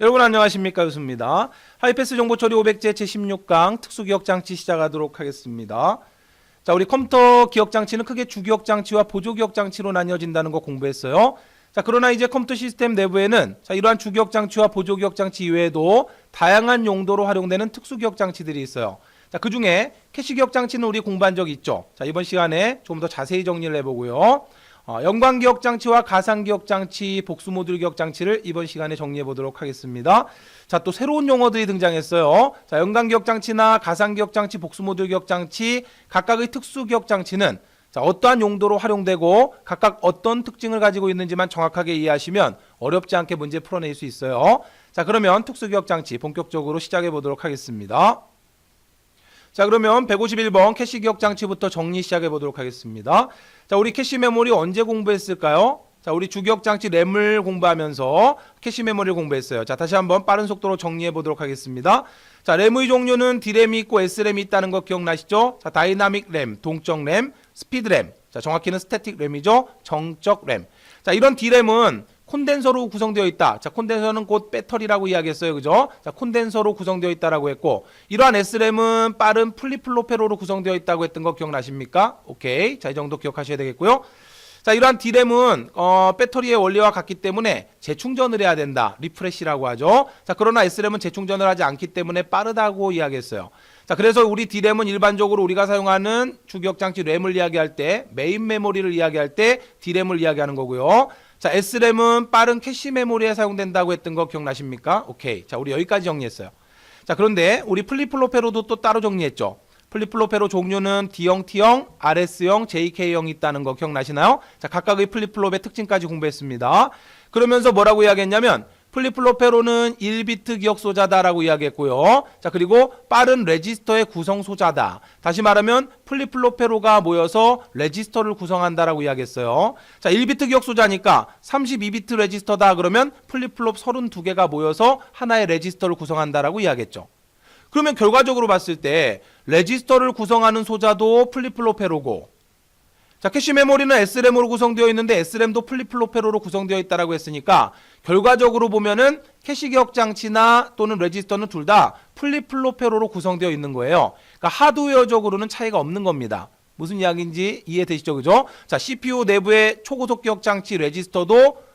여러분 안녕하십니까, 유수입니다. 하이패스 정보처리 500제 제16강 특수기억장치 시작하도록 하겠습니다. 자, 우리 컴퓨터 기억장치는 크게 주기억장치와 보조기억장치로 나뉘어진다는 거 공부했어요. 자, 그러나 이제 컴퓨터 시스템 내부에는 이러한 주기억장치와 보조기억장치 이외에도 다양한 용도로 활용되는 특수기억장치들이 있어요. 자, 그 중에 캐시기억장치는 우리 공부한 적이 있죠. 자, 이번 시간에 좀 더 자세히 정리를 해보고요. 연관기억장치와 가상기억장치, 복수모듈기억장치를 이번 시간에 정리해 보도록 하겠습니다. 자, 또 새로운 용어들이 등장했어요. 자, 연관기억장치나 가상기억장치, 복수모듈기억장치 각각의 특수기억장치는 자, 어떠한 용도로 활용되고 각각 어떤 특징을 가지고 있는지만 정확하게 이해하시면 어렵지 않게 문제 풀어낼 수 있어요. 자, 그러면 특수기억장치 본격적으로 시작해 보도록 하겠습니다. 자, 그러면 151번 캐시기억장치부터 정리 시작해 보도록 하겠습니다. 자, 우리 캐시메모리 언제 공부했을까요? 자, 우리 주기억장치 램을 공부하면서 캐시메모리를 공부했어요. 자, 다시 한번 빠른 속도로 정리해 보도록 하겠습니다. 자, 램의 종류는 D램이 있고 S램이 있다는 거 기억나시죠? 자, 다이나믹 램, 동적 램, 스피드 램. 자, 정확히는 스태틱 램이죠. 정적 램. 자, 이런 D램은 콘덴서로 구성되어 있다. 자, 콘덴서는 곧 배터리라고 이야기했어요. 그죠? 자, 콘덴서로 구성되어 있다라고 했고, 이러한 S램은 빠른 플립플로페로로 구성되어 있다고 했던 거 기억나십니까? 오케이. 자, 이 정도 기억하셔야 되겠고요. 자, 이러한 D램은 배터리의 원리와 같기 때문에 재충전을 해야 된다. 리프레시라고 하죠. 자, 그러나 S램은 재충전을 하지 않기 때문에 빠르다고 이야기했어요. 자, 그래서 우리 D램은 일반적으로 우리가 사용하는 주기억장치 램을 이야기할 때, 메인 메모리를 이야기할 때 D램을 이야기하는 거고요. 자, S램은 빠른 캐시 메모리에 사용된다고 했던 거 기억나십니까? 오케이. 자, 우리 여기까지 정리했어요. 자, 그런데 우리 플립플로페로도 또 따로 정리했죠. 플립플로페로 종류는 D형, T형, RS형, JK형이 있다는 거 기억나시나요? 자, 각각의 플립플롭의 특징까지 공부했습니다. 그러면서 뭐라고 이야기했냐면 플립플로페로는 1비트 기억 소자다라고 이야기했고요. 자, 그리고 빠른 레지스터의 구성 소자다. 다시 말하면 플립플로페로가 모여서 레지스터를 구성한다라고 이야기했어요. 자, 1비트 기억 소자니까 32비트 레지스터다 그러면 플립플롭 32개가 모여서 하나의 레지스터를 구성한다라고 이야기했죠. 그러면 결과적으로 봤을 때 레지스터를 구성하는 소자도 플립플로페로고, 자, 캐시 메모리는 S램으로 구성되어 있는데 S램도 플립플로페로로 구성되어 있다라고 했으니까 결과적으로 보면은 캐시 기억장치나 또는 레지스터는 둘 다 플립플로페로로 구성되어 있는 거예요. 그러니까 하드웨어적으로는 차이가 없는 겁니다. 무슨 이야기인지 이해되시죠? 그죠? 자, CPU 내부의 초고속 기억장치 레지스터도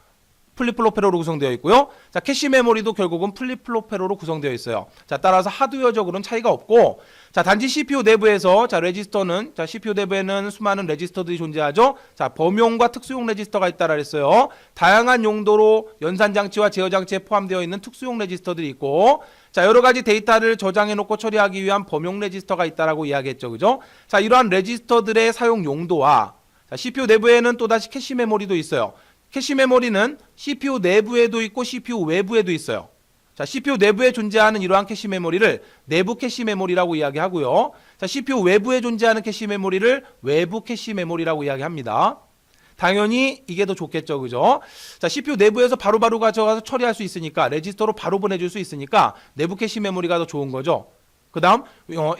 플립플로페로로 구성되어 있고요. 자, 캐시 메모리도 결국은 플립플로페로로 구성되어 있어요. 자, 따라서 하드웨어적으로는 차이가 없고, 자, 단지 CPU 내부에서 자, 레지스터는 자, CPU 내부에는 수많은 레지스터들이 존재하죠. 자, 범용과 특수용 레지스터가 있다라 했어요. 다양한 용도로 연산장치와 제어장치에 포함되어 있는 특수용 레지스터들이 있고, 자, 여러 가지 데이터를 저장해 놓고 처리하기 위한 범용 레지스터가 있다라고 이야기했죠. 그죠? 자, 이러한 레지스터들의 사용 용도와 자, CPU 내부에는 또다시 캐시 메모리도 있어요. 캐시 메모리는 CPU 내부에도 있고 CPU 외부에도 있어요. 자, CPU 내부에 존재하는 이러한 캐시 메모리를 내부 캐시 메모리라고 이야기하고요. 자, CPU 외부에 존재하는 캐시 메모리를 외부 캐시 메모리라고 이야기합니다. 당연히 이게 더 좋겠죠. 그죠? 자, CPU 내부에서 바로바로 가져가서 처리할 수 있으니까, 레지스터로 바로 보내줄 수 있으니까 내부 캐시 메모리가 더 좋은 거죠. 그 다음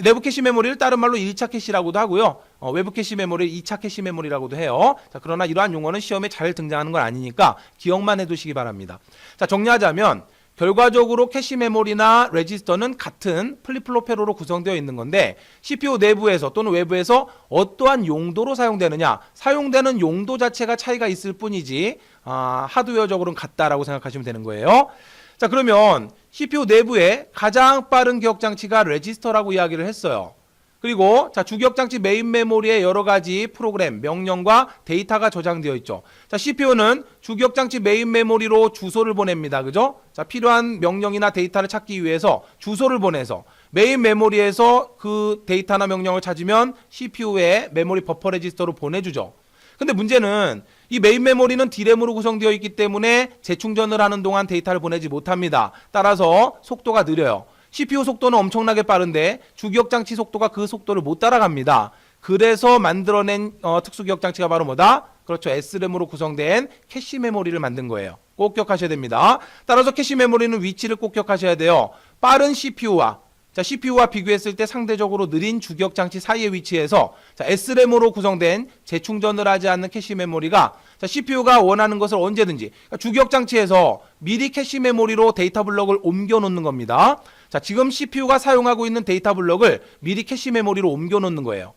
내부 캐시 메모리를 다른 말로 1차 캐시라고도 하고요. 외부 캐시 메모리를 2차 캐시 메모리라고도 해요. 자, 그러나 이러한 용어는 시험에 잘 등장하는 건 아니니까 기억만 해두시기 바랍니다. 자, 정리하자면 결과적으로 캐시 메모리나 레지스터는 같은 플립플로페로로 구성되어 있는 건데 CPU 내부에서 또는 외부에서 어떠한 용도로 사용되느냐, 사용되는 용도 자체가 차이가 있을 뿐이지 하드웨어적으로는 같다라고 생각하시면 되는 거예요. 자, 그러면 CPU 내부에 가장 빠른 기억장치가 레지스터라고 이야기를 했어요. 그리고 자, 주기억장치 메인 메모리에 여러 가지 프로그램, 명령과 데이터가 저장되어 있죠. 자, CPU는 주기억장치 메인 메모리로 주소를 보냅니다. 그죠? 자, 필요한 명령이나 데이터를 찾기 위해서 주소를 보내서 메인 메모리에서 그 데이터나 명령을 찾으면 CPU에 메모리 버퍼 레지스터로 보내주죠. 근데 문제는 이 메인 메모리는 D램으로 구성되어 있기 때문에 재충전을 하는 동안 데이터를 보내지 못합니다. 따라서 속도가 느려요. CPU 속도는 엄청나게 빠른데 주기억장치 속도가 그 속도를 못 따라갑니다. 그래서 만들어낸 특수기억장치가 바로 뭐다? 그렇죠. S램으로 구성된 캐시 메모리를 만든 거예요. 꼭 기억하셔야 됩니다. 따라서 캐시 메모리는 위치를 꼭 기억하셔야 돼요. 빠른 CPU와 자, CPU와 비교했을 때 상대적으로 느린 주기억장치 사이의 위치에서 자, S램으로 구성된 재충전을 하지 않는 캐시 메모리가 자, 자, CPU가 원하는 것을 언제든지 그러니까 주기억 장치에서 미리 캐시 메모리로 데이터 블럭을 옮겨 놓는 겁니다. 자, 지금 CPU가 사용하고 있는 데이터 블럭을 미리 캐시 메모리로 옮겨 놓는 거예요.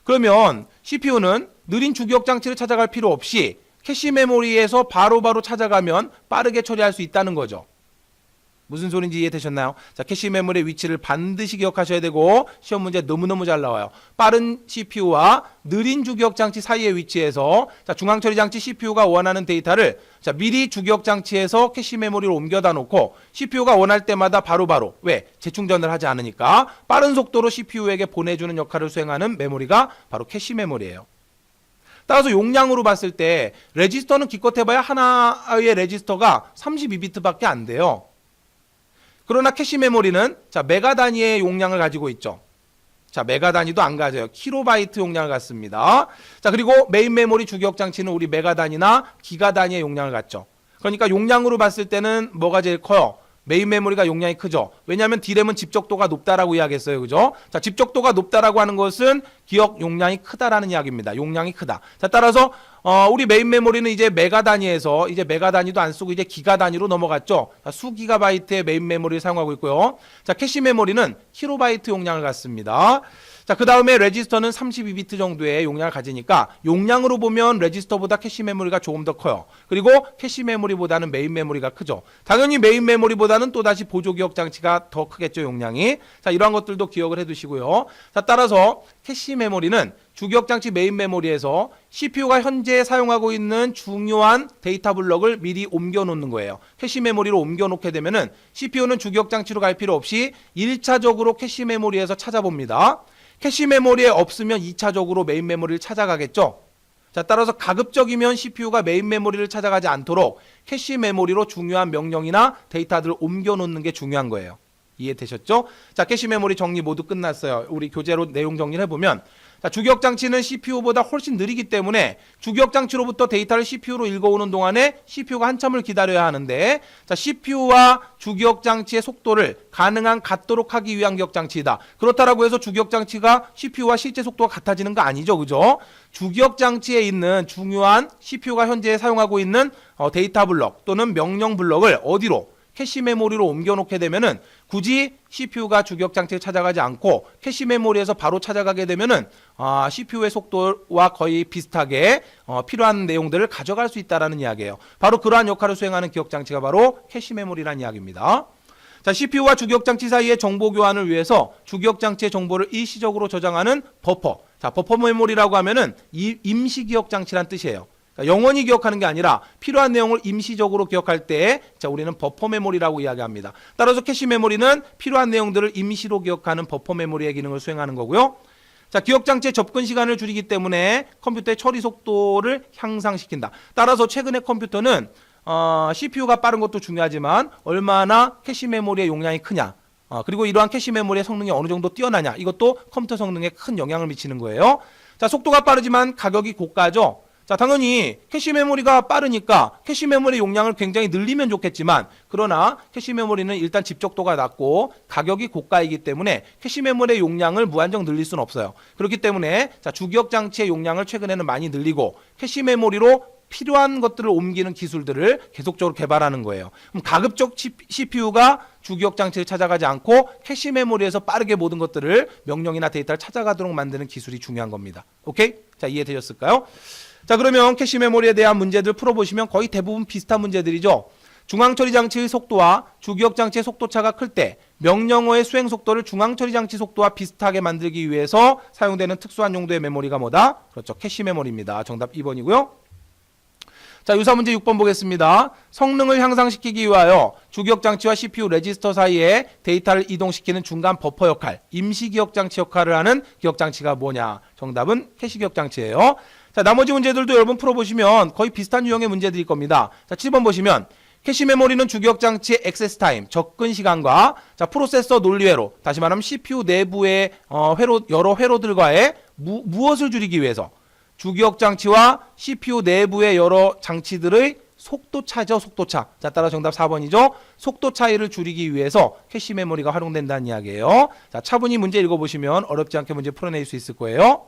그러면 CPU는 느린 주기억 장치를 찾아갈 필요 없이 캐시 메모리에서 바로바로 찾아가면 빠르게 처리할 수 있다는 거죠. 무슨 소린지 이해되셨나요? 자, 캐시 메모리의 위치를 반드시 기억하셔야 되고 시험 문제 너무너무 잘 나와요. 빠른 CPU와 느린 주기억 장치 사이의 위치에서 자, 중앙 처리 장치 CPU가 원하는 데이터를 자, 미리 주기억 장치에서 캐시 메모리로 옮겨다 놓고 CPU가 원할 때마다 바로바로 왜? 재충전을 하지 않으니까 빠른 속도로 CPU에게 보내주는 역할을 수행하는 메모리가 바로 캐시 메모리예요. 따라서 용량으로 봤을 때 레지스터는 기껏 해봐야 하나의 레지스터가 32비트밖에 안 돼요. 그러나 캐시 메모리는 자, 메가 단위의 용량을 가지고 있죠. 자, 메가 단위도 안 가져요. 킬로바이트 용량을 갖습니다. 자, 그리고 메인 메모리 주기억 장치는 우리 메가 단위나 기가 단위의 용량을 갖죠. 그러니까 용량으로 봤을 때는 뭐가 제일 커요? 메인 메모리가 용량이 크죠. 왜냐하면 D램은 집적도가 높다라고 이야기했어요. 그죠? 자, 집적도가 높다라고 하는 것은 기억 용량이 크다라는 이야기입니다. 용량이 크다. 자, 따라서 우리 메인 메모리는 이제 메가 단위에서 이제 메가 단위도 안 쓰고 이제 기가 단위로 넘어갔죠. 자, 수 기가바이트의 메인 메모리를 사용하고 있고요. 자, 캐시 메모리는 킬로바이트 용량을 갖습니다. 자, 그 다음에 레지스터는 32비트 정도의 용량을 가지니까 용량으로 보면 레지스터보다 캐시 메모리가 조금 더 커요. 그리고 캐시 메모리보다는 메인 메모리가 크죠. 당연히 메인 메모리보다는 또다시 보조 기억 장치가 더 크겠죠, 용량이. 자, 이러한 것들도 기억을 해두시고요. 자, 따라서 캐시 메모리는 주기억 장치 메인 메모리에서 CPU가 현재 사용하고 있는 중요한 데이터 블럭을 미리 옮겨 놓는 거예요. 캐시 메모리로 옮겨 놓게 되면은 CPU는 주기억 장치로 갈 필요 없이 1차적으로 캐시 메모리에서 찾아봅니다. 캐시 메모리에 없으면 2차적으로 메인 메모리를 찾아가겠죠. 자, 따라서 가급적이면 CPU가 메인 메모리를 찾아가지 않도록 캐시 메모리로 중요한 명령이나 데이터들을 옮겨 놓는 게 중요한 거예요. 이해되셨죠? 자, 캐시 메모리 정리 모두 끝났어요. 우리 교재로 내용 정리를 해보면 자, 주기억 장치는 CPU보다 훨씬 느리기 때문에 주기억 장치로부터 데이터를 CPU로 읽어오는 동안에 CPU가 한참을 기다려야 하는데 자, CPU와 주기억 장치의 속도를 가능한 같도록 하기 위한 기억 장치이다. 그렇다라고 해서 주기억 장치가 CPU와 실제 속도가 같아지는 거 아니죠. 그죠? 주기억 장치에 있는 중요한 CPU가 현재 사용하고 있는 데이터 블럭 또는 명령 블럭을 어디로? 캐시 메모리로 옮겨놓게 되면은 굳이 CPU가 주기억 장치를 찾아가지 않고 캐시 메모리에서 바로 찾아가게 되면은 CPU의 속도와 거의 비슷하게 필요한 내용들을 가져갈 수 있다라는 이야기예요. 바로 그러한 역할을 수행하는 기억 장치가 바로 캐시 메모리라는 이야기입니다. 자, CPU와 주기억 장치 사이의 정보 교환을 위해서 주기억 장치의 정보를 일시적으로 저장하는 버퍼. 자, 버퍼 메모리라고 하면은 임시 기억 장치란 뜻이에요. 영원히 기억하는 게 아니라 필요한 내용을 임시적으로 기억할 때 자, 우리는 버퍼 메모리라고 이야기합니다. 따라서 캐시 메모리는 필요한 내용들을 임시로 기억하는 버퍼 메모리의 기능을 수행하는 거고요. 자, 기억 장치의 접근 시간을 줄이기 때문에 컴퓨터의 처리 속도를 향상시킨다. 따라서 최근의 컴퓨터는 CPU가 빠른 것도 중요하지만 얼마나 캐시 메모리의 용량이 크냐, 그리고 이러한 캐시 메모리의 성능이 어느 정도 뛰어나냐, 이것도 컴퓨터 성능에 큰 영향을 미치는 거예요. 자, 속도가 빠르지만 가격이 고가죠. 자, 당연히 캐시 메모리가 빠르니까 캐시 메모리 용량을 굉장히 늘리면 좋겠지만 그러나 캐시 메모리는 일단 집적도가 낮고 가격이 고가이기 때문에 캐시 메모리의 용량을 무한정 늘릴 수는 없어요. 그렇기 때문에 자, 주기억 장치의 용량을 최근에는 많이 늘리고 캐시 메모리로 필요한 것들을 옮기는 기술들을 계속적으로 개발하는 거예요. 그럼 가급적 CPU가 주기억 장치를 찾아가지 않고 캐시 메모리에서 빠르게 모든 것들을 명령이나 데이터를 찾아가도록 만드는 기술이 중요한 겁니다. 오케이? 자, 이해되셨을까요? 자, 그러면 캐시 메모리에 대한 문제들 풀어보시면 거의 대부분 비슷한 문제들이죠. 중앙처리 장치의 속도와 주기억 장치의 속도차가 클 때 명령어의 수행 속도를 중앙처리 장치 속도와 비슷하게 만들기 위해서 사용되는 특수한 용도의 메모리가 뭐다? 그렇죠. 캐시 메모리입니다. 정답 2번이고요. 자, 유사 문제 6번 보겠습니다. 성능을 향상시키기 위하여 주기억 장치와 CPU 레지스터 사이에 데이터를 이동시키는 중간 버퍼 역할, 임시 기억 장치 역할을 하는 기억 장치가 뭐냐? 정답은 캐시 기억 장치예요. 자, 나머지 문제들도 여러분 풀어보시면 거의 비슷한 유형의 문제들일 겁니다. 자, 7번 보시면 캐시 메모리는 주기억 장치의 액세스 타임, 접근 시간과 자, 프로세서 논리회로, 다시 말하면 CPU 내부의 여러 회로들과의 무엇을 줄이기 위해서 주기억 장치와 CPU 내부의 여러 장치들의 속도차죠, 속도차. 자, 따라 정답 4번이죠. 속도 차이를 줄이기 위해서 캐시 메모리가 활용된다는 이야기예요. 자, 차분히 문제 읽어보시면 어렵지 않게 문제 풀어낼 수 있을 거예요.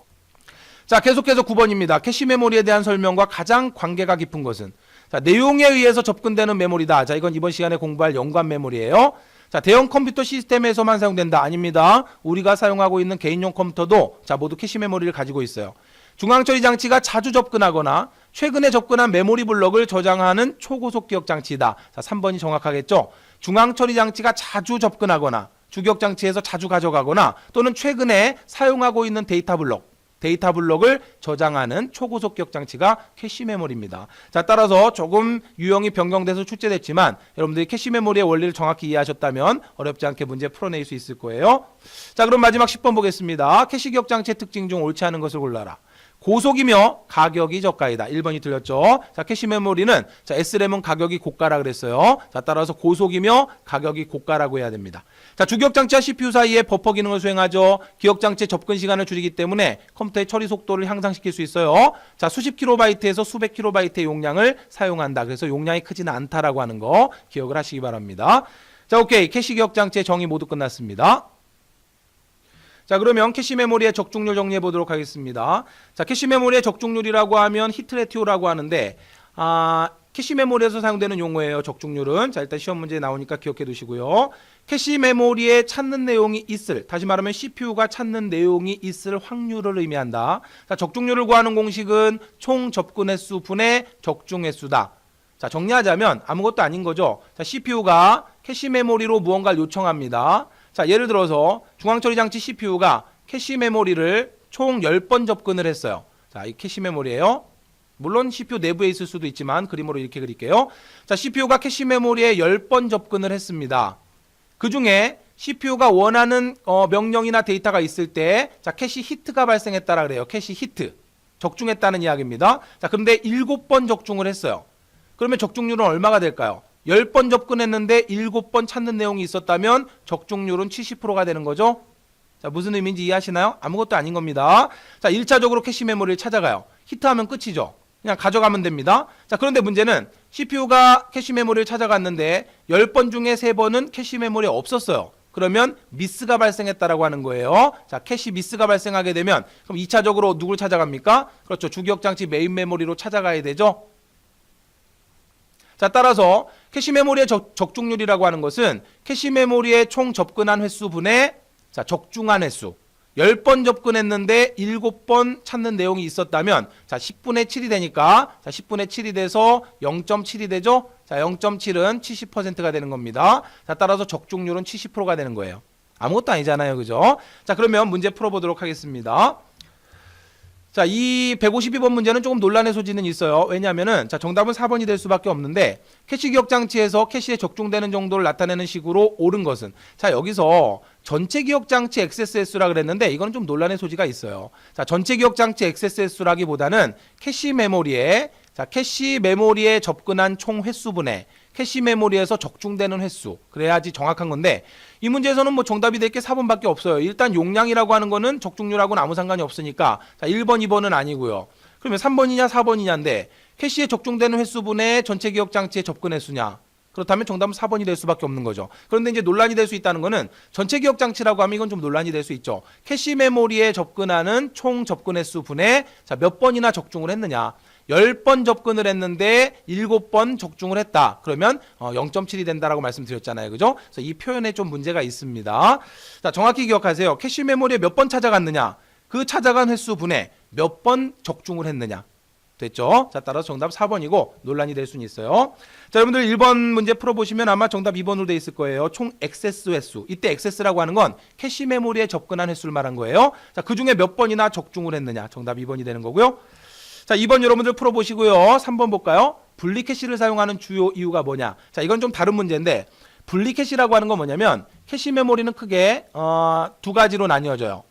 자, 계속해서 9번입니다. 캐시 메모리에 대한 설명과 가장 관계가 깊은 것은? 자, 내용에 의해서 접근되는 메모리다. 자, 이건 이번 시간에 공부할 연관 메모리예요. 자, 대형 컴퓨터 시스템에서만 사용된다. 아닙니다. 우리가 사용하고 있는 개인용 컴퓨터도 자, 모두 캐시 메모리를 가지고 있어요. 중앙처리 장치가 자주 접근하거나 최근에 접근한 메모리 블록을 저장하는 초고속 기억 장치이다. 자, 3번이 정확하겠죠? 중앙처리 장치가 자주 접근하거나 주기억 장치에서 자주 가져가거나 또는 최근에 사용하고 있는 데이터 블록을 저장하는 초고속 기억 장치가 캐시 메모리입니다. 자, 따라서 조금 유형이 변경돼서 출제됐지만 여러분들이 캐시 메모리의 원리를 정확히 이해하셨다면 어렵지 않게 문제 풀어낼 수 있을 거예요. 자, 그럼 마지막 10번 보겠습니다. 캐시 기억 장치의 특징 중 옳지 않은 것을 골라라. 고속이며 가격이 저가이다. 1번이 틀렸죠. 자, 캐시 메모리는 자, SRAM은 가격이 고가라 그랬어요. 자, 따라서 고속이며 가격이 고가라고 해야 됩니다. 자, 주기억 장치와 CPU 사이에 버퍼 기능을 수행하죠. 기억 장치의 접근 시간을 줄이기 때문에 컴퓨터의 처리 속도를 향상시킬 수 있어요. 자, 수십 킬로바이트에서 수백 킬로바이트의 용량을 사용한다. 그래서 용량이 크지는 않다라고 하는 거 기억을 하시기 바랍니다. 자, 오케이. 캐시 기억 장치의 정의 모두 끝났습니다. 자, 그러면 캐시 메모리의 적중률 정리해 보도록 하겠습니다. 자, 캐시 메모리의 적중률이라고 하면 히트 레티오라고 하는데 캐시 메모리에서 사용되는 용어예요. 적중률은. 자, 일단 시험 문제에 나오니까 기억해 두시고요. 캐시 메모리에 찾는 내용이 있을, 다시 말하면 CPU가 찾는 내용이 있을 확률을 의미한다. 자, 적중률을 구하는 공식은 총 접근 횟수 분의 적중 횟수다. 자, 정리하자면 아무것도 아닌 거죠. 자, CPU가 캐시 메모리로 무언가를 요청합니다. 자, 예를 들어서 중앙처리 장치 CPU가 캐시 메모리를 총 10번 접근을 했어요. 자, 이 캐시 메모리예요. 물론 CPU 내부에 있을 수도 있지만 그림으로 이렇게 그릴게요. 자, CPU가 캐시 메모리에 10번 접근을 했습니다. 그 중에 CPU가 원하는 명령이나 데이터가 있을 때 자, 캐시 히트가 발생했다라 그래요. 캐시 히트. 적중했다는 이야기입니다. 자, 그런데 7번 적중을 했어요. 그러면 적중률은 얼마가 될까요? 10번 접근했는데 7번 찾는 내용이 있었다면 적중률은 70%가 되는 거죠. 자, 무슨 의미인지 이해하시나요? 아무것도 아닌 겁니다. 자, 1차적으로 캐시 메모리를 찾아가요. 히트하면 끝이죠. 그냥 가져가면 됩니다. 자, 그런데 문제는 CPU가 캐시 메모리를 찾아갔는데 10번 중에 3번은 캐시 메모리에 없었어요. 그러면 미스가 발생했다라고 하는 거예요. 자, 캐시 미스가 발생하게 되면 그럼 2차적으로 누굴 찾아갑니까? 그렇죠. 주기억 장치 메인 메모리로 찾아가야 되죠. 자, 따라서 캐시 메모리의 적중률이라고 하는 것은 캐시 메모리에 총 접근한 횟수분의 자, 적중한 횟수. 10번 접근했는데 7번 찾는 내용이 있었다면 자, 10분의 7이 되니까 자, 10분의 7이 돼서 0.7이 되죠. 자, 0.7은 70%가 되는 겁니다. 자, 따라서 적중률은 70%가 되는 거예요. 아무것도 아니잖아요. 그죠? 자, 그러면 문제 풀어보도록 하겠습니다. 자, 이 152번 문제는 조금 논란의 소지는 있어요. 왜냐하면은 자, 정답은 4번이 될 수밖에 없는데 캐시 기억 장치에서 캐시에 적중되는 정도를 나타내는 식으로 옳은 것은 자, 여기서 전체 기억 장치 액세스 횟수라 그랬는데 이거는 좀 논란의 소지가 있어요. 자, 전체 기억 장치 액세스 횟수라기보다는 캐시 메모리에 자, 캐시 메모리에 접근한 총 횟수분의 캐시 메모리에서 적중되는 횟수. 그래야지 정확한 건데 이 문제에서는 뭐 정답이 될 게 4번밖에 없어요. 일단 용량이라고 하는 거는 적중률하고는 아무 상관이 없으니까 자, 1번, 2번은 아니고요. 그러면 3번이냐 4번이냐인데 캐시에 적중되는 횟수분의 전체 기억 장치의 접근 횟수냐. 그렇다면 정답은 4번이 될 수밖에 없는 거죠. 그런데 이제 논란이 될 수 있다는 거는 전체 기억 장치라고 하면 이건 좀 논란이 될 수 있죠. 캐시 메모리에 접근하는 총 접근 횟수 분의 자, 몇 번이나 적중을 했느냐. 10번 접근을 했는데 7번 적중을 했다. 그러면 0.7이 된다라고 말씀드렸잖아요. 그죠? 그래서 이 표현에 좀 문제가 있습니다. 자, 정확히 기억하세요. 캐시 메모리에 몇 번 찾아갔느냐. 그 찾아간 횟수 분의 몇 번 적중을 했느냐. 됐죠? 자, 따라서 정답 4번이고 논란이 될 수는 있어요. 자, 여러분들 1번 문제 풀어보시면 아마 정답 2번으로 돼 있을 거예요. 총 액세스 횟수. 이때 액세스라고 하는 건 캐시 메모리에 접근한 횟수를 말한 거예요. 자, 그 중에 몇 번이나 적중을 했느냐. 정답 2번이 되는 거고요. 자, 2번 여러분들 풀어보시고요. 3번 볼까요? 분리 캐시를 사용하는 주요 이유가 뭐냐. 자, 이건 좀 다른 문제인데 분리 캐시라고 하는 건 뭐냐면 캐시 메모리는 크게 두 가지로 나뉘어져요.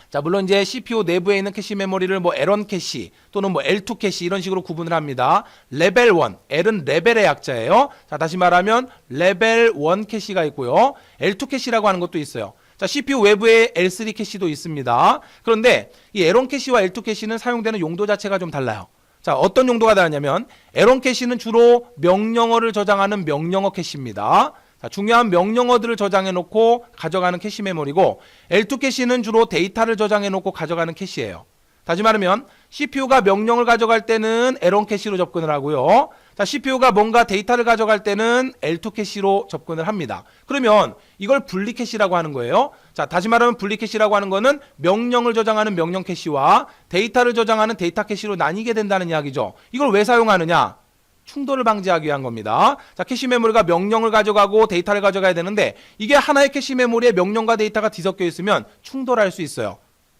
자, 물론 이제 CPU 내부에 있는 캐시 메모리를 뭐 L1 캐시 또는 뭐 L2 캐시 이런 식으로 구분을 합니다. 레벨 1, L은 레벨의 약자예요. 자, 다시 말하면 레벨 1 캐시가 있고요. L2 캐시라고 하는 것도 있어요. 자, CPU 외부에 L3 캐시도 있습니다. 그런데 이 L1 캐시와 L2 캐시는 사용되는 용도 자체가 좀 달라요. 자, 어떤 용도가 다르냐면 L1 캐시는 주로 명령어를 저장하는 명령어 캐시입니다. 자, 중요한 명령어들을 저장해 놓고 가져가는 캐시 메모리고 L2 캐시는 주로 데이터를 저장해 놓고 가져가는 캐시예요. 다시 말하면 CPU가 명령을 가져갈 때는 L1 캐시로 접근을 하고요. 자, CPU가 뭔가 데이터를 가져갈 때는 L2 캐시로 접근을 합니다. 그러면 이걸 분리 캐시라고 하는 거예요. 자, 다시 말하면 분리 캐시라고 하는 거는 명령을 저장하는 명령 캐시와 데이터를 저장하는 데이터 캐시로 나뉘게 된다는 이야기죠. 이걸 왜 사용하느냐? 충돌을 방지하기 위한 겁니다. 자, 캐시 메모리가 명령을 가져가고 데이터를 가져가야 되는데 이게 하나의 캐시 메모리에 명령과 데이터가 뒤섞여 있으면 충돌할 수 있어요.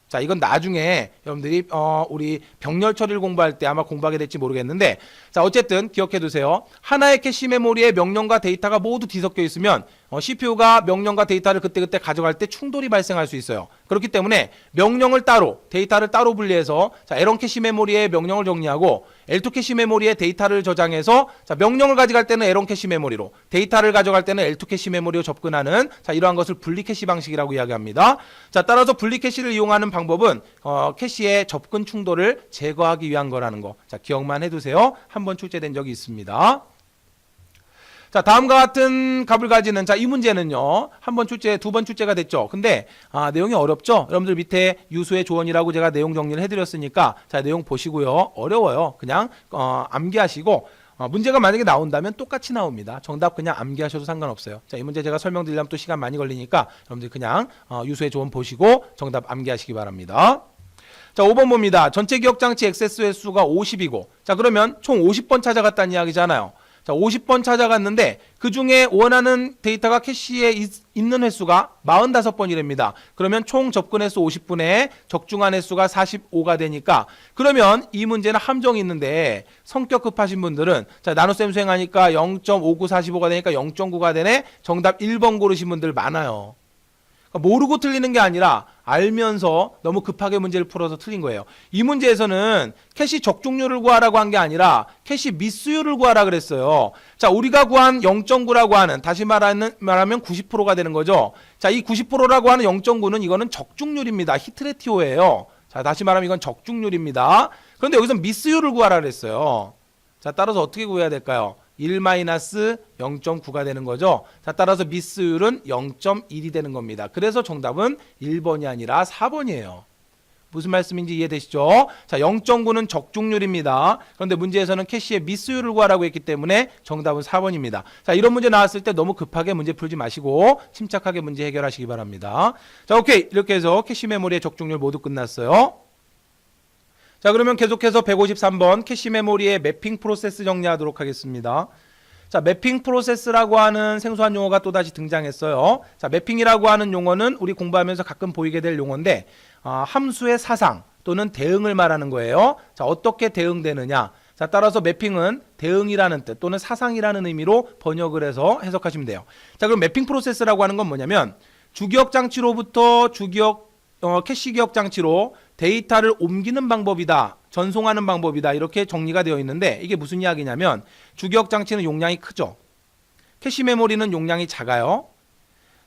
자, 이건 나중에 여러분들이 우리 병렬 처리를 공부할 때 아마 공부하게 될지 모르겠는데, 자, 어쨌든 기억해 두세요. 하나의 캐시 메모리에 명령과 데이터가 모두 뒤섞여 있으면 CPU가 명령과 데이터를 그때그때 가져갈 때 충돌이 발생할 수 있어요. 그렇기 때문에 명령을 따로, 데이터를 따로 분리해서 자, L1 캐시 메모리에 명령을 정리하고 L2 캐시 메모리에 데이터를 저장해서 자, 명령을 가져갈 때는 L1 캐시 메모리로, 데이터를 가져갈 때는 L2 캐시 메모리로 접근하는 자, 이러한 것을 분리 캐시 방식이라고 이야기합니다. 자, 따라서 분리 캐시를 이용하는 방법은 캐시의 접근 충돌을 제거하기 위한 거라는 거. 자, 기억만 해두세요. 한번 출제된 적이 있습니다. 자, 다음과 같은 값을 가지는 자, 이 문제는요. 한 번 출제, 두 번 출제가 됐죠. 근데 내용이 어렵죠. 여러분들 밑에 유수의 조언이라고 제가 내용 정리를 해드렸으니까 자, 내용 보시고요. 어려워요. 그냥 암기하시고 문제가 만약에 나온다면 똑같이 나옵니다. 정답 그냥 암기하셔도 상관없어요. 자, 이 문제 제가 설명드리려면 또 시간 많이 걸리니까 여러분들 그냥 유수의 조언 보시고 정답 암기하시기 바랍니다. 자, 5번 봅니다. 전체 기억장치 액세스 횟수가 50이고 자, 그러면 총 50번 찾아갔다는 이야기잖아요. 자, 50번 찾아갔는데 그 중에 원하는 데이터가 캐시에 있는 횟수가 45번이랍니다. 그러면 총 접근 횟수 50분에 적중한 횟수가 45가 되니까 그러면 이 문제는 함정이 있는데 성격 급하신 분들은 자, 나눗셈 수행하니까 0.5945가 되니까 0.9가 되네. 정답 1번 고르신 분들 많아요. 모르고 틀리는 게 아니라 알면서 너무 급하게 문제를 풀어서 틀린 거예요. 이 문제에서는 캐시 적중률을 구하라고 한 게 아니라 캐시 미스율을 구하라 그랬어요. 자, 우리가 구한 0.9라고 하는 다시 말하면 90%가 되는 거죠. 자, 이 90%라고 하는 0.9는 이거는 적중률입니다. 히트레티오예요. 자, 다시 말하면 이건 적중률입니다. 그런데 여기서 미스율을 구하라 그랬어요. 자, 따라서 어떻게 구해야 될까요? 1-0.9가 되는 거죠. 자, 따라서 미스율은 0.1이 되는 겁니다. 그래서 정답은 1번이 아니라 4번이에요. 무슨 말씀인지 이해되시죠? 자, 0.9는 적중률입니다. 그런데 문제에서는 캐시의 미스율을 구하라고 했기 때문에 정답은 4번입니다. 자, 이런 문제 나왔을 때 너무 급하게 문제 풀지 마시고 침착하게 문제 해결하시기 바랍니다. 자, 오케이. 이렇게 해서 캐시 메모리의 적중률 모두 끝났어요. 자, 그러면 계속해서 153번 캐시 메모리의 매핑 프로세스 정리하도록 하겠습니다. 자, 매핑 프로세스라고 하는 생소한 용어가 또다시 등장했어요. 자, 매핑이라고 하는 용어는 우리 공부하면서 가끔 보이게 될 용어인데 함수의 사상 또는 대응을 말하는 거예요. 자, 어떻게 대응되느냐. 자, 따라서 매핑은 대응이라는 뜻 또는 사상이라는 의미로 번역을 해서 해석하시면 돼요. 자, 그럼 매핑 프로세스라고 하는 건 뭐냐면 주기억 장치로부터 캐시 기억 장치로 데이터를 옮기는 방법이다, 전송하는 방법이다 이렇게 정리가 되어 있는데 이게 무슨 이야기냐면 주기억 장치는 용량이 크죠. 캐시 메모리는 용량이 작아요.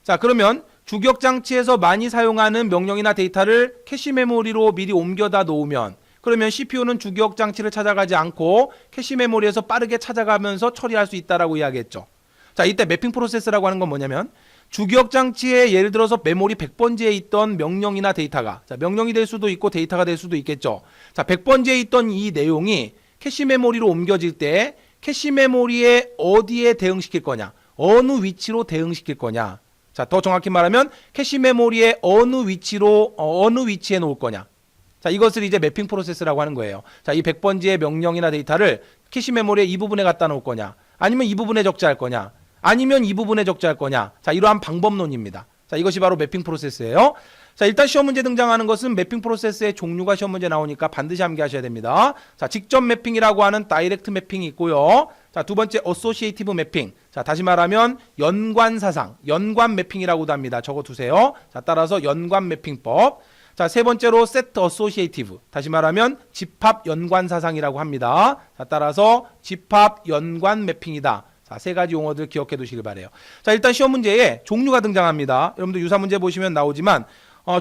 자, 그러면 주기억 장치에서 많이 사용하는 명령이나 데이터를 캐시 메모리로 미리 옮겨다 놓으면 그러면 CPU는 주기억 장치를 찾아가지 않고 캐시 메모리에서 빠르게 찾아가면서 처리할 수 있다라고 이야기했죠. 자, 이때 매핑 프로세스라고 하는 건 뭐냐면 주기억 장치에 예를 들어서 메모리 100번지에 있던 명령이나 데이터가 자, 명령이 될 수도 있고 데이터가 될 수도 있겠죠. 자, 100번지에 있던 이 내용이 캐시 메모리로 옮겨질 때 캐시 메모리에 어디에 대응시킬 거냐, 어느 위치로 대응시킬 거냐. 자, 더 정확히 말하면 캐시 메모리에 어느 위치에 놓을 거냐. 자, 이것을 이제 매핑 프로세스라고 하는 거예요. 자, 이 100번지의 명령이나 데이터를 캐시 메모리의 이 부분에 갖다 놓을 거냐, 아니면 이 부분에 적재할 거냐, 아니면 이 부분에 적재할 거냐. 자, 이러한 방법론입니다. 자, 이것이 바로 매핑 프로세스예요. 자, 일단 시험 문제 등장하는 것은 매핑 프로세스의 종류가 시험 문제 나오니까 반드시 암기하셔야 됩니다. 자, 직접 매핑이라고 하는 다이렉트 매핑이 있고요. 자, 두 번째 어소시에이티브 매핑. 자, 다시 말하면 연관 사상, 연관 매핑이라고도 합니다. 적어 두세요. 자, 따라서 연관 매핑법. 자, 세 번째로 세트 어소시에이티브. 다시 말하면 집합 연관 사상이라고 합니다. 자, 따라서 집합 연관 매핑이다. 자, 세 가지 용어들 기억해 두시길 바래요. 자, 일단 시험 문제에 종류가 등장합니다. 여러분들 유사 문제 보시면 나오지만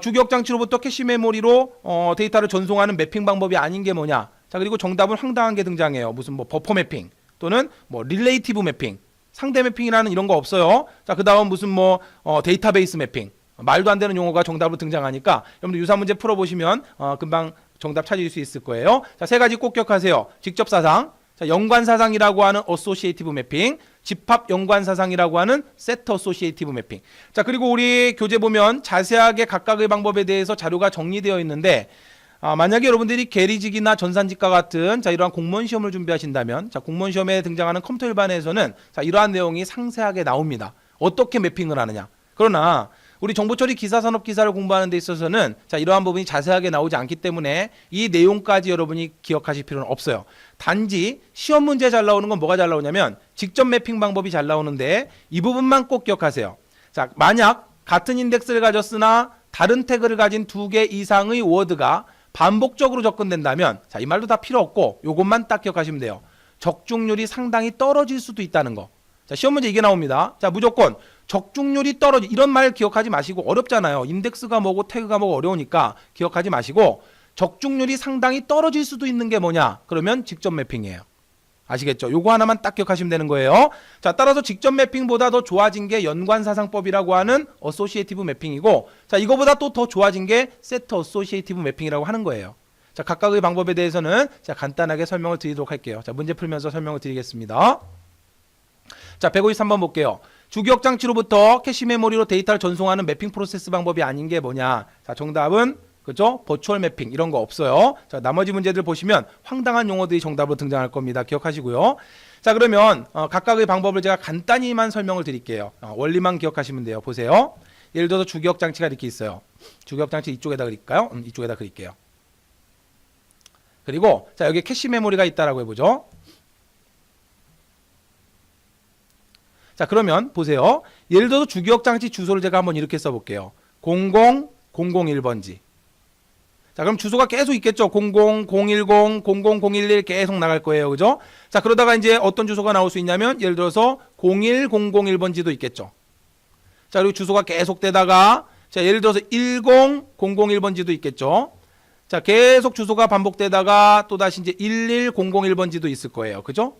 주기억 장치로부터 캐시 메모리로 데이터를 전송하는 매핑 방법이 아닌 게 뭐냐. 자, 그리고 정답은 황당한 게 등장해요. 무슨 뭐 버퍼 매핑 또는 뭐 릴레이티브 매핑, 상대 매핑이라는 이런 거 없어요. 자, 그다음 무슨 뭐 데이터베이스 매핑, 말도 안 되는 용어가 정답으로 등장하니까 여러분들 유사 문제 풀어보시면 금방 정답 찾을 수 있을 거예요. 자, 세 가지 꼭 기억하세요. 직접 사상, 자, 연관사상이라고 하는 어소시에이티브 매핑, 집합 연관사상이라고 하는 세트 어소시에이티브 매핑. 자, 그리고 우리 교재 보면 자세하게 각각의 방법에 대해서 자료가 정리되어 있는데 만약에 여러분들이 계리직이나 전산직과 같은 자, 이러한 공무원 시험을 준비하신다면 자, 공무원 시험에 등장하는 컴퓨터 일반에서는 자, 이러한 내용이 상세하게 나옵니다. 어떻게 매핑을 하느냐. 그러나 우리 정보처리 기사산업 기사를 공부하는 데 있어서는 자, 이러한 부분이 자세하게 나오지 않기 때문에 이 내용까지 여러분이 기억하실 필요는 없어요. 단지 시험 문제 잘 나오는 건 뭐가 잘 나오냐면 직접 매핑 방법이 잘 나오는데 이 부분만 꼭 기억하세요. 자, 만약 같은 인덱스를 가졌으나 다른 태그를 가진 2개 이상의 워드가 반복적으로 접근된다면 자, 이 말도 다 필요 없고 요것만 딱 기억하시면 돼요. 적중률이 상당히 떨어질 수도 있다는 거. 자, 시험 문제 이게 나옵니다. 자, 무조건 적중률이 떨어지 이런 말 기억하지 마시고 어렵잖아요. 인덱스가 뭐고 태그가 뭐고 어려우니까 기억하지 마시고 적중률이 상당히 떨어질 수도 있는 게 뭐냐? 그러면 직접 매핑이에요. 아시겠죠? 요거 하나만 딱 기억하시면 되는 거예요. 자, 따라서 직접 매핑보다 더 좋아진 게 연관사상법이라고 하는 어소시에이티브 매핑이고 자, 이거보다 또 더 좋아진 게 세트 어소시에이티브 매핑이라고 하는 거예요. 자, 각각의 방법에 대해서는 자, 간단하게 설명을 드리도록 할게요. 자, 문제 풀면서 설명을 드리겠습니다. 자, 153번 볼게요. 주기억 장치로부터 캐시 메모리로 데이터를 전송하는 매핑 프로세스 방법이 아닌 게 뭐냐? 자, 정답은 그죠? 버추얼 매핑 이런 거 없어요. 자, 나머지 문제들 보시면 황당한 용어들이 정답으로 등장할 겁니다. 기억하시고요. 자, 그러면 각각의 방법을 제가 간단히만 설명을 드릴게요. 원리만 기억하시면 돼요. 보세요. 예를 들어서 주기억 장치가 이렇게 있어요. 주기억 장치 이쪽에다 그릴까요? 이쪽에다 그릴게요. 그리고 자, 여기 캐시 메모리가 있다라고 해보죠. 자, 그러면 보세요. 예를 들어서 주기억 장치 주소를 제가 한번 이렇게 써볼게요. 00001번지. 자, 그럼 주소가 계속 있겠죠. 00, 010, 00011 계속 나갈 거예요. 그죠? 자, 그러다가 이제 어떤 주소가 나올 수 있냐면 예를 들어서 01001번지도 있겠죠. 자, 그리고 주소가 계속 되다가 자, 예를 들어서 10001번지도 있겠죠. 자, 계속 주소가 반복되다가 또다시 이제 11001번지도 있을 거예요. 그죠?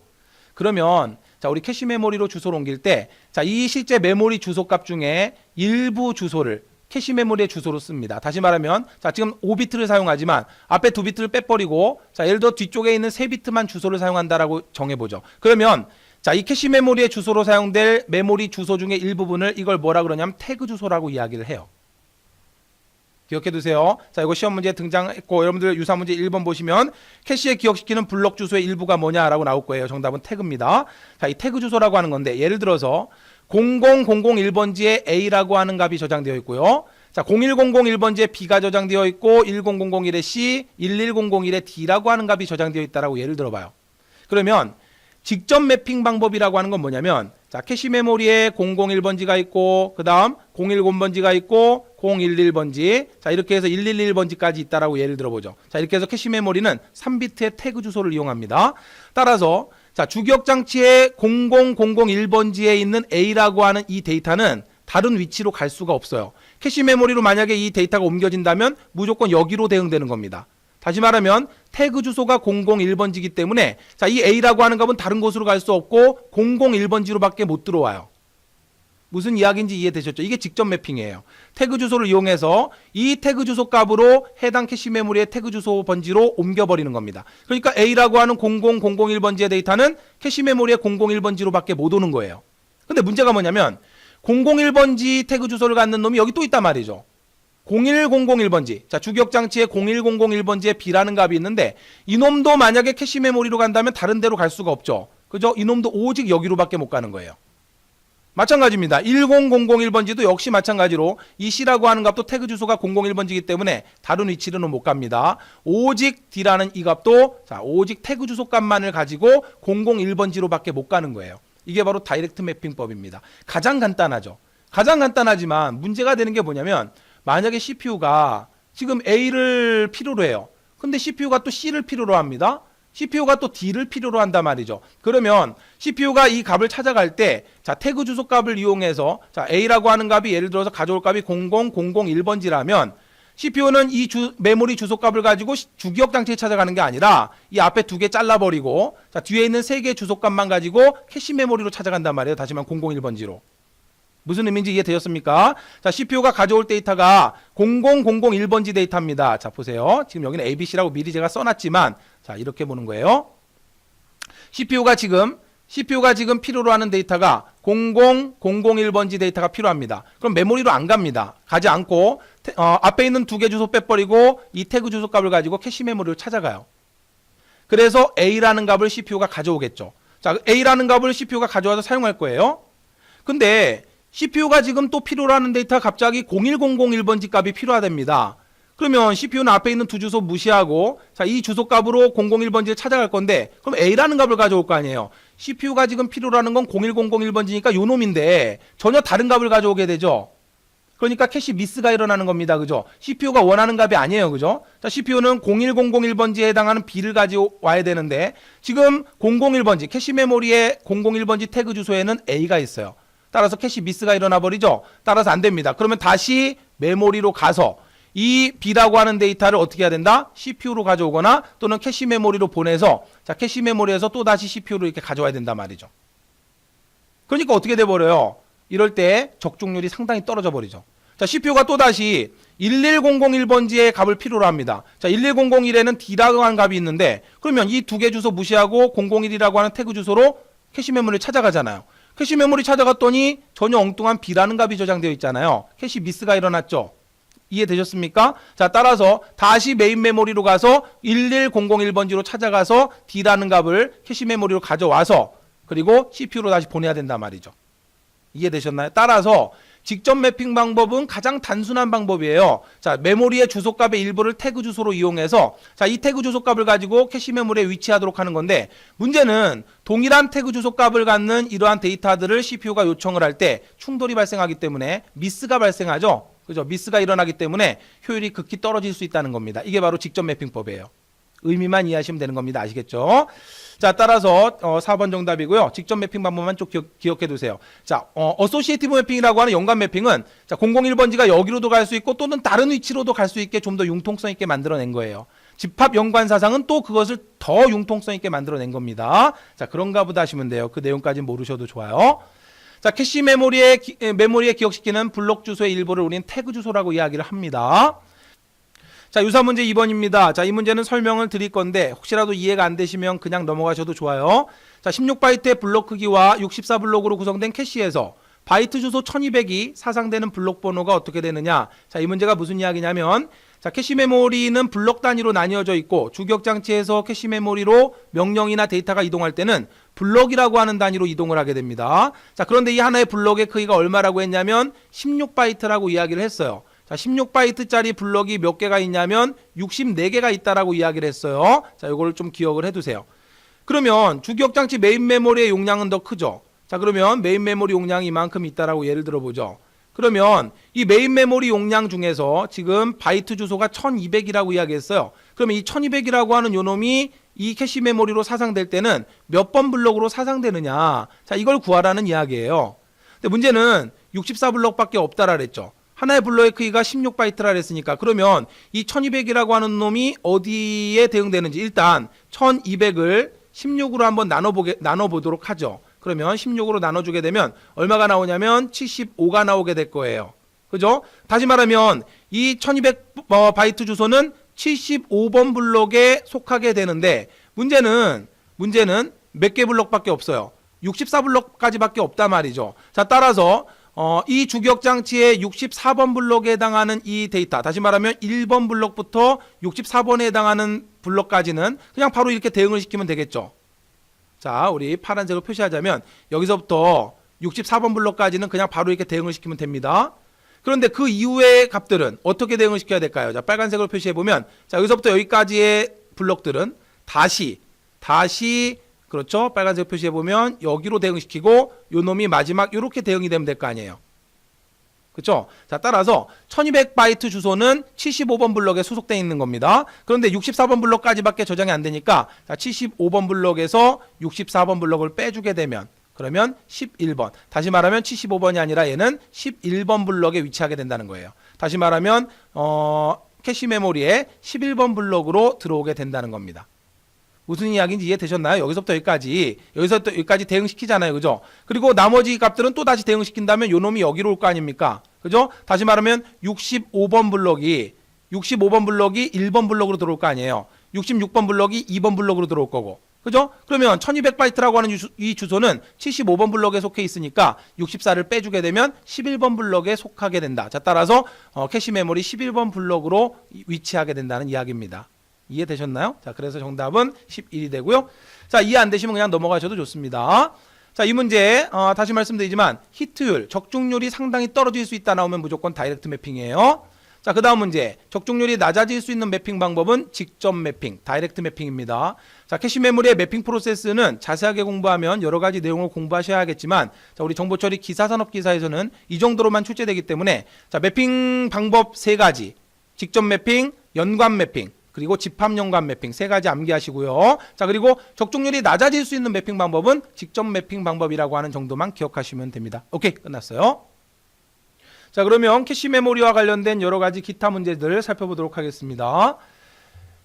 그러면 자, 우리 캐시 메모리로 주소를 옮길 때 자, 이 실제 메모리 주소 값 중에 일부 주소를 캐시 메모리의 주소로 씁니다. 다시 말하면 자, 지금 5비트를 사용하지만 앞에 2비트를 빼버리고 자, 예를 들어 뒤쪽에 있는 3비트만 주소를 사용한다라고 정해보죠. 그러면 자, 이 캐시 메모리의 주소로 사용될 메모리 주소 중에 일부분을 이걸 뭐라 그러냐면 태그 주소라고 이야기를 해요. 기억해 두세요. 자, 이거 시험 문제에 등장했고 여러분들 유사 문제 1번 보시면 캐시에 기억시키는 블록 주소의 일부가 뭐냐라고 나올 거예요. 정답은 태그입니다. 자, 이 태그 주소라고 하는 건데 예를 들어서 00001번지에 A라고 하는 값이 저장되어 있고요. 자, 01001번지에 B가 저장되어 있고 10001에 C, 11001에 D라고 하는 값이 저장되어 있다라고 예를 들어봐요. 그러면 직접 매핑 방법이라고 하는 건 뭐냐면 자, 캐시 메모리에 001번지가 있고 그 다음 010번지가 있고 011번지 자, 이렇게 해서 111번지까지 있다라고 예를 들어보죠. 자, 이렇게 해서 캐시 메모리는 3비트의 태그 주소를 이용합니다. 따라서 자, 주기억 장치의 00001번지에 있는 A라고 하는 이 데이터는 다른 위치로 갈 수가 없어요. 캐시 메모리로 만약에 이 데이터가 옮겨진다면 무조건 여기로 대응되는 겁니다. 다시 말하면 태그 주소가 001번지이기 때문에 자, 이 A라고 하는 값은 다른 곳으로 갈 수 없고 001번지로 밖에 못 들어와요. 무슨 이야기인지 이해되셨죠? 이게 직접 매핑이에요. 태그 주소를 이용해서 이 태그 주소 값으로 해당 캐시 메모리의 태그 주소 번지로 옮겨버리는 겁니다. 그러니까 A라고 하는 00001번지의 데이터는 캐시 메모리의 001번지로 밖에 못 오는 거예요. 근데 문제가 뭐냐면 001번지 태그 주소를 갖는 놈이 여기 또 있단 말이죠. 01001번지. 자, 주기억 장치에 01001번지에 B라는 값이 있는데 이놈도 만약에 캐시 메모리로 간다면 다른 데로 갈 수가 없죠. 그죠? 이놈도 오직 여기로밖에 못 가는 거예요. 마찬가지입니다. 10001번지도 역시 마찬가지로 이 C라고 하는 값도 태그 주소가 001번지이기 때문에 다른 위치로는 못 갑니다. 오직 D라는 이 값도 자, 오직 태그 주소 값만을 가지고 001번지로 밖에 못 가는 거예요. 이게 바로 다이렉트 매핑법입니다. 가장 간단하죠. 가장 간단하지만 문제가 되는 게 뭐냐면 만약에 CPU가 지금 A를 필요로 해요. 근데 CPU가 또 C를 필요로 합니다. CPU가 또 D를 필요로 한단 말이죠. 그러면 CPU가 이 값을 찾아갈 때 자, 태그 주소 값을 이용해서 자, A라고 하는 값이 예를 들어서 가져올 값이 00001번지라면 CPU는 이 메모리 주소 값을 가지고 주기억 장치에 찾아가는 게 아니라 이 앞에 2개 잘라버리고 자, 뒤에 있는 3개의 주소 값만 가지고 캐시 메모리로 찾아간단 말이에요. 다시 말하면 001번지로. 무슨 의미인지 이해되셨습니까? 자, CPU가 가져올 데이터가 0001번지 데이터입니다. 자, 보세요. 지금 여기는 ABC라고 미리 제가 써놨지만, 자, 이렇게 보는 거예요. CPU가 지금 필요로 하는 데이터가 00001번지 데이터가 필요합니다. 그럼 메모리로 안 갑니다. 가지 않고 앞에 있는 두 개 주소 빼버리고 이 태그 주소 값을 가지고 캐시 메모리를 찾아가요. 그래서 A라는 값을 CPU가 가져오겠죠. 자, A라는 값을 CPU가 가져와서 사용할 거예요. 근데 CPU가 지금 또 필요로 하는 데이터가 갑자기 01001번지 값이 필요하답니다. 그러면 CPU는 앞에 있는 두 주소 무시하고, 자, 이 주소 값으로 001번지를 찾아갈 건데, 그럼 A라는 값을 가져올 거 아니에요. CPU가 지금 필요로 하는 건 01001번지니까 요 놈인데 전혀 다른 값을 가져오게 되죠. 그러니까 캐시 미스가 일어나는 겁니다. 그죠? CPU가 원하는 값이 아니에요. 그죠? 자, CPU는 01001번지에 해당하는 B를 가져와야 되는데, 지금 001번지, 캐시 메모리의 001번지 태그 주소에는 A가 있어요. 따라서 캐시 미스가 일어나 버리죠? 따라서 안 됩니다. 그러면 다시 메모리로 가서 이 B라고 하는 데이터를 어떻게 해야 된다? CPU로 가져오거나 또는 캐시 메모리로 보내서, 자, 캐시 메모리에서 또 다시 CPU로 이렇게 가져와야 된단 말이죠. 그러니까 어떻게 돼 버려요? 이럴 때 적중률이 상당히 떨어져 버리죠. 자, CPU가 또 다시 11001번지의 값을 필요로 합니다. 자, 11001에는 D라고 하는 값이 있는데, 그러면 이 두 개 주소 무시하고 001이라고 하는 태그 주소로 캐시 메모리를 찾아가잖아요. 캐시 메모리 찾아갔더니 전혀 엉뚱한 B라는 값이 저장되어 있잖아요. 캐시 미스가 일어났죠. 이해되셨습니까? 자, 따라서 다시 메인 메모리로 가서 11001번지로 찾아가서 D라는 값을 캐시 메모리로 가져와서 그리고 CPU로 다시 보내야 된단 말이죠. 이해되셨나요? 따라서 직접 매핑 방법은 가장 단순한 방법이에요. 자, 메모리의 주소값의 일부를 태그 주소로 이용해서, 자, 이 태그 주소값을 가지고 캐시 메모리에 위치하도록 하는 건데, 문제는 동일한 태그 주소값을 갖는 이러한 데이터들을 CPU가 요청을 할 때 충돌이 발생하기 때문에 미스가 발생하죠. 그죠? 미스가 일어나기 때문에 효율이 극히 떨어질 수 있다는 겁니다. 이게 바로 직접 매핑법이에요. 의미만 이해하시면 되는 겁니다. 아시겠죠? 자, 따라서 4번 정답이고요. 직접 매핑 방법만 좀 기억해 두세요. 자, 어소시에이티브 매핑이라고 하는 연관 매핑은, 자, 001번지가 여기로도 갈 수 있고 또는 다른 위치로도 갈 수 있게 좀 더 융통성 있게 만들어낸 거예요. 집합 연관 사상은 또 그것을 더 융통성 있게 만들어낸 겁니다. 자, 그런가 보다 하시면 돼요. 그 내용까지는 모르셔도 좋아요. 자, 캐시 메모리에 기억시키는 블록 주소의 일부를 우리는 태그 주소라고 이야기를 합니다. 자, 유사 문제 2번입니다. 자, 이 문제는 설명을 드릴 건데 혹시라도 이해가 안 되시면 그냥 넘어가셔도 좋아요. 자, 16바이트의 블록 크기와 64블록으로 구성된 캐시에서 바이트 주소 1200이 사상되는 블록 번호가 어떻게 되느냐. 자, 이 문제가 무슨 이야기냐면, 자, 캐시 메모리는 블록 단위로 나뉘어져 있고 주기억 장치에서 캐시 메모리로 명령이나 데이터가 이동할 때는 블록이라고 하는 단위로 이동을 하게 됩니다. 자, 그런데 이 하나의 블록의 크기가 얼마라고 했냐면 16바이트라고 이야기를 했어요. 자, 16바이트짜리 블록이 몇 개가 있냐면 64개가 있다라고 이야기를 했어요. 자, 이걸 좀 기억을 해두세요. 그러면 주기억 장치 메인 메모리의 용량은 더 크죠. 자, 그러면 메인 메모리 용량이 이만큼 있다라고 예를 들어보죠. 그러면 이 메인 메모리 용량 중에서 지금 바이트 주소가 1200이라고 이야기했어요. 그러면 이 1200이라고 하는 요놈이 이 캐시 메모리로 사상될 때는 몇 번 블록으로 사상되느냐. 자, 이걸 구하라는 이야기예요. 근데 문제는 64블록밖에 없다라 그랬죠. 하나의 블록의 크기가 16바이트라 그랬으니까, 그러면 이 1200이라고 하는 놈이 어디에 대응되는지, 일단 1200을 16으로 한번 나눠보도록 하죠. 그러면 16으로 나눠주게 되면 얼마가 나오냐면 75가 나오게 될 거예요. 그죠? 다시 말하면 이 1200바이트 주소는 75번 블록에 속하게 되는데, 문제는 몇 개 블록밖에 없어요. 64블록까지밖에 없단 말이죠. 자, 따라서 이 주기억 장치의 64번 블록에 해당하는 이 데이터, 다시 말하면 1번 블록부터 64번에 해당하는 블록까지는 그냥 바로 이렇게 대응을 시키면 되겠죠. 자, 우리 파란색으로 표시하자면 여기서부터 64번 블록까지는 그냥 바로 이렇게 대응을 시키면 됩니다. 그런데 그 이후의 값들은 어떻게 대응을 시켜야 될까요? 자, 빨간색으로 표시해보면, 자, 여기서부터 여기까지의 블록들은 다시 그렇죠? 빨간색 표시해보면 여기로 대응시키고 요 놈이 마지막 요렇게 대응이 되면 될 거 아니에요. 그렇죠? 자, 따라서 1200바이트 주소는 75번 블록에 소속되어 있는 겁니다. 그런데 64번 블록까지밖에 저장이 안 되니까, 자, 75번 블록에서 64번 블록을 빼주게 되면, 그러면 11번. 다시 말하면 75번이 아니라 얘는 11번 블록에 위치하게 된다는 거예요. 다시 말하면 캐시 메모리에 11번 블록으로 들어오게 된다는 겁니다. 무슨 이야기인지 이해되셨나요? 여기서부터 여기까지. 여기서 또 여기까지 대응시키잖아요. 그죠? 그리고 나머지 값들은 또 다시 대응시킨다면 요 놈이 여기로 올 거 아닙니까? 그죠? 다시 말하면 65번 블럭이 1번 블럭으로 들어올 거 아니에요. 66번 블럭이 2번 블럭으로 들어올 거고. 그죠? 그러면 1200바이트라고 하는 이 주소는 75번 블럭에 속해 있으니까 64를 빼주게 되면 11번 블럭에 속하게 된다. 자, 따라서 캐시 메모리 11번 블럭으로 위치하게 된다는 이야기입니다. 이해되셨나요? 자, 그래서 정답은 11이 되고요. 자, 이해 안 되시면 그냥 넘어가셔도 좋습니다. 자, 이 문제 다시 말씀드리지만 히트율, 적중률이 상당히 떨어질 수 있다 나오면 무조건 다이렉트 매핑이에요. 자, 그 다음 문제. 적중률이 낮아질 수 있는 매핑 방법은 직접 매핑, 다이렉트 매핑입니다. 자, 캐시 메모리의 매핑 프로세스는 자세하게 공부하면 여러 가지 내용을 공부하셔야겠지만, 자, 우리 정보처리 기사산업 기사에서는 이 정도로만 출제되기 때문에, 자, 매핑 방법 3가지. 직접 매핑, 연관 매핑, 그리고 집합 연관 매핑 3가지 암기하시고요. 자, 그리고 적중률이 낮아질 수 있는 매핑 방법은 직접 매핑 방법이라고 하는 정도만 기억하시면 됩니다. 오케이, 끝났어요. 자, 그러면 캐시 메모리와 관련된 여러 가지 기타 문제들 살펴보도록 하겠습니다.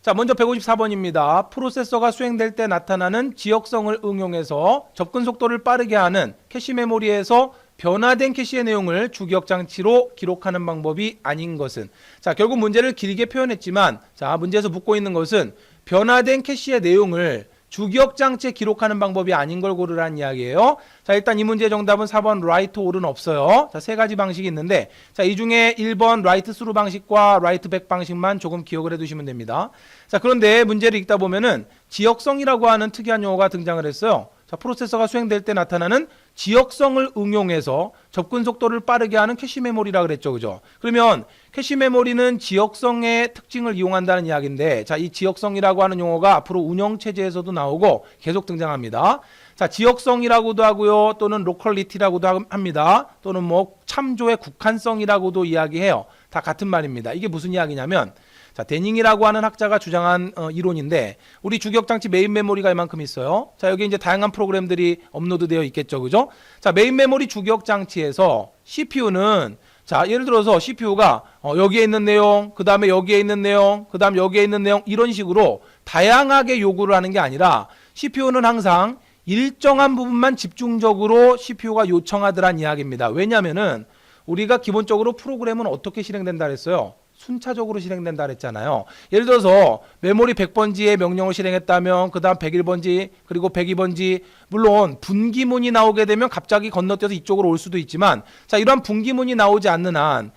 자, 먼저 154번입니다. 프로세서가 수행될 때 나타나는 지역성을 응용해서 접근 속도를 빠르게 하는 캐시 메모리에서 변화된 캐시의 내용을 주기억 장치로 기록하는 방법이 아닌 것은. 자, 결국 문제를 길게 표현했지만, 자, 문제에서 묻고 있는 것은 변화된 캐시의 내용을 주기억 장치에 기록하는 방법이 아닌 걸 고르라는 이야기예요. 자, 일단 이 문제의 정답은 4번 라이트 올은 없어요. 자, 3가지 방식이 있는데, 자, 이 중에 1번 라이트 스루 방식과 라이트 백 방식만 조금 기억을 해두시면 됩니다. 자, 그런데 문제를 읽다 보면은 지역성이라고 하는 특이한 용어가 등장을 했어요. 자, 프로세서가 수행될 때 나타나는 지역성을 응용해서 접근 속도를 빠르게 하는 캐시 메모리라 그랬죠. 그죠? 그러면 캐시 메모리는 지역성의 특징을 이용한다는 이야기인데, 자, 이 지역성이라고 하는 용어가 앞으로 운영 체제에서도 나오고 계속 등장합니다. 자, 지역성이라고도 하고요. 또는 로컬리티라고도 합니다. 또는 뭐 참조의 국한성이라고도 이야기해요. 다 같은 말입니다. 이게 무슨 이야기냐면, 자, 데닝이라고 하는 학자가 주장한 이론인데, 우리 주기억장치 메인 메모리가 이만큼 있어요. 자, 여기 이제 다양한 프로그램들이 업로드되어 있겠죠. 그죠? 자, 메인 메모리 주기억장치에서 CPU는, 자, 예를 들어서 CPU가 여기에 있는 내용, 그 다음에 여기에 있는 내용, 그 다음 여기에 있는 내용, 이런 식으로 다양하게 요구를 하는 게 아니라 CPU는 항상 일정한 부분만 집중적으로 CPU가 요청하더란 이야기입니다. 왜냐면은 우리가 기본적으로 프로그램은 어떻게 실행된다 그랬어요? 순차적으로 실행된다 그랬잖아요. 예를 들어서 메모리 100번지의 명령을 실행했다면 그 다음 101번지 그리고 102번지, 물론 분기문이 나오게 되면 갑자기 건너뛰어서 이쪽으로 올 수도 있지만, 자, 이러한 분기문이 나오지 않는 한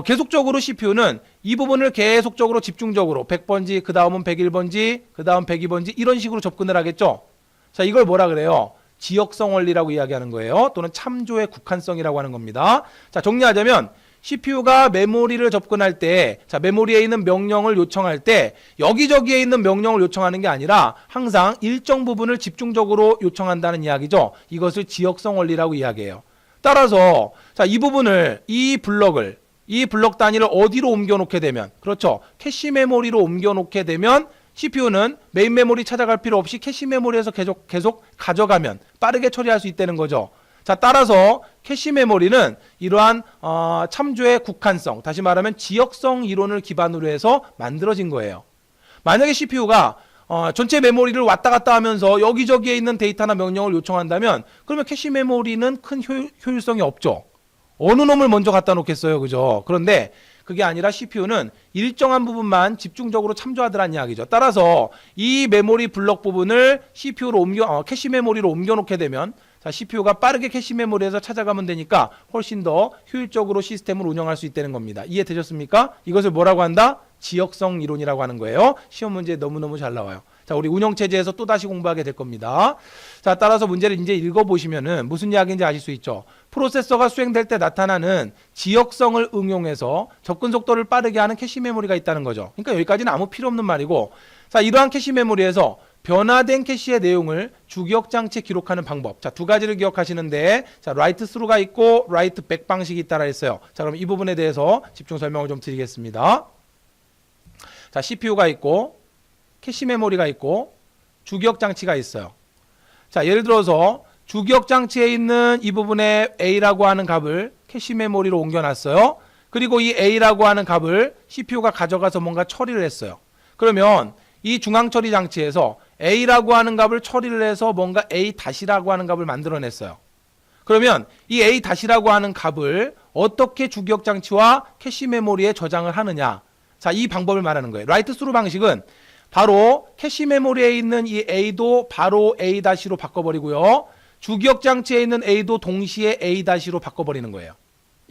계속적으로 CPU는 이 부분을 계속적으로 집중적으로 100번지, 그 다음은 101번지, 그 다음 102번지 이런 식으로 접근을 하겠죠. 자, 이걸 뭐라 그래요? 지역성 원리라고 이야기하는 거예요. 또는 참조의 국한성이라고 하는 겁니다. 자, 정리하자면 CPU가 메모리를 접근할 때, 자, 메모리에 있는 명령을 요청할 때 여기저기에 있는 명령을 요청하는 게 아니라 항상 일정 부분을 집중적으로 요청한다는 이야기죠. 이것을 지역성 원리라고 이야기해요. 따라서 자, 이 부분을, 이 블럭 단위를 어디로 옮겨 놓게 되면, 그렇죠, 캐시 메모리로 옮겨 놓게 되면 CPU는 메인 메모리 찾아갈 필요 없이 캐시 메모리에서 계속 가져가면 빠르게 처리할 수 있다는 거죠. 자, 따라서 캐시 메모리는 이러한 참조의 국한성, 다시 말하면 지역성 이론을 기반으로 해서 만들어진 거예요. 만약에 CPU가 전체 메모리를 왔다 갔다 하면서 여기저기에 있는 데이터나 명령을 요청한다면, 그러면 캐시 메모리는 큰 효율성이 없죠. 어느 놈을 먼저 갖다 놓겠어요. 그죠? 그런데 그게 아니라 CPU는 일정한 부분만 집중적으로 참조하더란 이야기죠. 따라서 이 메모리 블럭 부분을 CPU로 캐시 메모리로 옮겨 놓게 되면, 자, CPU가 빠르게 캐시 메모리에서 찾아가면 되니까 훨씬 더 효율적으로 시스템을 운영할 수 있다는 겁니다. 이해되셨습니까? 이것을 뭐라고 한다? 지역성 이론이라고 하는 거예요. 시험 문제에 너무너무 잘 나와요. 자, 우리 운영체제에서 또 다시 공부하게 될 겁니다. 자, 따라서 문제를 이제 읽어보시면은 무슨 이야기인지 아실 수 있죠. 프로세서가 수행될 때 나타나는 지역성을 응용해서 접근 속도를 빠르게 하는 캐시 메모리가 있다는 거죠. 그러니까 여기까지는 아무 필요 없는 말이고, 자, 이러한 캐시 메모리에서 변화된 캐시의 내용을 주기억 장치에 기록하는 방법. 자, 2가지를 기억하시는데, 자, 라이트 스루가 있고 라이트 백 방식이 있다라 했어요. 자, 그럼 이 부분에 대해서 집중 설명을 좀 드리겠습니다. 자, CPU가 있고 캐시 메모리가 있고 주기억 장치가 있어요. 자, 예를 들어서 주기억 장치에 있는 이 부분에 A라고 하는 값을 캐시 메모리로 옮겨놨어요. 그리고 이 A라고 하는 값을 CPU가 가져가서 뭔가 처리를 했어요. 그러면 이 중앙 처리 장치에서 A라고 하는 값을 처리를 해서 뭔가 A-라고 하는 값을 만들어냈어요. 그러면 이 A-라고 하는 값을 어떻게 주기억장치와 캐시 메모리에 저장을 하느냐. 자, 이 방법을 말하는 거예요. 라이트 스루 방식은 바로 캐시 메모리에 있는 이 A도 바로 A-로 바꿔버리고요. 주기억장치에 있는 A도 동시에 A-로 바꿔버리는 거예요.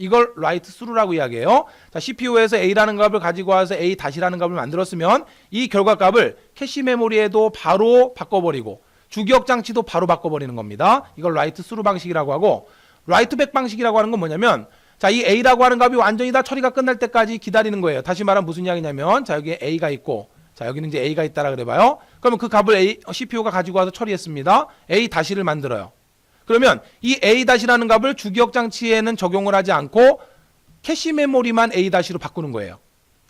이걸 라이트 스루라고 이야기해요. 자, CPU에서 A라는 값을 가지고 와서 A-라는 값을 만들었으면 이 결과값을 캐시 메모리에도 바로 바꿔버리고 주기억장치도 바로 바꿔버리는 겁니다. 이걸 라이트 스루 방식이라고 하고, 라이트 백 방식이라고 하는 건 뭐냐면, 자, 이 A라고 하는 값이 완전히 다 처리가 끝날 때까지 기다리는 거예요. 다시 말하면 무슨 이야기냐면, 자, 여기에 A가 있고, 자, 여기는 이제 A가 있다라 그래봐요. 그러면 그 값을 CPU가 가지고 와서 처리했습니다. A-를 만들어요. 그러면 이 A-라는 값을 주기억장치에는 적용을 하지 않고 캐시 메모리만 A-로 바꾸는 거예요.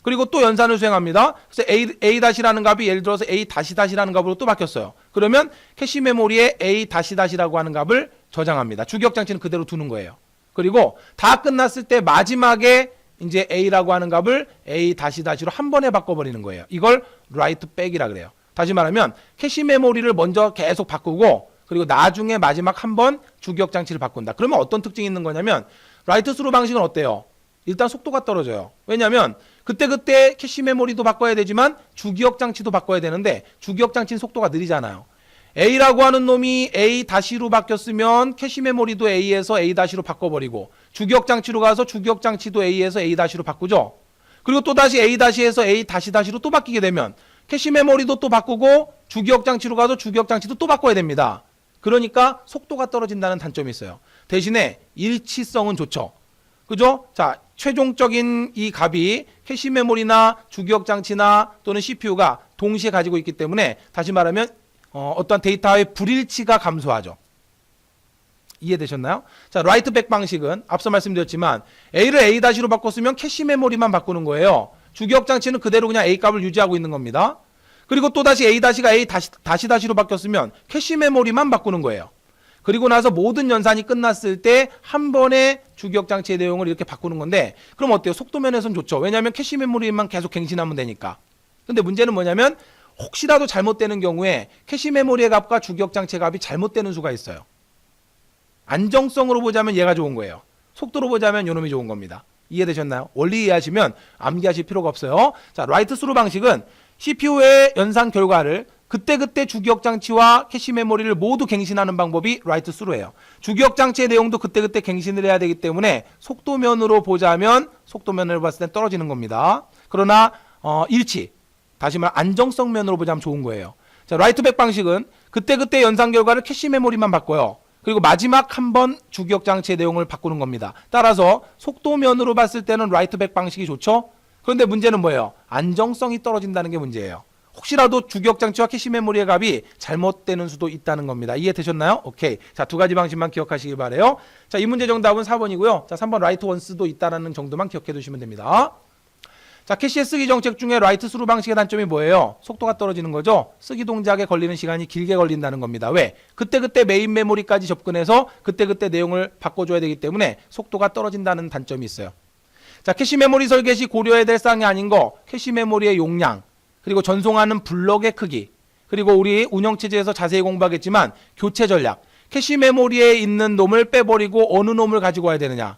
그리고 또 연산을 수행합니다. 그래서 A-라는 값이 예를 들어서 A-라는 값으로 또 바뀌었어요. 그러면 캐시 메모리에 A-라고 하는 값을 저장합니다. 주기억장치는 그대로 두는 거예요. 그리고 다 끝났을 때 마지막에 이제 A라고 하는 값을 A-로 한 번에 바꿔버리는 거예요. 이걸 write back이라 그래요. 다시 말하면 캐시 메모리를 먼저 계속 바꾸고 그리고 나중에 마지막 한 번 주기억장치를 바꾼다. 그러면 어떤 특징이 있는 거냐면 라이트 스루 방식은 어때요? 일단 속도가 떨어져요. 왜냐하면 그때 캐시 메모리도 바꿔야 되지만 주기억장치도 바꿔야 되는데 주기억장치는 속도가 느리잖아요. A라고 하는 놈이 A-로 바뀌었으면 캐시 메모리도 A에서 A-로 바꿔버리고 주기억장치로 가서 주기억장치도 A에서 A-로 바꾸죠. 그리고 또다시 A-에서 A-로 또 바뀌게 되면 캐시 메모리도 또 바꾸고 주기억장치로 가서 주기억장치도 또 바꿔야 됩니다. 그러니까 속도가 떨어진다는 단점이 있어요. 대신에 일치성은 좋죠. 그죠? 자, 최종적인 이 값이 캐시 메모리나 주기억장치나 또는 CPU가 동시에 가지고 있기 때문에 다시 말하면 어떠한 데이터의 불일치가 감소하죠. 이해되셨나요? 자, 라이트 백 방식은 앞서 말씀드렸지만 A를 A-로 바꿨으면 캐시 메모리만 바꾸는 거예요. 주기억장치는 그대로 그냥 A 값을 유지하고 있는 겁니다. 그리고 또다시 A-가 A-로 바뀌었으면 캐시 메모리만 바꾸는 거예요. 그리고 나서 모든 연산이 끝났을 때 한 번에 주기억장치의 내용을 이렇게 바꾸는 건데 그럼 어때요? 속도 면에서는 좋죠. 왜냐하면 캐시 메모리만 계속 갱신하면 되니까. 근데 문제는 뭐냐면 혹시라도 잘못되는 경우에 캐시 메모리의 값과 주기억장치의 값이 잘못되는 수가 있어요. 안정성으로 보자면 얘가 좋은 거예요. 속도로 보자면 요놈이 좋은 겁니다. 이해되셨나요? 원리 이해하시면 암기하실 필요가 없어요. 자, 라이트 스루 방식은 CPU의 연산 결과를 그때 주기억장치와 캐시 메모리를 모두 갱신하는 방법이 라이트 스루예요. 주기억장치의 내용도 그때 갱신을 해야 되기 때문에 속도면으로 보자면 속도면을 봤을 때 떨어지는 겁니다. 그러나 일치, 다시 말해 안정성 면으로 보자면 좋은 거예요. 자, 라이트 백 방식은 그때 연산 결과를 캐시 메모리만 바꿔요. 그리고 마지막 한 번 주기억장치의 내용을 바꾸는 겁니다. 따라서 속도면으로 봤을 때는 라이트 백 방식이 좋죠. 그런데 문제는 뭐예요? 안정성이 떨어진다는 게 문제예요. 혹시라도 주기억장치와 캐시 메모리의 값이 잘못되는 수도 있다는 겁니다. 이해되셨나요? 오케이. 자, 두 가지 방식만 기억하시길 바래요. 자, 이 문제 정답은 4번이고요. 자, 3번 라이트 원스도 있다는 정도만 기억해 두시면 됩니다. 자, 캐시의 쓰기 정책 중에 라이트 스루 방식의 단점이 뭐예요? 속도가 떨어지는 거죠. 쓰기 동작에 걸리는 시간이 길게 걸린다는 겁니다. 왜? 그때 메인 메모리까지 접근해서 그때 내용을 바꿔줘야 되기 때문에 속도가 떨어진다는 단점이 있어요. 자, 캐시 메모리 설계 시 고려해야 될 사항이 아닌 거, 캐시 메모리의 용량, 그리고 전송하는 블럭의 크기, 그리고 우리 운영체제에서 자세히 공부하겠지만 교체 전략, 캐시 메모리에 있는 놈을 빼버리고 어느 놈을 가지고 와야 되느냐,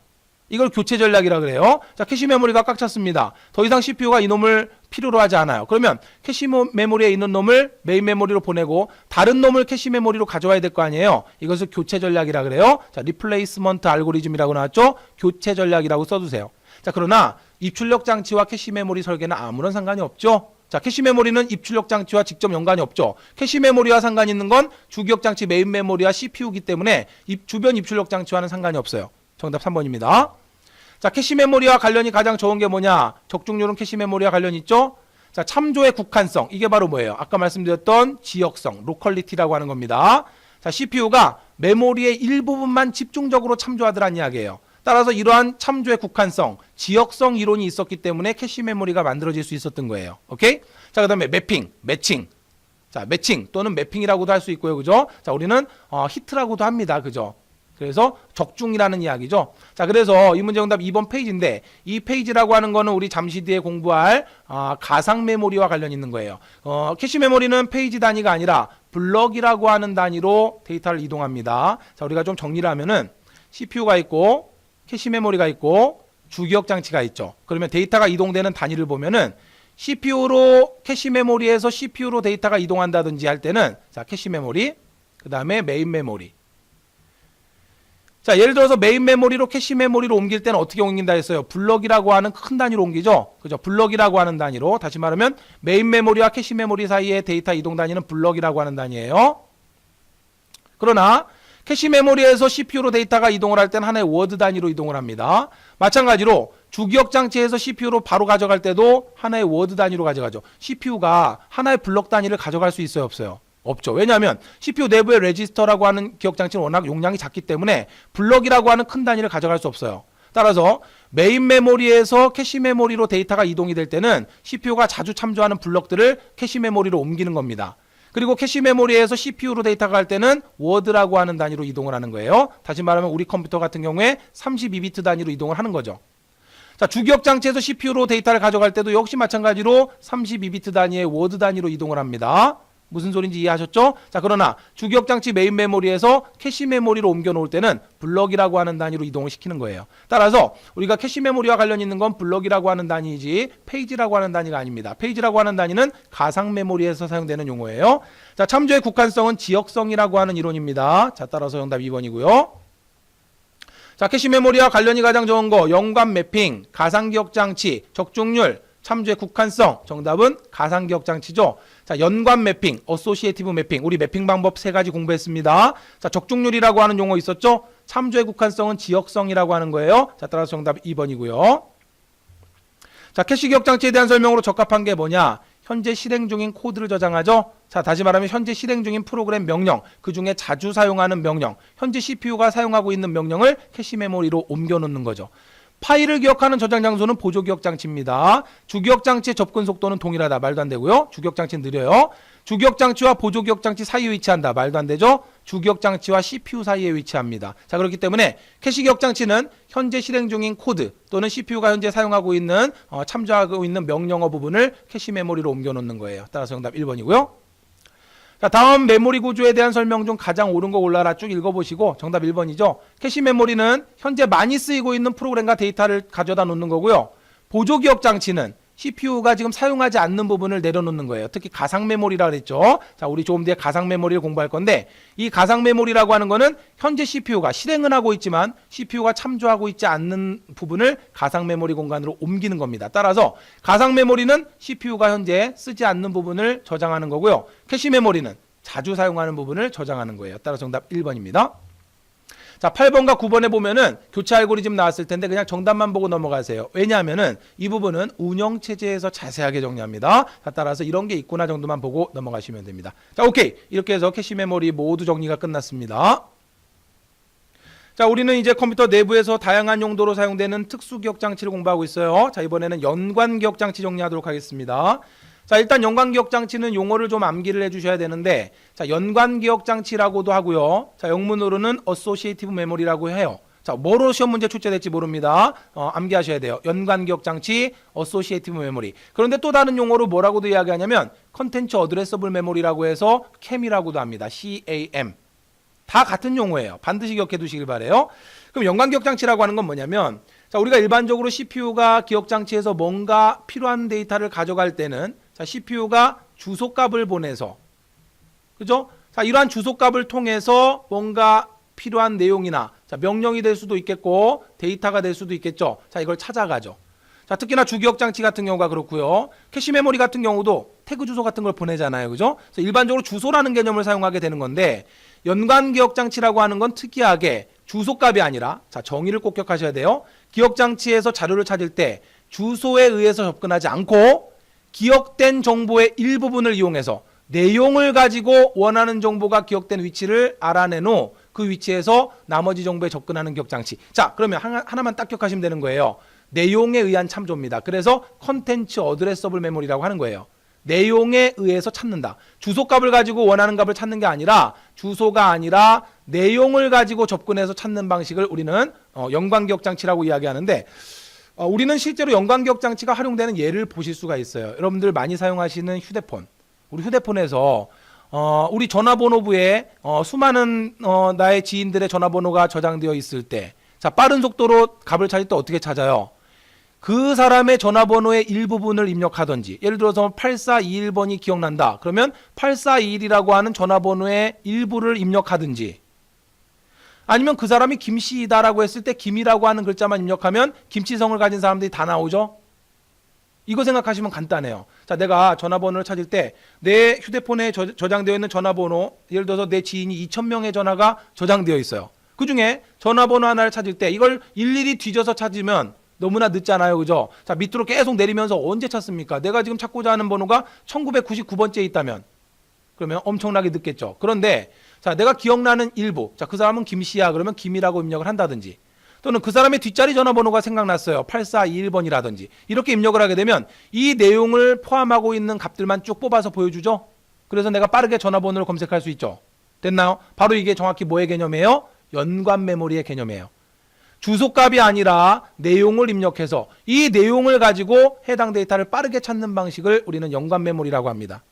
이걸 교체 전략이라 그래요. 자, 캐시 메모리가 꽉 찼습니다. 더 이상 CPU가 이 놈을 필요로 하지 않아요. 그러면 캐시 메모리에 있는 놈을 메인 메모리로 보내고 다른 놈을 캐시 메모리로 가져와야 될 거 아니에요. 이것을 교체 전략이라 그래요. 자, 리플레이스먼트 알고리즘이라고 나왔죠. 교체 전략이라고 써두세요. 자, 그러나 입출력 장치와 캐시 메모리 설계는 아무런 상관이 없죠. 자, 캐시 메모리는 입출력 장치와 직접 연관이 없죠. 캐시 메모리와 상관이 있는 건 주기억 장치 메인 메모리와 CPU이기 때문에 주변 입출력 장치와는 상관이 없어요. 정답 3번입니다. 자, 캐시 메모리와 관련이 가장 좋은 게 뭐냐? 적중률은 캐시 메모리와 관련이 있죠. 자, 참조의 국한성, 이게 바로 뭐예요? 아까 말씀드렸던 지역성, 로컬리티라고 하는 겁니다. 자, CPU가 메모리의 일부분만 집중적으로 참조하더란 이야기예요. 따라서 이러한 참조의 국한성, 지역성 이론이 있었기 때문에 캐시 메모리가 만들어질 수 있었던 거예요. 오케이? 자, 그 다음에 매핑, 매칭. 자, 매칭 또는 매핑이라고도 할 수 있고요. 그죠? 자, 우리는 히트라고도 합니다. 그죠? 그래서 적중이라는 이야기죠. 자, 그래서 이 문제 정답 2번 페이지인데 이 페이지라고 하는 거는 우리 잠시 뒤에 공부할 가상 메모리와 관련 있는 거예요. 캐시 메모리는 페이지 단위가 아니라 블럭이라고 하는 단위로 데이터를 이동합니다. 자, 우리가 좀 정리를 하면은 CPU가 있고 캐시 메모리가 있고 주기억 장치가 있죠. 그러면 데이터가 이동되는 단위를 보면은 CPU로 캐시 메모리에서 CPU로 데이터가 이동한다든지 할 때는 자, 캐시 메모리, 그 다음에 메인 메모리. 자, 예를 들어서 메인 메모리로 캐시 메모리로 옮길 때는 어떻게 옮긴다 했어요? 블럭이라고 하는 큰 단위로 옮기죠. 그죠? 블럭이라고 하는 단위로. 다시 말하면 메인 메모리와 캐시 메모리 사이의 데이터 이동 단위는 블럭이라고 하는 단위예요. 그러나 캐시 메모리에서 CPU로 데이터가 이동을 할 때는 하나의 워드 단위로 이동을 합니다. 마찬가지로 주기억 장치에서 CPU로 바로 가져갈 때도 하나의 워드 단위로 가져가죠. CPU가 하나의 블럭 단위를 가져갈 수 있어요, 없어요? 없죠. 왜냐하면 CPU 내부의 레지스터라고 하는 기억 장치는 워낙 용량이 작기 때문에 블럭이라고 하는 큰 단위를 가져갈 수 없어요. 따라서 메인 메모리에서 캐시 메모리로 데이터가 이동이 될 때는 CPU가 자주 참조하는 블럭들을 캐시 메모리로 옮기는 겁니다. 그리고 캐시 메모리에서 CPU로 데이터가 갈 때는 워드라고 하는 단위로 이동을 하는 거예요. 다시 말하면 우리 컴퓨터 같은 경우에 32비트 단위로 이동을 하는 거죠. 자, 주기억 장치에서 CPU로 데이터를 가져갈 때도 역시 마찬가지로 32비트 단위의 워드 단위로 이동을 합니다. 무슨 소린지 이해하셨죠? 자, 그러나 주기억 장치 메인 메모리에서 캐시 메모리로 옮겨 놓을 때는 블럭이라고 하는 단위로 이동을 시키는 거예요. 따라서 우리가 캐시 메모리와 관련 있는 건 블럭이라고 하는 단위이지 페이지라고 하는 단위가 아닙니다. 페이지라고 하는 단위는 가상 메모리에서 사용되는 용어예요. 자, 참조의 국한성은 지역성이라고 하는 이론입니다. 자, 따라서 정답 2번이고요. 자, 캐시 메모리와 관련이 가장 좋은 거 연관 매핑, 가상 기억 장치, 적중률, 참조의 국한성. 정답은 가상 기억 장치죠. 자, 연관 매핑, 어소시에이티브 매핑. 우리 매핑 방법 3가지 공부했습니다. 자, 적중률이라고 하는 용어 있었죠? 참조의 국한성은 지역성이라고 하는 거예요. 자, 따라서 정답 2번이고요. 자, 캐시 기억 장치에 대한 설명으로 적합한 게 뭐냐? 현재 실행 중인 코드를 저장하죠. 자, 다시 말하면 현재 실행 중인 프로그램 명령, 그 중에 자주 사용하는 명령, 현재 CPU가 사용하고 있는 명령을 캐시 메모리로 옮겨 놓는 거죠. 파일을 기억하는 저장 장소는 보조 기억 장치입니다. 주기억 장치의 접근 속도는 동일하다. 말도 안 되고요. 주기억 장치는 느려요. 주기억 장치와 보조 기억 장치 사이에 위치한다. 말도 안 되죠. 주기억 장치와 CPU 사이에 위치합니다. 자, 그렇기 때문에 캐시 기억 장치는 현재 실행 중인 코드 또는 CPU가 현재 사용하고 있는 참조하고 있는 명령어 부분을 캐시 메모리로 옮겨 놓는 거예요. 따라서 정답 1번이고요. 자, 다음 메모리 구조에 대한 설명 중 가장 옳은 거 골라라 쭉 읽어보시고 정답 1번이죠. 캐시 메모리는 현재 많이 쓰이고 있는 프로그램과 데이터를 가져다 놓는 거고요. 보조 기억 장치는 CPU가 지금 사용하지 않는 부분을 내려놓는 거예요. 특히 가상 메모리라 그랬죠. 자, 우리 조금 뒤에 가상 메모리를 공부할 건데 이 가상 메모리라고 하는 거는 현재 CPU가 실행은 하고 있지만 CPU가 참조하고 있지 않는 부분을 가상 메모리 공간으로 옮기는 겁니다. 따라서 가상 메모리는 CPU가 현재 쓰지 않는 부분을 저장하는 거고요. 캐시 메모리는 자주 사용하는 부분을 저장하는 거예요. 따라서 정답 1번입니다. 자, 8번과 9번에 보면은 교체 알고리즘 나왔을 텐데 그냥 정답만 보고 넘어가세요. 왜냐하면은 이 부분은 운영체제에서 자세하게 정리합니다. 자, 따라서 이런 게 있구나 정도만 보고 넘어가시면 됩니다. 자, 오케이. 이렇게 해서 캐시 메모리 모두 정리가 끝났습니다. 자, 우리는 이제 컴퓨터 내부에서 다양한 용도로 사용되는 특수기억 장치를 공부하고 있어요. 자, 이번에는 연관기억 장치 정리하도록 하겠습니다. 자, 일단 연관기억 장치는 용어를 좀 암기를 해주셔야 되는데, 자, 연관기억 장치라고도 하고요. 자, 영문으로는 어소시에이티브 메모리라고 해요. 자, 뭐로 시험 문제 출제될지 모릅니다. 암기하셔야 돼요. 연관기억 장치, 어소시에이티브 메모리. 그런데 또 다른 용어로 뭐라고도 이야기하냐면 컨텐츠 어드레서블 메모리라고 해서 CAM이라고도 합니다. CAM. 다 같은 용어예요. 반드시 기억해 두시길 바래요. 그럼 연관기억 장치라고 하는 건 뭐냐면, 자, 우리가 일반적으로 CPU가 기억 장치에서 뭔가 필요한 데이터를 가져갈 때는 자, CPU가 주소값을 보내서, 그죠? 자, 이러한 주소값을 통해서 뭔가 필요한 내용이나 자, 명령이 될 수도 있겠고 데이터가 될 수도 있겠죠. 자, 이걸 찾아가죠. 자, 특히나 주기억 장치 같은 경우가 그렇고요. 캐시 메모리 같은 경우도 태그 주소 같은 걸 보내잖아요. 그죠? 그래서 일반적으로 주소라는 개념을 사용하게 되는 건데 연관 기억 장치라고 하는 건 특이하게 주소값이 아니라 자, 정의를 꼭 기억하셔야 돼요. 기억 장치에서 자료를 찾을 때 주소에 의해서 접근하지 않고 기억된 정보의 일부분을 이용해서 내용을 가지고 원하는 정보가 기억된 위치를 알아낸 후 그 위치에서 나머지 정보에 접근하는 기억 장치. 자, 그러면 하나만 딱 기억하시면 되는 거예요. 내용에 의한 참조입니다. 그래서 컨텐츠 어드레서블 메모리라고 하는 거예요. 내용에 의해서 찾는다. 주소값을 가지고 원하는 값을 찾는 게 아니라 주소가 아니라 내용을 가지고 접근해서 찾는 방식을 우리는 연관기억장치라고 이야기하는데, 우리는 실제로 연관기억장치가 활용되는 예를 보실 수가 있어요. 여러분들 많이 사용하시는 휴대폰, 우리 휴대폰에서 우리 전화번호부에 수많은 나의 지인들의 전화번호가 저장되어 있을 때, 자, 빠른 속도로 값을 찾을 때 어떻게 찾아요? 그 사람의 전화번호의 일부분을 입력하든지, 예를 들어서 8421번이 기억난다. 그러면 8421이라고 하는 전화번호의 일부를 입력하든지, 아니면 그 사람이 김씨이다라고 했을 때 김이라고 하는 글자만 입력하면 김치성을 가진 사람들이 다 나오죠. 이거 생각하시면 간단해요. 자, 내가 전화번호를 찾을 때 내 휴대폰에 저장되어 있는 전화번호, 예를 들어서 내 지인이 2000명의 전화가 저장되어 있어요. 그 중에 전화번호 하나를 찾을 때 이걸 일일이 뒤져서 찾으면 너무나 늦잖아요. 그죠? 자, 밑으로 계속 내리면서 언제 찾습니까? 내가 지금 찾고자 하는 번호가 1999번째에 있다면 그러면 엄청나게 늦겠죠. 그런데 자, 내가 기억나는 일부, 자, 그 사람은 김씨야. 그러면 김이라고 입력을 한다든지, 또는 그 사람의 뒷자리 전화번호가 생각났어요. 8421번이라든지 이렇게 입력을 하게 되면 이 내용을 포함하고 있는 값들만 쭉 뽑아서 보여주죠. 그래서 내가 빠르게 전화번호를 검색할 수 있죠. 됐나요? 바로 이게 정확히 뭐의 개념이에요? 연관 메모리의 개념이에요. 주소값이 아니라 내용을 입력해서 이 내용을 가지고 해당 데이터를 빠르게 찾는 방식을 우리는 연관 메모리라고 합니다.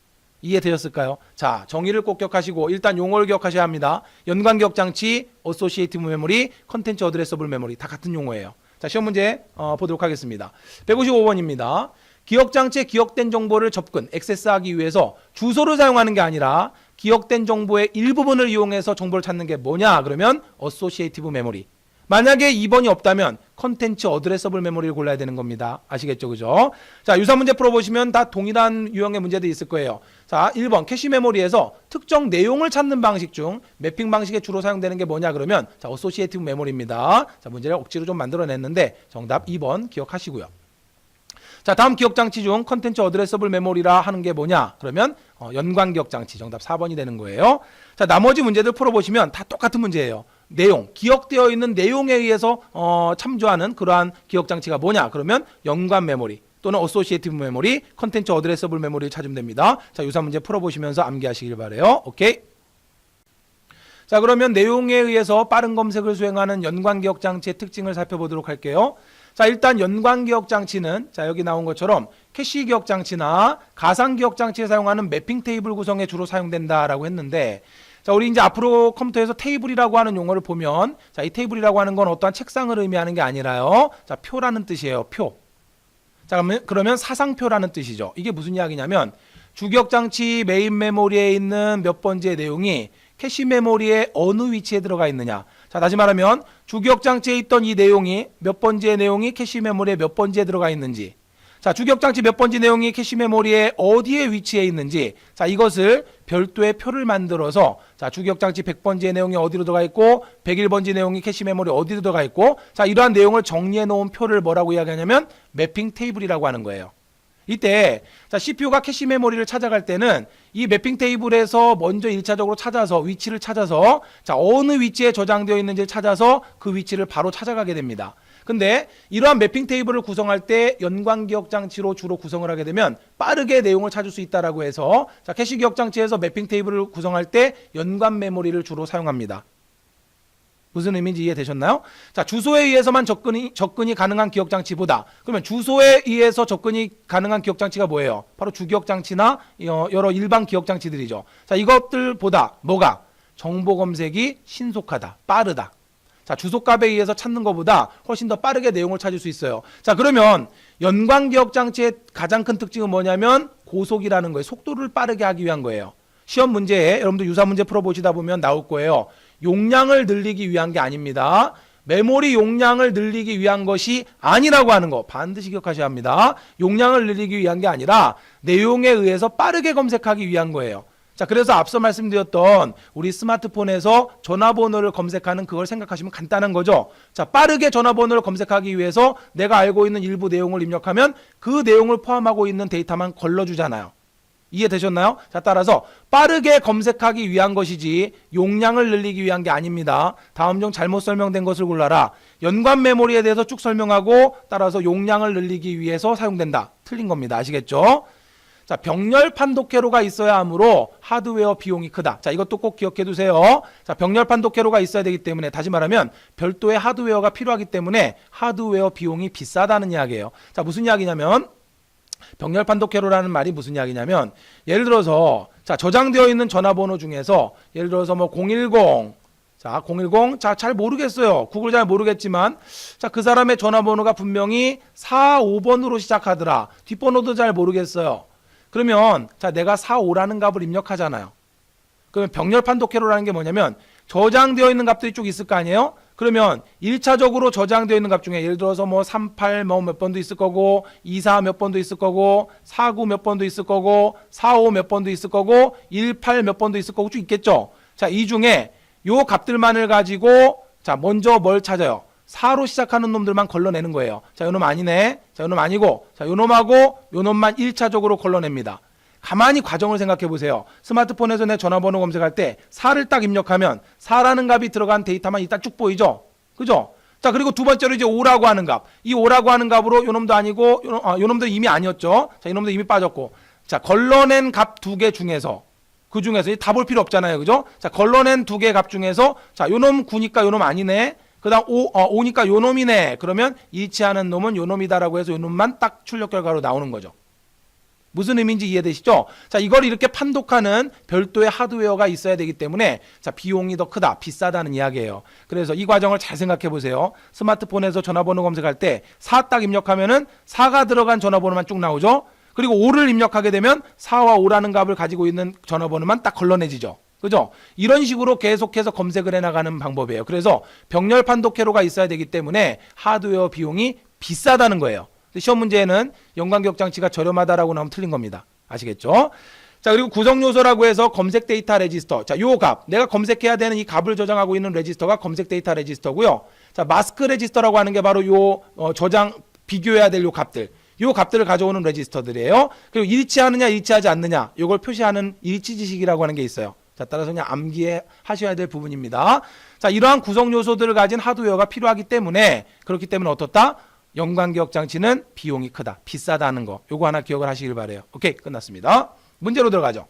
이해되셨을까요? 자, 정의를 꼭 기억하시고 일단 용어를 기억하셔야 합니다. 연관 기억 장치, 어소시에이티브 메모리, 컨텐츠 어드레서블 메모리 다 같은 용어예요. 자, 시험 문제 보도록 하겠습니다. 155번입니다. 기억 장치에 기억된 정보를 접근, 액세스하기 위해서 주소를 사용하는 게 아니라 기억된 정보의 일부분을 이용해서 정보를 찾는 게 뭐냐? 그러면 어소시에이티브 메모리. 만약에 2번이 없다면 컨텐츠 어드레서블 메모리를 골라야 되는 겁니다. 아시겠죠? 그죠? 자, 유사 문제 풀어보시면 다 동일한 유형의 문제들이 있을 거예요. 자, 1번 캐시 메모리에서 특정 내용을 찾는 방식 중 매핑 방식에 주로 사용되는 게 뭐냐? 그러면 자, 어소시에이티브 메모리입니다. 자, 문제를 억지로 좀 만들어냈는데 정답 2번 기억하시고요. 자, 다음 기억장치 중 컨텐츠 어드레서블 메모리라 하는 게 뭐냐? 그러면 연관 기억장치 정답 4번이 되는 거예요. 자, 나머지 문제들 풀어보시면 다 똑같은 문제예요. 내용, 기억되어 있는 내용에 의해서 참조하는 그러한 기억장치가 뭐냐? 그러면 연관 메모리 또는 어소시에이티브 메모리, 컨텐츠 어드레서블 메모리를 찾으면 됩니다. 자, 유사 문제 풀어보시면서 암기하시길 바래요. 오케이. 자, 그러면 내용에 의해서 빠른 검색을 수행하는 연관 기억장치의 특징을 살펴보도록 할게요. 자, 일단 연관 기억장치는 자, 여기 나온 것처럼 캐시 기억장치나 가상 기억장치에 사용하는 매핑 테이블 구성에 주로 사용된다라고 했는데, 자, 우리 이제 앞으로 컴퓨터에서 테이블이라고 하는 용어를 보면, 자, 이 테이블이라고 하는 건 어떠한 책상을 의미하는 게 아니라요. 자, 표라는 뜻이에요. 표. 자, 그러면 사상표라는 뜻이죠. 이게 무슨 이야기냐면 주기억장치 메인 메모리에 있는 몇 번째 내용이 캐시 메모리의 어느 위치에 들어가 있느냐. 자, 다시 말하면 주기억장치에 있던 이 내용이 몇 번째 내용이 캐시 메모리에 몇 번째에 들어가 있는지, 자, 주기억장치 몇 번째 내용이 캐시 메모리에 어디에 위치해 있는지, 자, 이것을 별도의 표를 만들어서 자, 주기억장치 100번째 내용이 어디로 들어가 있고 101번째 내용이 캐시 메모리 어디로 들어가 있고, 자, 이러한 내용을 정리해 놓은 표를 뭐라고 이야기하냐면 매핑 테이블이라고 하는 거예요. 이때 자, CPU가 캐시 메모리를 찾아갈 때는 이 매핑 테이블에서 먼저 1차적으로 찾아서 위치를 찾아서 자, 어느 위치에 저장되어 있는지를 찾아서 그 위치를 바로 찾아가게 됩니다. 근데 이러한 매핑 테이블을 구성할 때 연관 기억 장치로 주로 구성을 하게 되면 빠르게 내용을 찾을 수 있다라고 해서 자, 캐시 기억 장치에서 매핑 테이블을 구성할 때 연관 메모리를 주로 사용합니다. 무슨 의미인지 이해되셨나요? 자, 주소에 의해서만 접근이 가능한 기억장치보다, 그러면 주소에 의해서 접근이 가능한 기억장치가 뭐예요? 바로 주기억장치나 여러 일반 기억장치들이죠. 자, 이것들보다 뭐가? 정보 검색이 신속하다, 빠르다. 자, 주소값에 의해서 찾는 것보다 훨씬 더 빠르게 내용을 찾을 수 있어요. 자, 그러면 연관 기억장치의 가장 큰 특징은 뭐냐면 고속이라는 거예요. 속도를 빠르게 하기 위한 거예요. 시험 문제에 여러분들 유사 문제 풀어보시다 보면 나올 거예요. 용량을 늘리기 위한 게 아닙니다. 메모리 용량을 늘리기 위한 것이 아니라고 하는 거 반드시 기억하셔야 합니다. 용량을 늘리기 위한 게 아니라 내용에 의해서 빠르게 검색하기 위한 거예요. 자, 그래서 앞서 말씀드렸던 우리 스마트폰에서 전화번호를 검색하는 그걸 생각하시면 간단한 거죠. 자, 빠르게 전화번호를 검색하기 위해서 내가 알고 있는 일부 내용을 입력하면 그 내용을 포함하고 있는 데이터만 걸러주잖아요. 이해되셨나요? 자, 따라서 빠르게 검색하기 위한 것이지 용량을 늘리기 위한 게 아닙니다. 다음 중 잘못 설명된 것을 골라라. 연관 메모리에 대해서 쭉 설명하고 따라서 용량을 늘리기 위해서 사용된다. 틀린 겁니다. 아시겠죠? 자, 병렬판 독회로가 있어야 하므로 하드웨어 비용이 크다. 자, 이것도 꼭 기억해 두세요. 자, 병렬판 독회로가 있어야 되기 때문에, 다시 말하면 별도의 하드웨어가 필요하기 때문에 하드웨어 비용이 비싸다는 이야기예요. 자, 무슨 이야기냐면, 병렬판 독회로라는 말이 무슨 이야기냐면, 예를 들어서 자, 저장되어 있는 전화번호 중에서 예를 들어서 뭐 010, 자, 010, 자, 잘 모르겠어요. 구글 잘 모르겠지만, 자, 그 사람의 전화번호가 분명히 45번으로 시작하더라. 뒷번호도 잘 모르겠어요. 그러면, 자, 내가 45라는 값을 입력하잖아요. 그러면 병렬판 독회로라는 게 뭐냐면, 저장되어 있는 값들이 쭉 있을 거 아니에요? 그러면 1차적으로 저장되어 있는 값 중에 예를 들어서 뭐 38 뭐 몇 번도 있을 거고, 24 몇 번도 있을 거고, 49 몇 번도 있을 거고, 45 몇 번도 있을 거고, 18 몇 번도 있을 거고 쭉 있겠죠? 자, 이 중에 요 값들만을 가지고 자, 먼저 뭘 찾아요? 4로 시작하는 놈들만 걸러내는 거예요. 자, 요놈 아니네. 자, 요놈 아니고. 자, 요놈하고 요놈만 1차적으로 걸러냅니다. 가만히 과정을 생각해 보세요. 스마트폰에서 내 전화번호 검색할 때 4를 딱 입력하면 4라는 값이 들어간 데이터만 이따 쭉 보이죠? 그죠? 자, 그리고 두 번째로 이제 5라고 하는 값. 이 5라고 하는 값으로 요놈도 아니고, 요놈도 이미 아니었죠? 자, 이놈도 이미 빠졌고. 자, 걸러낸 값 두 개 중에서 그 중에서 다 볼 필요 없잖아요. 그죠? 자, 걸러낸 두 개 값 중에서 자, 요놈 9니까 요놈 아니네. 그다음 5니까 요놈이네. 그러면 일치하는 놈은 요놈이다라고 해서 요놈만 딱 출력 결과로 나오는 거죠. 무슨 의미인지 이해되시죠? 자, 이걸 이렇게 판독하는 별도의 하드웨어가 있어야 되기 때문에 자, 비용이 더 크다, 비싸다는 이야기예요. 그래서 이 과정을 잘 생각해 보세요. 스마트폰에서 전화번호 검색할 때 4 딱 입력하면은 4가 들어간 전화번호만 쭉 나오죠. 그리고 5를 입력하게 되면 4와 5라는 값을 가지고 있는 전화번호만 딱 걸러내지죠. 그죠? 이런 식으로 계속해서 검색을 해나가는 방법이에요. 그래서 병렬판 독회로가 있어야 되기 때문에 하드웨어 비용이 비싸다는 거예요. 시험 문제에는 연관기억장치가 저렴하다라고 나오면 틀린 겁니다. 아시겠죠? 자, 그리고 구성요소라고 해서 검색 데이터 레지스터. 자, 요 값. 내가 검색해야 되는 이 값을 저장하고 있는 레지스터가 검색 데이터 레지스터고요. 자, 마스크 레지스터라고 하는 게 바로 요 저장, 비교해야 될 요 값들. 요 값들을 가져오는 레지스터들이에요. 그리고 일치하느냐, 일치하지 않느냐. 요걸 표시하는 일치 지식이라고 하는 게 있어요. 자, 따라서 그냥 암기해 하셔야 될 부분입니다. 자, 이러한 구성 요소들을 가진 하드웨어가 필요하기 때문에, 그렇기 때문에 어떻다? 연관기억 장치는 비용이 크다, 비싸다는 거. 요거 하나 기억을 하시길 바래요. 오케이, 끝났습니다. 문제로 들어가죠.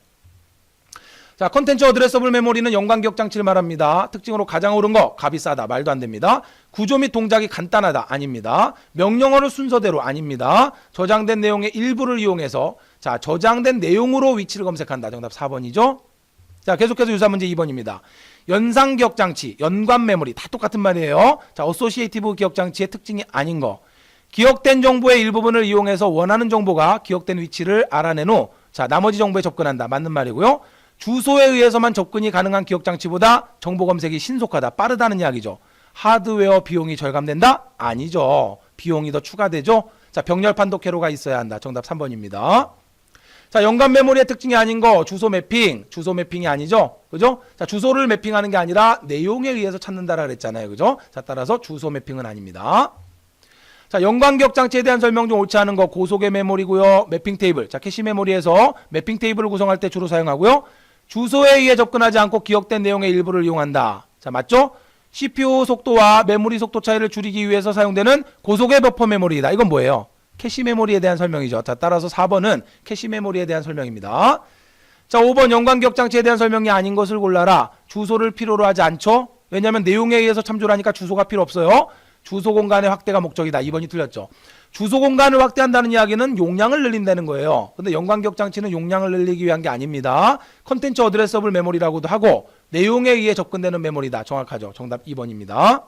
자, 컨텐츠 어드레서블 메모리는 연관기억 장치를 말합니다. 특징으로 가장 옳은 거, 값이 싸다. 말도 안 됩니다. 구조 및 동작이 간단하다. 아닙니다. 명령어를 순서대로. 아닙니다. 저장된 내용의 일부를 이용해서 자, 저장된 내용으로 위치를 검색한다. 정답 4번이죠. 자, 계속해서 유사 문제 2번입니다. 연상 기억 장치, 연관 메모리 다 똑같은 말이에요. 자, 어소시에이티브 기억 장치의 특징이 아닌 거. 기억된 정보의 일부분을 이용해서 원하는 정보가 기억된 위치를 알아낸 후 자, 나머지 정보에 접근한다. 맞는 말이고요. 주소에 의해서만 접근이 가능한 기억 장치보다 정보 검색이 신속하다, 빠르다는 이야기죠. 하드웨어 비용이 절감된다? 아니죠. 비용이 더 추가되죠. 자, 병렬판 독회로가 있어야 한다. 정답 3번입니다. 자, 연관 메모리의 특징이 아닌 거, 주소 매핑. 주소 매핑이 아니죠. 그죠? 자, 주소를 매핑하는 게 아니라 내용에 의해서 찾는다라 그랬잖아요. 그죠? 자, 따라서 주소 매핑은 아닙니다. 자, 연관 기억 장치에 대한 설명 중 옳지 않은 거, 고속의 메모리고요. 매핑 테이블. 자, 캐시 메모리에서 매핑 테이블을 구성할 때 주로 사용하고요. 주소에 의해 접근하지 않고 기억된 내용의 일부를 이용한다. 자, 맞죠? CPU 속도와 메모리 속도 차이를 줄이기 위해서 사용되는 고속의 버퍼 메모리이다. 이건 뭐예요? 캐시 메모리에 대한 설명이죠. 자, 따라서 4번은 캐시 메모리에 대한 설명입니다. 자, 5번 연관 기억 장치에 대한 설명이 아닌 것을 골라라. 주소를 필요로 하지 않죠? 왜냐하면 내용에 의해서 참조를 하니까 주소가 필요 없어요. 주소 공간의 확대가 목적이다. 2번이 틀렸죠. 주소 공간을 확대한다는 이야기는 용량을 늘린다는 거예요. 근데 연관 기억 장치는 용량을 늘리기 위한 게 아닙니다. 컨텐츠 어드레서블 메모리라고도 하고 내용에 의해 접근되는 메모리다. 정확하죠. 정답 2번입니다.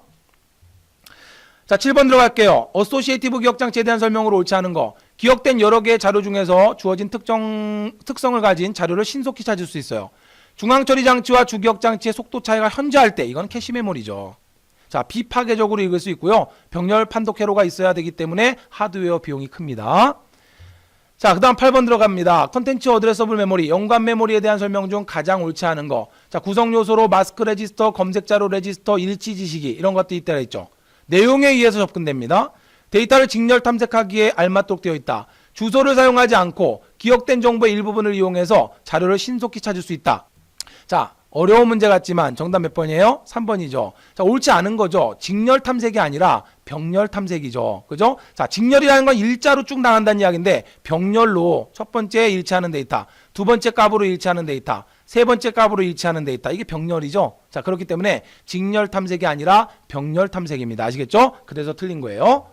자, 7번 들어갈게요. 어소시에이티브 기억 장치에 대한 설명으로 옳지 않은 거. 기억된 여러 개의 자료 중에서 주어진 특성을 가진 자료를 신속히 찾을 수 있어요. 중앙 처리 장치와 주기억 장치의 속도 차이가 현저할 때 이건 캐시 메모리죠. 자, 비파괴적으로 읽을 수 있고요. 병렬 판독 회로가 있어야 되기 때문에 하드웨어 비용이 큽니다. 자, 그 다음 8번 들어갑니다. 컨텐츠 어드레서블 메모리, 연관 메모리에 대한 설명 중 가장 옳지 않은 거. 자, 구성 요소로 마스크 레지스터, 검색 자료 레지스터, 일치 지식이 이런 것들이 있다고 했죠. 내용에 의해서 접근됩니다. 데이터를 직렬 탐색하기에 알맞도록 되어 있다. 주소를 사용하지 않고 기억된 정보의 일부분을 이용해서 자료를 신속히 찾을 수 있다. 자, 어려운 문제 같지만 정답 몇 번이에요? 3번이죠. 자, 옳지 않은 거죠. 직렬 탐색이 아니라 병렬 탐색이죠. 그죠? 자, 직렬이라는 건 일자로 쭉 나간다는 이야기인데 병렬로 첫 번째 일치하는 데이터, 두 번째 값으로 일치하는 데이터, 세 번째 값으로 일치하는 데이터. 이게 병렬이죠. 자, 그렇기 때문에 직렬 탐색이 아니라 병렬 탐색입니다. 아시겠죠? 그래서 틀린 거예요.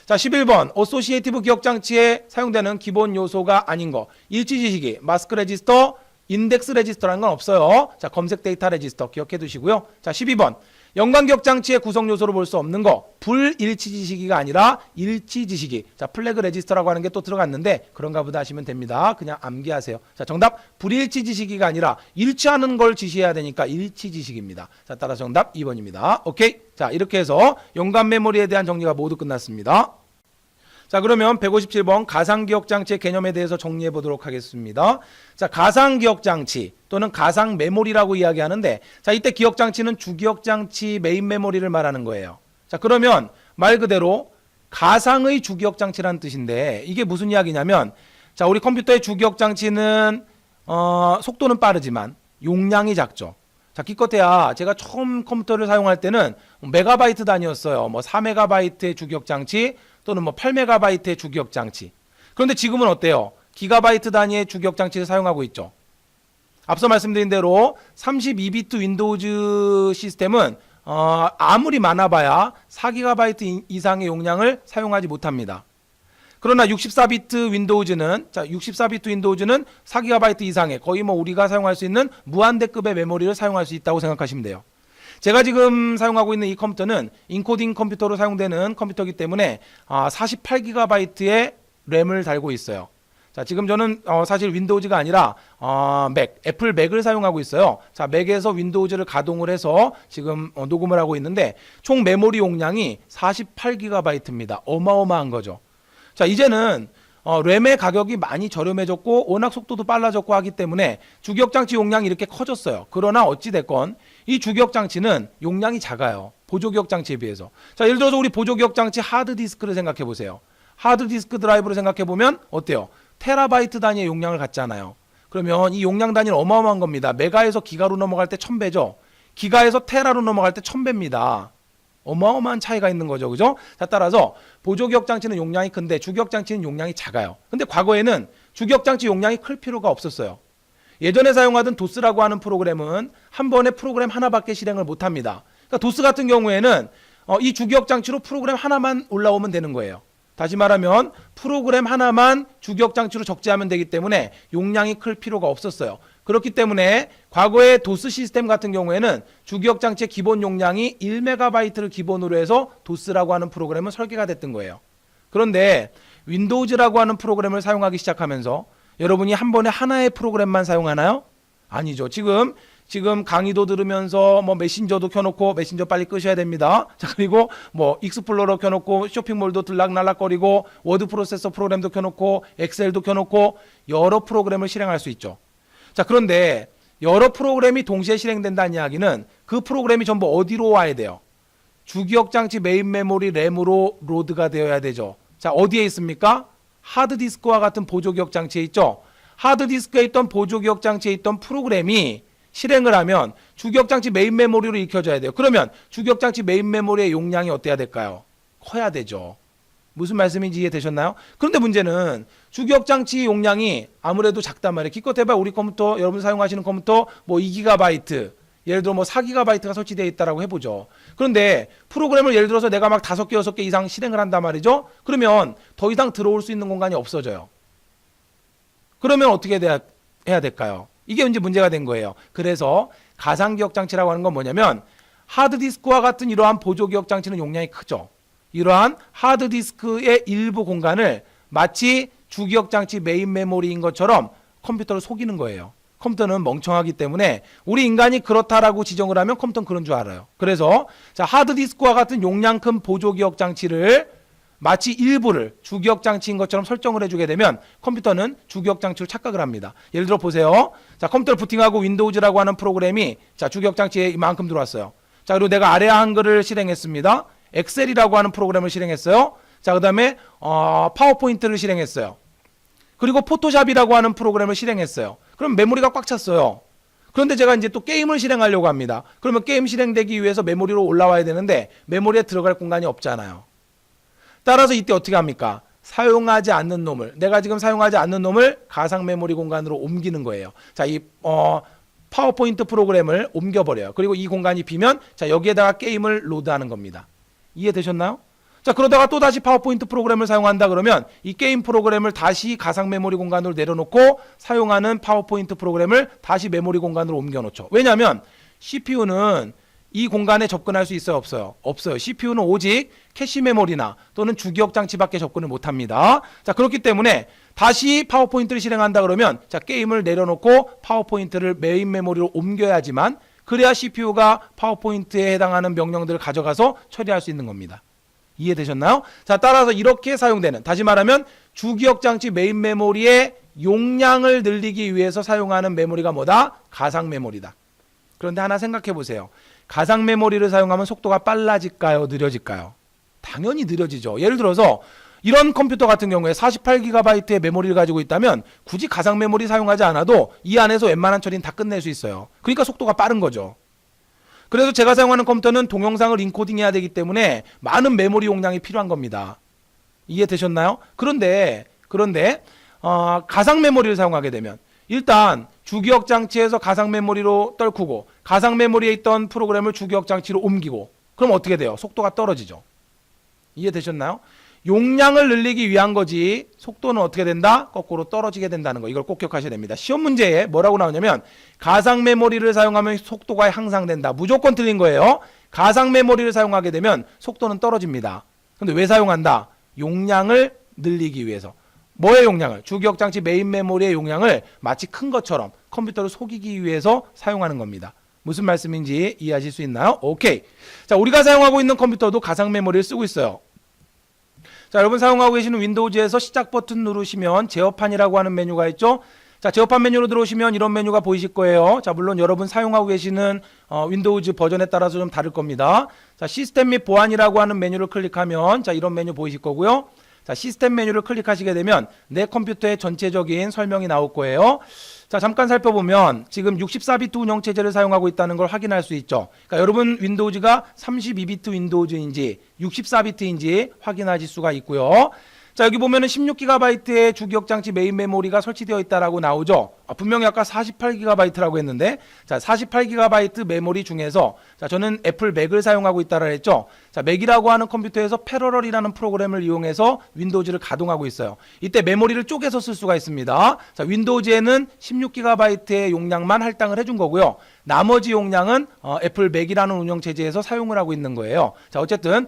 자, 11번 어소시에이티브 기억장치에 사용되는 기본 요소가 아닌 거. 일치지시기, 마스크 레지스터, 인덱스 레지스터라는 건 없어요. 자, 검색 데이터 레지스터 기억해 두시고요. 자, 12번 연관 기억장치의 구성 요소로 볼 수 없는 거. 불일치지시기가 아니라 일치지시기. 자, 플래그 레지스터라고 하는 게 또 들어갔는데 그런가 보다 하시면 됩니다. 그냥 암기하세요. 자, 정답 불일치지시기가 아니라 일치하는 걸 지시해야 되니까 일치지시기입니다. 자, 따라 정답 2번입니다. 오케이. 자, 이렇게 해서 연관 메모리에 대한 정리가 모두 끝났습니다. 자, 그러면 157번 가상기억장치의 개념에 대해서 정리해 보도록 하겠습니다. 자, 가상기억장치 또는 가상 메모리라고 이야기하는데, 자, 이때 기억장치는 주기억장치 메인 메모리를 말하는 거예요. 자, 그러면 말 그대로 가상의 주기억장치라는 뜻인데, 이게 무슨 이야기냐면, 자, 우리 컴퓨터의 주기억장치는 속도는 빠르지만 용량이 작죠. 자, 기껏해야 제가 처음 컴퓨터를 사용할 때는 메가바이트 단위였어요. 뭐 4메가바이트의 주기억장치 또는 뭐 8메가바이트의 주기억장치. 그런데 지금은 어때요? 기가바이트 단위의 주기억장치를 사용하고 있죠. 앞서 말씀드린 대로 32비트 윈도우즈 시스템은 아무리 많아봐야 4기가바이트 이상의 용량을 사용하지 못합니다. 그러나 64비트 윈도우즈는 4기가바이트 이상의 거의 뭐 우리가 사용할 수 있는 무한대급의 메모리를 사용할 수 있다고 생각하시면 돼요. 제가 지금 사용하고 있는 이 컴퓨터는 인코딩 컴퓨터로 사용되는 컴퓨터이기 때문에 48기가바이트의 램을 달고 있어요. 자, 지금 저는 사실 윈도우즈가 아니라 애플 맥을 사용하고 있어요. 자, 맥에서 윈도우즈를 가동을 해서 지금 녹음을 하고 있는데 총 메모리 용량이 48기가바이트입니다. 어마어마한 거죠. 자, 이제는 램의 가격이 많이 저렴해졌고 워낙 속도도 빨라졌고 하기 때문에 주기억장치 용량이 이렇게 커졌어요. 그러나 어찌됐건 이 주기억장치는 용량이 작아요. 보조기억장치에 비해서. 자, 예를 들어서 우리 보조기억장치 하드디스크를 생각해 보세요. 하드디스크 드라이브를 생각해 보면 어때요? 테라바이트 단위의 용량을 갖잖아요. 그러면 이 용량 단위는 어마어마한 겁니다. 메가에서 기가로 넘어갈 때 1000배죠. 기가에서 테라로 넘어갈 때 1000배입니다. 어마어마한 차이가 있는 거죠. 그죠? 자, 따라서 보조기억장치는 용량이 큰데 주기억장치는 용량이 작아요. 근데 과거에는 주기억장치 용량이 클 필요가 없었어요. 예전에 사용하던 도스라고 하는 프로그램은 한 번에 프로그램 하나밖에 실행을 못합니다. 그러니까 도스 같은 경우에는 이 주기억장치로 프로그램 하나만 올라오면 되는 거예요. 다시 말하면 프로그램 하나만 주기억장치로 적재하면 되기 때문에 용량이 클 필요가 없었어요. 그렇기 때문에 과거의 도스 시스템 같은 경우에는 주기억장치의 기본 용량이 1메가바이트를 기본으로 해서 도스라고 하는 프로그램은 설계가 됐던 거예요. 그런데 윈도우즈라고 하는 프로그램을 사용하기 시작하면서 여러분이 한 번에 하나의 프로그램만 사용하나요? 아니죠. 지금 강의도 들으면서 뭐 메신저도 켜놓고 메신저 빨리 끄셔야 됩니다. 자, 그리고 뭐 익스플로러 켜놓고 쇼핑몰도 들락날락거리고 워드 프로세서 프로그램도 켜놓고 엑셀도 켜놓고 여러 프로그램을 실행할 수 있죠. 자, 그런데 여러 프로그램이 동시에 실행된다는 이야기는 그 프로그램이 전부 어디로 와야 돼요? 주기억장치 메인 메모리 램으로 로드가 되어야 되죠. 자, 어디에 있습니까? 하드디스크와 같은 보조기억장치에 있죠. 하드디스크에 있던 보조기억장치에 있던 프로그램이 실행을 하면 주기억장치 메인 메모리로 익혀져야 돼요. 그러면 주기억장치 메인 메모리의 용량이 어때야 될까요? 커야 되죠. 무슨 말씀인지 이해되셨나요? 그런데 문제는 주기억장치 용량이 아무래도 작단 말이에요. 기껏해봐 우리 컴퓨터, 여러분 사용하시는 컴퓨터 뭐 2기가바이트, 예를 들어 뭐 4기가바이트가 설치되어 있다라고 해보죠. 그런데 프로그램을 예를 들어서 내가 막 5개, 6개 이상 실행을 한단 말이죠. 그러면 더 이상 들어올 수 있는 공간이 없어져요. 그러면 어떻게 해야 될까요? 이게 이제 문제가 된 거예요. 그래서 가상기억장치라고 하는 건 뭐냐면 하드디스크와 같은 이러한 보조기억장치는 용량이 크죠. 이러한 하드디스크의 일부 공간을 마치 주기억장치 메인 메모리인 것처럼 컴퓨터를 속이는 거예요. 컴퓨터는 멍청하기 때문에 우리 인간이 그렇다라고 지정을 하면 컴퓨터는 그런 줄 알아요. 그래서 자, 하드디스크와 같은 용량 큰 보조기억장치를 마치 일부를 주기억장치인 것처럼 설정을 해주게 되면 컴퓨터는 주기억장치로 착각을 합니다. 예를 들어 보세요. 자, 컴퓨터를 부팅하고 윈도우즈라고 하는 프로그램이 자, 주기억장치에 이만큼 들어왔어요. 자, 그리고 내가 아래 한글을 실행했습니다. 엑셀이라고 하는 프로그램을 실행했어요. 자, 그 다음에 파워포인트를 실행했어요. 그리고 포토샵이라고 하는 프로그램을 실행했어요. 그럼 메모리가 꽉 찼어요. 그런데 제가 이제 또 게임을 실행하려고 합니다. 그러면 게임 실행되기 위해서 메모리로 올라와야 되는데 메모리에 들어갈 공간이 없잖아요. 따라서 이때 어떻게 합니까? 사용하지 않는 놈을, 내가 지금 사용하지 않는 놈을 가상 메모리 공간으로 옮기는 거예요. 자, 이 파워포인트 프로그램을 옮겨버려요. 그리고 이 공간이 비면 자, 여기에다가 게임을 로드하는 겁니다. 이해되셨나요? 자, 그러다가 또 다시 파워포인트 프로그램을 사용한다 그러면 이 게임 프로그램을 다시 가상 메모리 공간으로 내려놓고 사용하는 파워포인트 프로그램을 다시 메모리 공간으로 옮겨놓죠. 왜냐하면 CPU는 이 공간에 접근할 수 있어요? 없어요? 없어요. CPU는 오직 캐시 메모리나 또는 주기억 장치밖에 접근을 못합니다. 자, 그렇기 때문에 다시 파워포인트를 실행한다 그러면 자, 게임을 내려놓고 파워포인트를 메인 메모리로 옮겨야지만 그래야 CPU가 파워포인트에 해당하는 명령들을 가져가서 처리할 수 있는 겁니다. 이해되셨나요? 자, 따라서 이렇게 사용되는, 다시 말하면 주기억 장치 메인 메모리의 용량을 늘리기 위해서 사용하는 메모리가 뭐다? 가상 메모리다. 그런데 하나 생각해 보세요. 가상 메모리를 사용하면 속도가 빨라질까요? 느려질까요? 당연히 느려지죠. 예를 들어서 이런 컴퓨터 같은 경우에 48GB의 메모리를 가지고 있다면 굳이 가상 메모리 사용하지 않아도 이 안에서 웬만한 처리는 다 끝낼 수 있어요. 그러니까 속도가 빠른 거죠. 그래서 제가 사용하는 컴퓨터는 동영상을 인코딩해야 되기 때문에 많은 메모리 용량이 필요한 겁니다. 이해되셨나요? 그런데 가상 메모리를 사용하게 되면 일단 주기억 장치에서 가상 메모리로 떨구고 가상 메모리에 있던 프로그램을 주기억 장치로 옮기고 그럼 어떻게 돼요? 속도가 떨어지죠. 이해되셨나요? 용량을 늘리기 위한 거지 속도는 어떻게 된다? 거꾸로 떨어지게 된다는 거. 이걸 꼭 기억하셔야 됩니다. 시험 문제에 뭐라고 나오냐면 가상 메모리를 사용하면 속도가 향상된다. 무조건 틀린 거예요. 가상 메모리를 사용하게 되면 속도는 떨어집니다. 근데 왜 사용한다? 용량을 늘리기 위해서. 뭐의 용량을? 주기억 장치 메인 메모리의 용량을 마치 큰 것처럼 컴퓨터를 속이기 위해서 사용하는 겁니다. 무슨 말씀인지 이해하실 수 있나요? 오케이. 자, 우리가 사용하고 있는 컴퓨터도 가상 메모리를 쓰고 있어요. 자, 여러분 사용하고 계시는 윈도우즈에서 시작 버튼 누르시면 제어판이라고 하는 메뉴가 있죠. 자, 제어판 메뉴로 들어오시면 이런 메뉴가 보이실 거예요. 자, 물론 여러분 사용하고 계시는 윈도우즈 버전에 따라서 좀 다를 겁니다. 자, 시스템 및 보안이라고 하는 메뉴를 클릭하면 자, 이런 메뉴 보이실 거고요. 자, 시스템 메뉴를 클릭하시게 되면 내 컴퓨터의 전체적인 설명이 나올 거예요. 자, 잠깐 살펴보면 지금 64비트 운영체제를 사용하고 있다는 걸 확인할 수 있죠. 그러니까 여러분 윈도우즈가 32비트 윈도우즈인지 64비트인지 확인하실 수가 있고요. 자, 여기 보면은 16GB의 주기억 장치 메인 메모리가 설치되어 있다라고 나오죠. 분명히 아까 48GB라고 했는데 자, 48GB 메모리 중에서 자, 저는 애플 맥을 사용하고 있다라 했죠. 자, 맥이라고 하는 컴퓨터에서 패러럴이라는 프로그램을 이용해서 윈도우즈를 가동하고 있어요. 이때 메모리를 쪼개서 쓸 수가 있습니다. 자, 윈도우즈에는 16GB의 용량만 할당을 해준 거고요. 나머지 용량은 애플 맥이라는 운영체제에서 사용을 하고 있는 거예요. 자, 어쨌든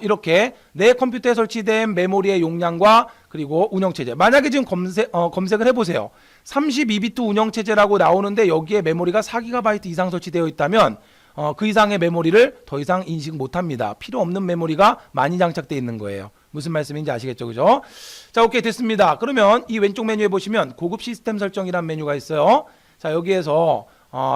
이렇게 내 컴퓨터에 설치된 메모리의 용량과 그리고 운영체제. 만약에 지금 검색을 해보세요. 32비트 운영체제라고 나오는데 여기에 메모리가 4GB 이상 설치되어 있다면 그 이상의 메모리를 더 이상 인식 못합니다. 필요 없는 메모리가 많이 장착되어 있는 거예요. 무슨 말씀인지 아시겠죠? 그죠? 자, 오케이 됐습니다. 그러면 이 왼쪽 메뉴에 보시면 고급 시스템 설정이라는 메뉴가 있어요. 자, 여기에서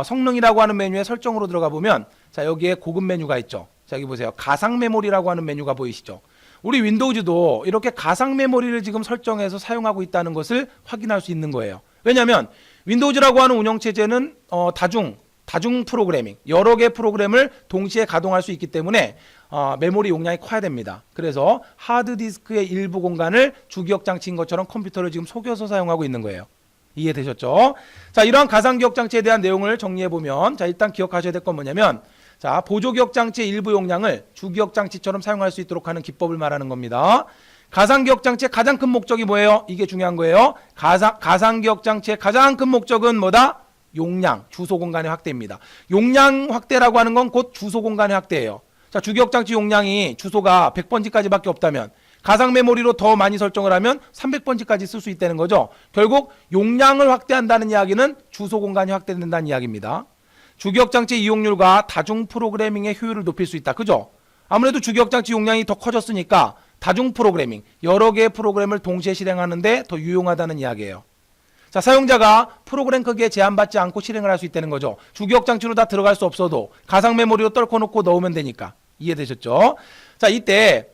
성능이라고 하는 메뉴에 설정으로 들어가 보면 자, 여기에 고급 메뉴가 있죠. 자, 여기 보세요. 가상 메모리라고 하는 메뉴가 보이시죠? 우리 윈도우즈도 이렇게 가상 메모리를 지금 설정해서 사용하고 있다는 것을 확인할 수 있는 거예요. 왜냐하면 윈도우즈라고 하는 운영체제는 다중 프로그래밍, 여러 개의 프로그램을 동시에 가동할 수 있기 때문에 메모리 용량이 커야 됩니다. 그래서 하드디스크의 일부 공간을 주기억 장치인 것처럼 컴퓨터를 지금 속여서 사용하고 있는 거예요. 이해되셨죠? 자, 이러한 가상 기억 장치에 대한 내용을 정리해보면 자, 일단 기억하셔야 될 건 뭐냐면 자, 보조 기억 장치의 일부 용량을 주기억 장치처럼 사용할 수 있도록 하는 기법을 말하는 겁니다. 가상 기억 장치의 가장 큰 목적이 뭐예요? 이게 중요한 거예요. 가상 기억 장치의 가장 큰 목적은 뭐다? 용량, 주소 공간의 확대입니다. 용량 확대라고 하는 건 곧 주소 공간의 확대예요. 자, 주기억 장치 용량이 주소가 100번지까지밖에 없다면 가상 메모리로 더 많이 설정을 하면 300번지까지 쓸 수 있다는 거죠. 결국 용량을 확대한다는 이야기는 주소 공간이 확대된다는 이야기입니다. 주기억 장치 이용률과 다중 프로그래밍의 효율을 높일 수 있다. 그죠? 아무래도 주기억 장치 용량이 더 커졌으니까 다중 프로그래밍, 여러 개의 프로그램을 동시에 실행하는데 더 유용하다는 이야기예요. 자, 사용자가 프로그램 크기에 제한받지 않고 실행을 할 수 있다는 거죠. 주기억 장치로 다 들어갈 수 없어도 가상 메모리로 떨궈놓고 넣으면 되니까. 이해되셨죠? 자, 이때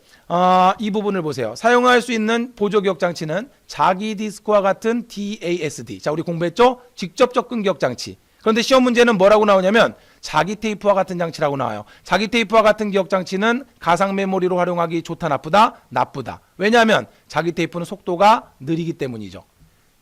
이 부분을 보세요. 사용할 수 있는 보조 기억 장치는 자기 디스크와 같은 DASD. 자, 우리 공부했죠? 직접 접근 기억 장치. 그런데 시험 문제는 뭐라고 나오냐면 자기 테이프와 같은 장치라고 나와요. 자기 테이프와 같은 기억 장치는 가상 메모리로 활용하기 좋다, 나쁘다? 나쁘다. 왜냐하면 자기 테이프는 속도가 느리기 때문이죠.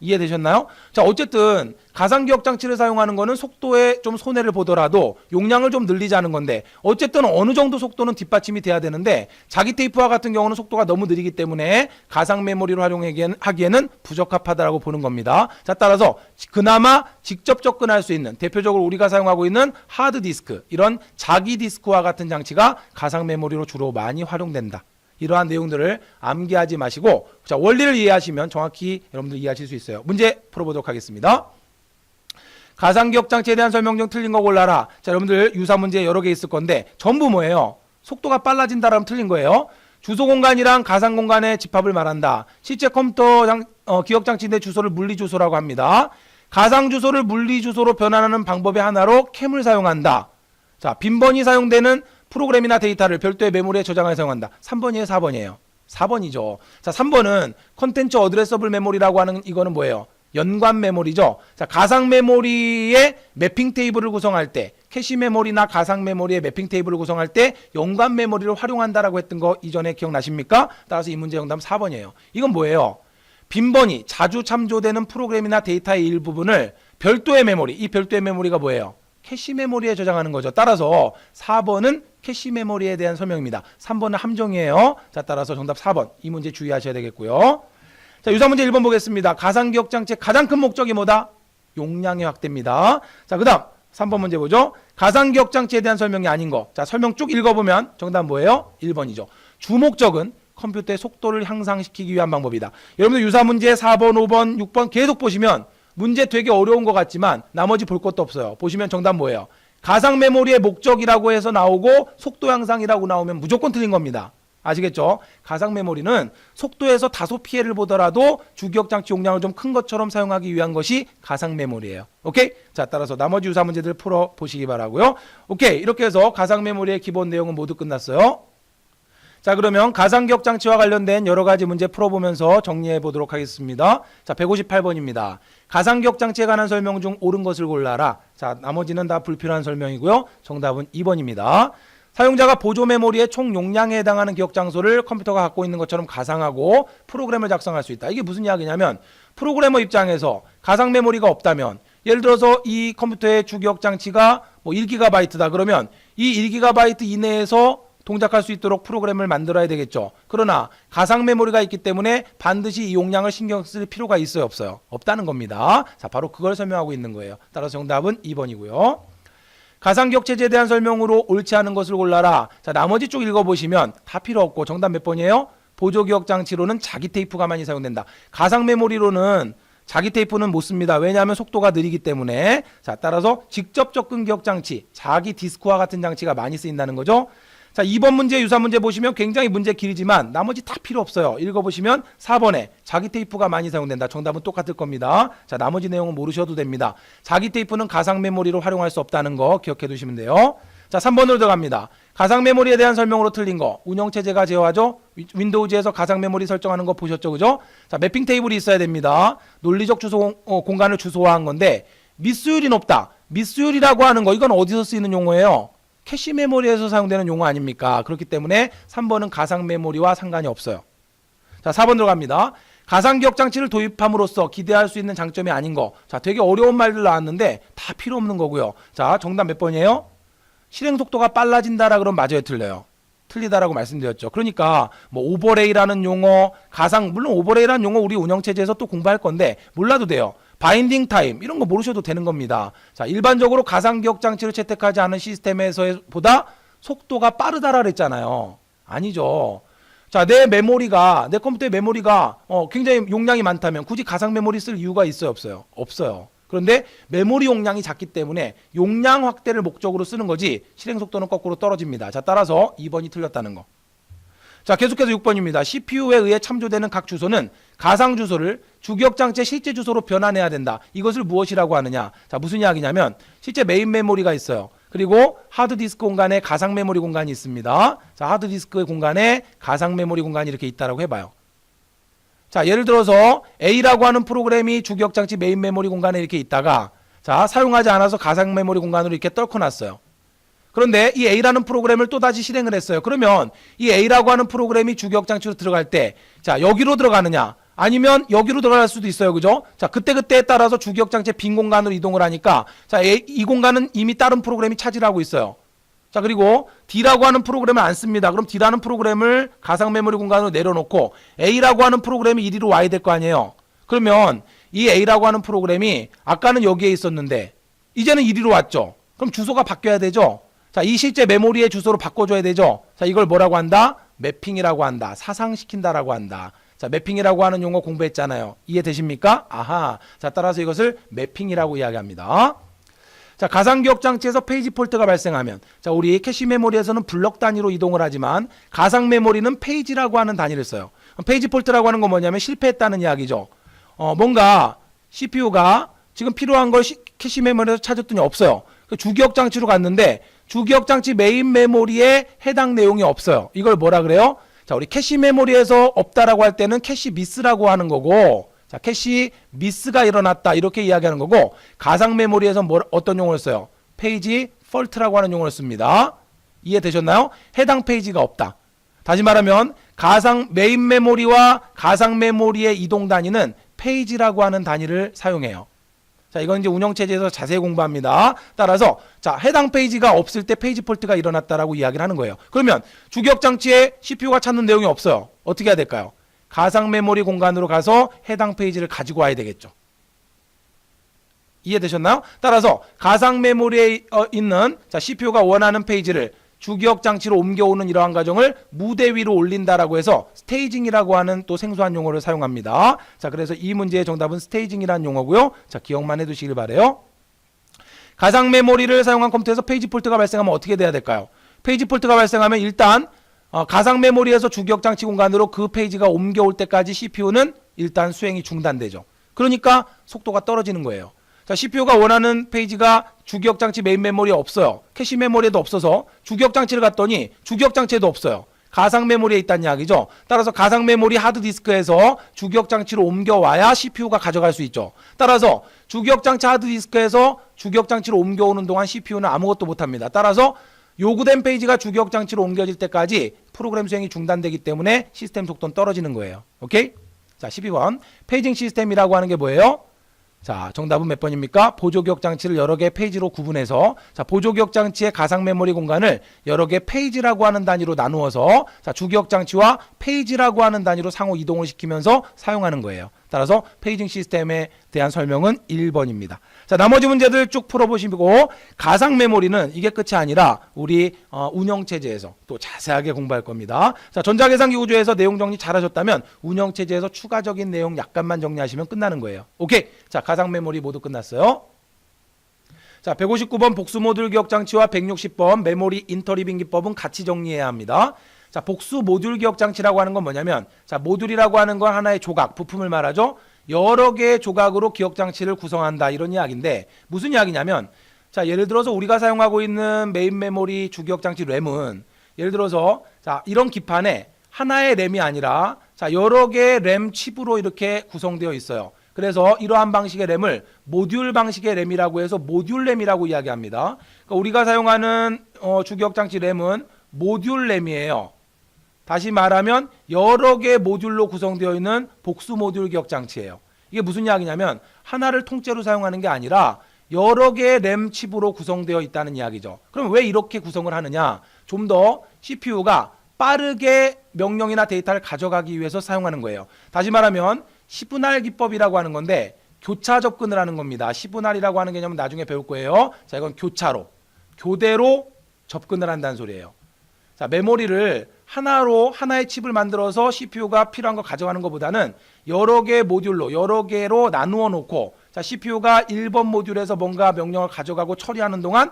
이해되셨나요? 자, 어쨌든 가상기억 장치를 사용하는 거는 속도에 좀 손해를 보더라도 용량을 좀 늘리자는 건데, 어쨌든 어느 정도 속도는 뒷받침이 돼야 되는데 자기 테이프와 같은 경우는 속도가 너무 느리기 때문에 가상 메모리로 활용하기에는 부적합하다라고 보는 겁니다. 자, 따라서 그나마 직접 접근할 수 있는, 대표적으로 우리가 사용하고 있는 하드디스크, 이런 자기 디스크와 같은 장치가 가상 메모리로 주로 많이 활용된다. 이러한 내용들을 암기하지 마시고, 자, 원리를 이해하시면 정확히 여러분들 이해하실 수 있어요. 문제 풀어보도록 하겠습니다. 가상기억 장치에 대한 설명 중 틀린 거 골라라. 자, 여러분들 유사 문제 여러 개 있을 건데 전부 뭐예요? 속도가 빨라진다라면 틀린 거예요. 주소 공간이랑 가상 공간의 집합을 말한다. 실제 컴퓨터 기억 장치인데 주소를 물리 주소라고 합니다. 가상 주소를 물리 주소로 변환하는 방법의 하나로 캠을 사용한다. 자, 빈번히 사용되는 프로그램이나 데이터를 별도의 메모리에 저장하여 사용한다. 3번이에요, 4번이에요? 4번이죠. 자, 3번은 컨텐츠 어드레서블 메모리라고 하는, 이거는 뭐예요? 연관 메모리죠. 자, 가상 메모리의 매핑 테이블을 구성할 때, 캐시 메모리나 가상 메모리의 매핑 테이블을 구성할 때 연관 메모리를 활용한다라고 했던 거 이전에 기억나십니까? 따라서 이 문제 정답은 4번이에요. 이건 뭐예요? 빈번히 자주 참조되는 프로그램이나 데이터의 일부분을 별도의 메모리, 이 별도의 메모리가 뭐예요? 캐시 메모리에 저장하는 거죠. 따라서 4번은 캐시 메모리에 대한 설명입니다. 3번은 함정이에요. 자, 따라서 정답 4번. 이 문제 주의하셔야 되겠고요. 자, 유사 문제 1번 보겠습니다. 가상기억 장치의 가장 큰 목적이 뭐다? 용량의 확대입니다. 자, 그 다음 3번 문제 보죠. 가상기억 장치에 대한 설명이 아닌 거. 자, 설명 쭉 읽어보면 정답 뭐예요? 1번이죠. 주목적은 컴퓨터의 속도를 향상시키기 위한 방법이다. 여러분들 유사 문제 4번, 5번, 6번 계속 보시면 문제 되게 어려운 것 같지만 나머지 볼 것도 없어요. 보시면 정답 뭐예요? 가상 메모리의 목적이라고 해서 나오고 속도 향상이라고 나오면 무조건 틀린 겁니다. 아시겠죠? 가상 메모리는 속도에서 다소 피해를 보더라도 주기억 장치 용량을 좀 큰 것처럼 사용하기 위한 것이 가상 메모리예요. 오케이? 자, 따라서 나머지 유사 문제들 풀어 보시기 바라고요. 오케이. 이렇게 해서 가상 메모리의 기본 내용은 모두 끝났어요. 자, 그러면 가상기억 장치와 관련된 여러 가지 문제 풀어보면서 정리해 보도록 하겠습니다. 자, 158번입니다. 가상기억 장치에 관한 설명 중 옳은 것을 골라라. 자, 나머지는 다 불필요한 설명이고요. 정답은 2번입니다. 사용자가 보조 메모리의 총 용량에 해당하는 기억 장소를 컴퓨터가 갖고 있는 것처럼 가상하고 프로그램을 작성할 수 있다. 이게 무슨 이야기냐면, 프로그래머 입장에서 가상 메모리가 없다면, 예를 들어서 이 컴퓨터의 주기억 장치가 뭐 1GB다 그러면 이 1GB 이내에서 동작할 수 있도록 프로그램을 만들어야 되겠죠. 그러나 가상 메모리가 있기 때문에 반드시 이 용량을 신경 쓸 필요가 있어요, 없어요? 없다는 겁니다. 자, 바로 그걸 설명하고 있는 거예요. 따라서 정답은 2번이고요. 가상기억 체제에 대한 설명으로 옳지 않은 것을 골라라. 자, 나머지 쭉 읽어보시면 다 필요 없고 정답 몇 번이에요? 보조기억 장치로는 자기 테이프가 많이 사용된다. 가상 메모리로는 자기 테이프는 못 씁니다. 왜냐하면 속도가 느리기 때문에. 자, 따라서 직접 접근 기억 장치, 자기 디스크와 같은 장치가 많이 쓰인다는 거죠. 자, 2번 문제, 유사 문제 보시면 굉장히 문제 길이지만 나머지 다 필요 없어요. 읽어보시면 4번에 자기 테이프가 많이 사용된다. 정답은 똑같을 겁니다. 자, 나머지 내용은 모르셔도 됩니다. 자기 테이프는 가상 메모리로 활용할 수 없다는 거 기억해 두시면 돼요. 자, 3번으로 들어갑니다. 가상 메모리에 대한 설명으로 틀린 거. 운영체제가 제어하죠. 윈도우즈에서 가상 메모리 설정하는 거 보셨죠, 그죠? 자, 매핑 테이블이 있어야 됩니다. 논리적 주소 공간을 주소화한 건데 미수율이 높다. 미수율이라고 하는 거, 이건 어디서 쓰이는 용어예요? 캐시 메모리에서 사용되는 용어 아닙니까? 그렇기 때문에 3번은 가상 메모리와 상관이 없어요. 자, 4번 들어갑니다. 가상 기억 장치를 도입함으로써 기대할 수 있는 장점이 아닌 거. 자, 되게 어려운 말들 나왔는데 다 필요 없는 거고요. 자, 정답 몇 번이에요? 실행 속도가 빨라진다라 그러면 맞아요, 틀려요? 틀리다라고 말씀드렸죠. 그러니까 뭐 오버레이라는 용어, 가상, 물론 오버레이라는 용어 우리 운영체제에서 또 공부할 건데 몰라도 돼요. 바인딩 타임 이런 거 모르셔도 되는 겁니다. 자, 일반적으로 가상 기억 장치를 채택하지 않은 시스템에서보다 속도가 빠르다라 그랬잖아요. 아니죠. 자, 내 컴퓨터의 메모리가 굉장히 용량이 많다면 굳이 가상 메모리 쓸 이유가 있어요, 없어요? 없어요. 그런데 메모리 용량이 작기 때문에 용량 확대를 목적으로 쓰는 거지 실행 속도는 거꾸로 떨어집니다. 자, 따라서 2번이 틀렸다는 거. 자, 계속해서 6번입니다. CPU에 의해 참조되는 각 주소는 가상 주소를 주기억 장치의 실제 주소로 변환해야 된다. 이것을 무엇이라고 하느냐? 자, 무슨 이야기냐면 실제 메인 메모리가 있어요. 그리고 하드디스크 공간에 가상 메모리 공간이 있습니다. 자, 하드디스크 공간에 가상 메모리 공간이 이렇게 있다라고 해봐요. 자, 예를 들어서 A라고 하는 프로그램이 주기억 장치 메인 메모리 공간에 이렇게 있다가 자, 사용하지 않아서 가상 메모리 공간으로 이렇게 떨궈 놨어요. 그런데 이 A라는 프로그램을 또다시 실행을 했어요. 그러면 이 A라고 하는 프로그램이 주기억장치로 들어갈 때, 자, 여기로 들어가느냐, 아니면 여기로 들어갈 수도 있어요. 그죠? 자, 그때그때에 따라서 주기억장치의 빈 공간으로 이동을 하니까, 자, 이 공간은 이미 다른 프로그램이 차지하고 있어요. 자, 그리고 D라고 하는 프로그램을 안 씁니다. 그럼 D라는 프로그램을 가상 메모리 공간으로 내려놓고 A라고 하는 프로그램이 이리로 와야 될 거 아니에요. 그러면 이 A라고 하는 프로그램이 아까는 여기에 있었는데 이제는 이리로 왔죠. 그럼 주소가 바뀌어야 되죠. 자, 이 실제 메모리의 주소로 바꿔줘야 되죠. 자, 이걸 뭐라고 한다? 매핑이라고 한다. 사상시킨다라고 한다. 자, 매핑이라고 하는 용어 공부했잖아요. 이해되십니까? 아하. 자, 따라서 이것을 매핑이라고 이야기합니다. 자, 가상기억장치에서 페이지 폴트가 발생하면, 자, 우리 캐시 메모리에서는 블럭 단위로 이동을 하지만 가상 메모리는 페이지라고 하는 단위를 써요. 페이지 폴트라고 하는 건 뭐냐면 실패했다는 이야기죠. 뭔가 CPU가 지금 필요한 걸 캐시 메모리에서 찾았더니 없어요. 주기억장치로 갔는데 주기억장치 메인 메모리에 해당 내용이 없어요. 이걸 뭐라 그래요? 자, 우리 캐시 메모리에서 없다라고 할 때는 캐시 미스라고 하는 거고, 자, 캐시 미스가 일어났다 이렇게 이야기하는 거고, 가상 메모리에서 어떤 용어를 써요? 페이지 폴트라고 하는 용어를 씁니다. 이해되셨나요? 해당 페이지가 없다. 다시 말하면 가상 메인 메모리와 가상 메모리의 이동 단위는 페이지라고 하는 단위를 사용해요. 자, 이건 이제 운영체제에서 자세히 공부합니다. 따라서, 자, 해당 페이지가 없을 때 페이지 폴트가 일어났다라고 이야기를 하는 거예요. 그러면 주기억장치에 CPU가 찾는 내용이 없어요. 어떻게 해야 될까요? 가상 메모리 공간으로 가서 해당 페이지를 가지고 와야 되겠죠. 이해되셨나요? 따라서 가상 메모리에 있는, 자, CPU가 원하는 페이지를 주기억장치로 옮겨오는 이러한 과정을 무대 위로 올린다라고 해서 스테이징이라고 하는 또 생소한 용어를 사용합니다. 자, 그래서 이 문제의 정답은 스테이징이라는 용어고요. 자, 기억만 해두시길 바래요. 가상 메모리를 사용한 컴퓨터에서 페이지 폴트가 발생하면 어떻게 돼야 될까요? 페이지 폴트가 발생하면 일단 가상 메모리에서 주기억장치 공간으로 그 페이지가 옮겨올 때까지 CPU는 일단 수행이 중단되죠. 그러니까 속도가 떨어지는 거예요. 자, CPU가 원하는 페이지가 주기억장치 메인 메모리에 없어요. 캐시 메모리에도 없어서 주기억장치를 갔더니 주기억장치에도 없어요. 가상 메모리에 있다는 이야기죠. 따라서 가상 메모리 하드디스크에서 주기억장치로 옮겨와야 CPU가 가져갈 수 있죠. 따라서 주기억장치 하드디스크에서 주기억장치로 옮겨오는 동안 CPU는 아무것도 못합니다. 따라서 요구된 페이지가 주기억장치로 옮겨질 때까지 프로그램 수행이 중단되기 때문에 시스템 속도는 떨어지는 거예요. 오케이? 자, 12번 페이징 시스템이라고 하는 게 뭐예요? 자, 정답은 몇 번입니까? 보조기억장치를 여러 개의 페이지로 구분해서, 자, 보조기억장치의 가상 메모리 공간을 여러 개의 페이지라고 하는 단위로 나누어서, 자, 주기억장치와 페이지라고 하는 단위로 상호 이동을 시키면서 사용하는 거예요. 따라서 페이징 시스템에 대한 설명은 1번입니다. 자, 나머지 문제들 쭉 풀어보시고, 가상 메모리는 이게 끝이 아니라 우리 운영체제에서 또 자세하게 공부할 겁니다. 자, 전자계산기 구조에서 내용 정리 잘하셨다면 운영체제에서 추가적인 내용 약간만 정리하시면 끝나는 거예요. 오케이. 자, 가상 메모리 모두 끝났어요. 자, 159번 복수 모듈 기억장치와 160번 메모리 인터리빙 기법은 같이 정리해야 합니다. 자, 복수 모듈 기억장치라고 하는 건 뭐냐면, 자, 모듈이라고 하는 건 하나의 조각, 부품을 말하죠. 여러 개의 조각으로 기억장치를 구성한다 이런 이야기인데, 무슨 이야기냐면, 자, 예를 들어서 우리가 사용하고 있는 메인 메모리 주기억장치 램은 예를 들어서, 자, 이런 기판에 하나의 램이 아니라, 자, 여러 개의 램 칩으로 이렇게 구성되어 있어요. 그래서 이러한 방식의 램을 모듈 방식의 램이라고 해서 모듈 램이라고 이야기합니다. 그러니까 우리가 사용하는 주기억장치 램은 모듈 램이에요. 다시 말하면 여러 개의 모듈로 구성되어 있는 복수 모듈 기억장치예요. 이게 무슨 이야기냐면 하나를 통째로 사용하는 게 아니라 여러 개의 램 칩으로 구성되어 있다는 이야기죠. 그럼 왜 이렇게 구성을 하느냐? 좀 더 CPU가 빠르게 명령이나 데이터를 가져가기 위해서 사용하는 거예요. 다시 말하면 10분할 기법이라고 하는 건데 교차 접근을 하는 겁니다. 10분할이라고 하는 개념은 나중에 배울 거예요. 자, 이건 교차로, 교대로 접근을 한다는 소리예요. 자, 메모리를 하나의 칩을 만들어서 CPU가 필요한 거 가져가는 것보다는 여러 개의 모듈로, 여러 개로 나누어 놓고, 자, CPU가 1번 모듈에서 뭔가 명령을 가져가고 처리하는 동안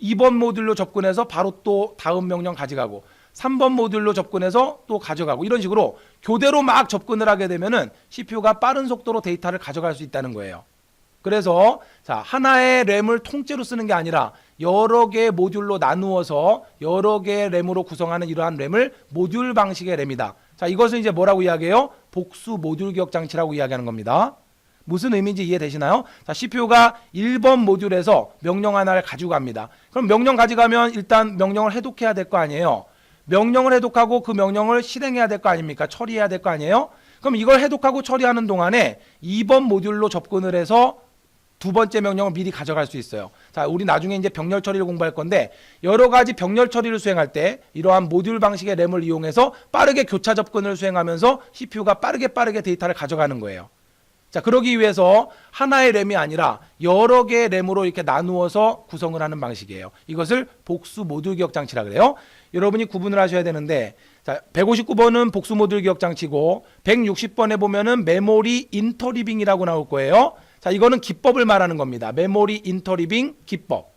2번 모듈로 접근해서 바로 또 다음 명령 가져가고 3번 모듈로 접근해서 또 가져가고 이런 식으로 교대로 막 접근을 하게 되면은 CPU가 빠른 속도로 데이터를 가져갈 수 있다는 거예요. 그래서 자, 하나의 램을 통째로 쓰는 게 아니라 여러 개의 모듈로 나누어서 여러 개의 램으로 구성하는 이러한 램을 모듈 방식의 램이다. 자, 이것을 이제 뭐라고 이야기해요? 복수 모듈 기억장치라고 이야기하는 겁니다. 무슨 의미인지 이해되시나요? 자, CPU가 1번 모듈에서 명령 하나를 가지고 갑니다. 그럼 명령 가져가면 일단 명령을 해독해야 될 거 아니에요. 명령을 해독하고 그 명령을 실행해야 될 거 아닙니까? 처리해야 될 거 아니에요? 그럼 이걸 해독하고 처리하는 동안에 2번 모듈로 접근을 해서 두 번째 명령을 미리 가져갈 수 있어요. 자, 우리 나중에 이제 병렬 처리를 공부할 건데 여러 가지 병렬 처리를 수행할 때 이러한 모듈 방식의 램을 이용해서 빠르게 교차 접근을 수행하면서 CPU가 빠르게 데이터를 가져가는 거예요. 자, 그러기 위해서 하나의 램이 아니라 여러 개의 램으로 이렇게 나누어서 구성을 하는 방식이에요. 이것을 복수 모듈 기억 장치라 그래요. 여러분이 구분을 하셔야 되는데, 자, 159번은 복수 모듈 기억 장치고 160번에 보면은 메모리 인터리빙이라고 나올 거예요. 자, 이거는 기법을 말하는 겁니다. 메모리 인터리빙 기법.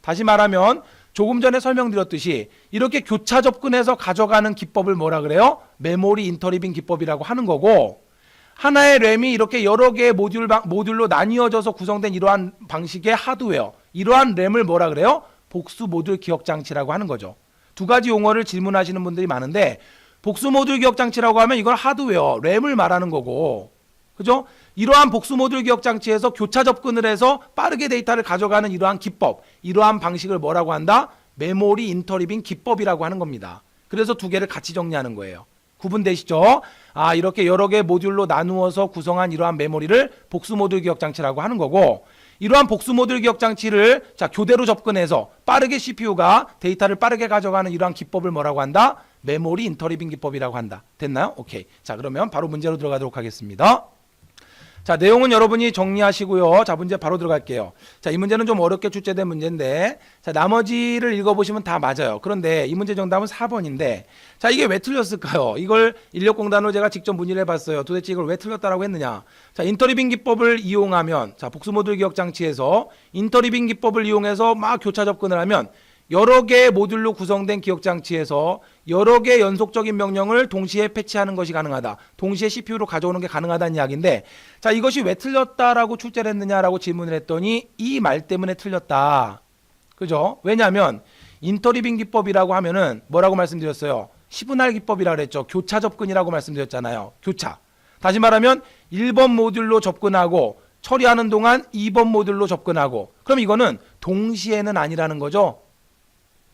다시 말하면 조금 전에 설명드렸듯이 이렇게 교차 접근해서 가져가는 기법을 뭐라 그래요? 메모리 인터리빙 기법이라고 하는 거고, 하나의 램이 이렇게 여러 개의 모듈로 나뉘어져서 구성된 이러한 방식의 하드웨어, 이러한 램을 뭐라 그래요? 복수 모듈 기억 장치라고 하는 거죠. 두 가지 용어를 질문하시는 분들이 많은데, 복수 모듈 기억 장치라고 하면 이건 하드웨어, 램을 말하는 거고, 그죠? 이러한 복수 모듈 기억 장치에서 교차 접근을 해서 빠르게 데이터를 가져가는 이러한 기법, 이러한 방식을 뭐라고 한다? 메모리 인터리빙 기법이라고 하는 겁니다. 그래서 두 개를 같이 정리하는 거예요. 구분되시죠? 아, 이렇게 여러 개의 모듈로 나누어서 구성한 이러한 메모리를 복수 모듈 기억 장치라고 하는 거고, 이러한 복수 모듈 기억 장치를 자, 교대로 접근해서 빠르게 CPU가 데이터를 빠르게 가져가는 이러한 기법을 뭐라고 한다? 메모리 인터리빙 기법이라고 한다. 됐나요? 오케이. 자, 그러면 바로 문제로 들어가도록 하겠습니다. 자, 내용은 여러분이 정리하시고요. 자, 문제 바로 들어갈게요. 자, 이 문제는 좀 어렵게 출제된 문제인데, 자, 나머지를 읽어보시면 다 맞아요. 그런데 이 문제 정답은 4번인데, 자, 이게 왜 틀렸을까요? 이걸 인력공단으로 제가 직접 문의를 해봤어요. 도대체 이걸 왜 틀렸다라고 했느냐? 자, 인터리빙 기법을 이용하면, 자, 복수 모듈 기억 장치에서 인터리빙 기법을 이용해서 막 교차 접근을 하면 여러 개의 모듈로 구성된 기억 장치에서 여러 개의 연속적인 명령을 동시에 패치하는 것이 가능하다. 동시에 CPU로 가져오는 게 가능하다는 이야기인데, 자, 이것이 왜 틀렸다라고 출제를 했느냐라고 질문을 했더니 이 말 때문에 틀렸다. 그죠? 왜냐하면 인터리빙 기법이라고 하면은 뭐라고 말씀드렸어요? 시분할 기법이라고 그랬죠. 교차 접근이라고 말씀드렸잖아요. 교차. 다시 말하면 1번 모듈로 접근하고 처리하는 동안 2번 모듈로 접근하고, 그럼 이거는 동시에는 아니라는 거죠.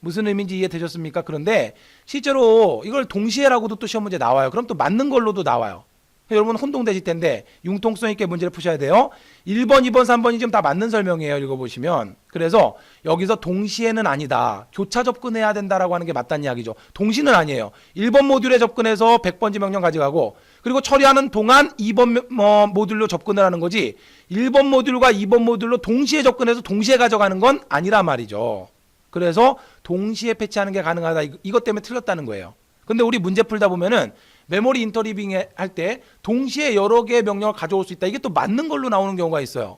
무슨 의미인지 이해되셨습니까? 그런데 실제로 이걸 동시에라고도 또 시험 문제 나와요. 그럼 또 맞는 걸로도 나와요. 여러분 혼동되실 텐데 융통성 있게 문제를 푸셔야 돼요. 1번, 2번, 3번이 지금 다 맞는 설명이에요. 읽어보시면. 그래서 여기서 동시에는 아니다. 교차 접근해야 된다라고 하는 게 맞다는 이야기죠. 동시는 아니에요. 1번 모듈에 접근해서 100번지 명령 가져가고, 그리고 처리하는 동안 2번 모듈로 접근을 하는 거지, 1번 모듈과 2번 모듈로 동시에 접근해서 동시에 가져가는 건 아니란 말이죠. 그래서 동시에 패치하는 게 가능하다. 이것 때문에 틀렸다는 거예요. 근데 우리 문제 풀다 보면은 메모리 인터리빙 할 때 동시에 여러 개의 명령을 가져올 수 있다. 이게 또 맞는 걸로 나오는 경우가 있어요.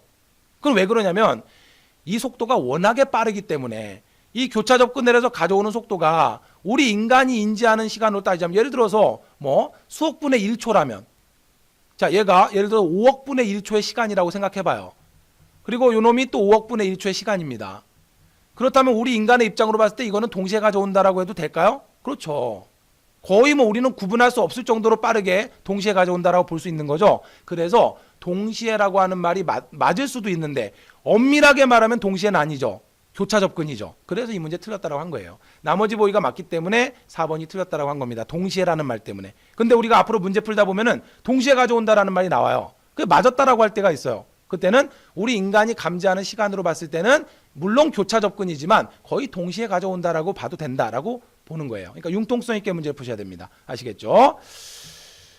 그럼 왜 그러냐면 이 속도가 워낙에 빠르기 때문에, 이 교차 접근을 해서 가져오는 속도가 우리 인간이 인지하는 시간으로 따지자면, 예를 들어서 뭐 수억 분의 1초라면, 자, 얘가 예를 들어 5억 분의 1초의 시간이라고 생각해봐요. 그리고 요놈이 또 5억 분의 1초의 시간입니다. 그렇다면 우리 인간의 입장으로 봤을 때 이거는 동시에 가져온다라고 해도 될까요? 그렇죠. 거의 뭐 우리는 구분할 수 없을 정도로 빠르게 동시에 가져온다라고 볼 수 있는 거죠. 그래서 동시에라고 하는 말이 맞을 수도 있는데, 엄밀하게 말하면 동시에는 아니죠. 교차 접근이죠. 그래서 이 문제 틀렸다라고 한 거예요. 나머지 보기가 맞기 때문에 4번이 틀렸다라고 한 겁니다. 동시에라는 말 때문에. 근데 우리가 앞으로 문제 풀다 보면은 동시에 가져온다라는 말이 나와요. 그게 맞았다라고 할 때가 있어요. 그때는 우리 인간이 감지하는 시간으로 봤을 때는 물론 교차 접근이지만 거의 동시에 가져온다라고 봐도 된다라고 보는 거예요. 그러니까 융통성 있게 문제를 푸셔야 됩니다. 아시겠죠?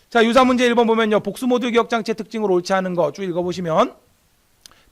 자, 유사 문제 1번 보면요. 복수 모듈 기억 장치의 특징으로 옳지 않은 거 쭉 읽어보시면,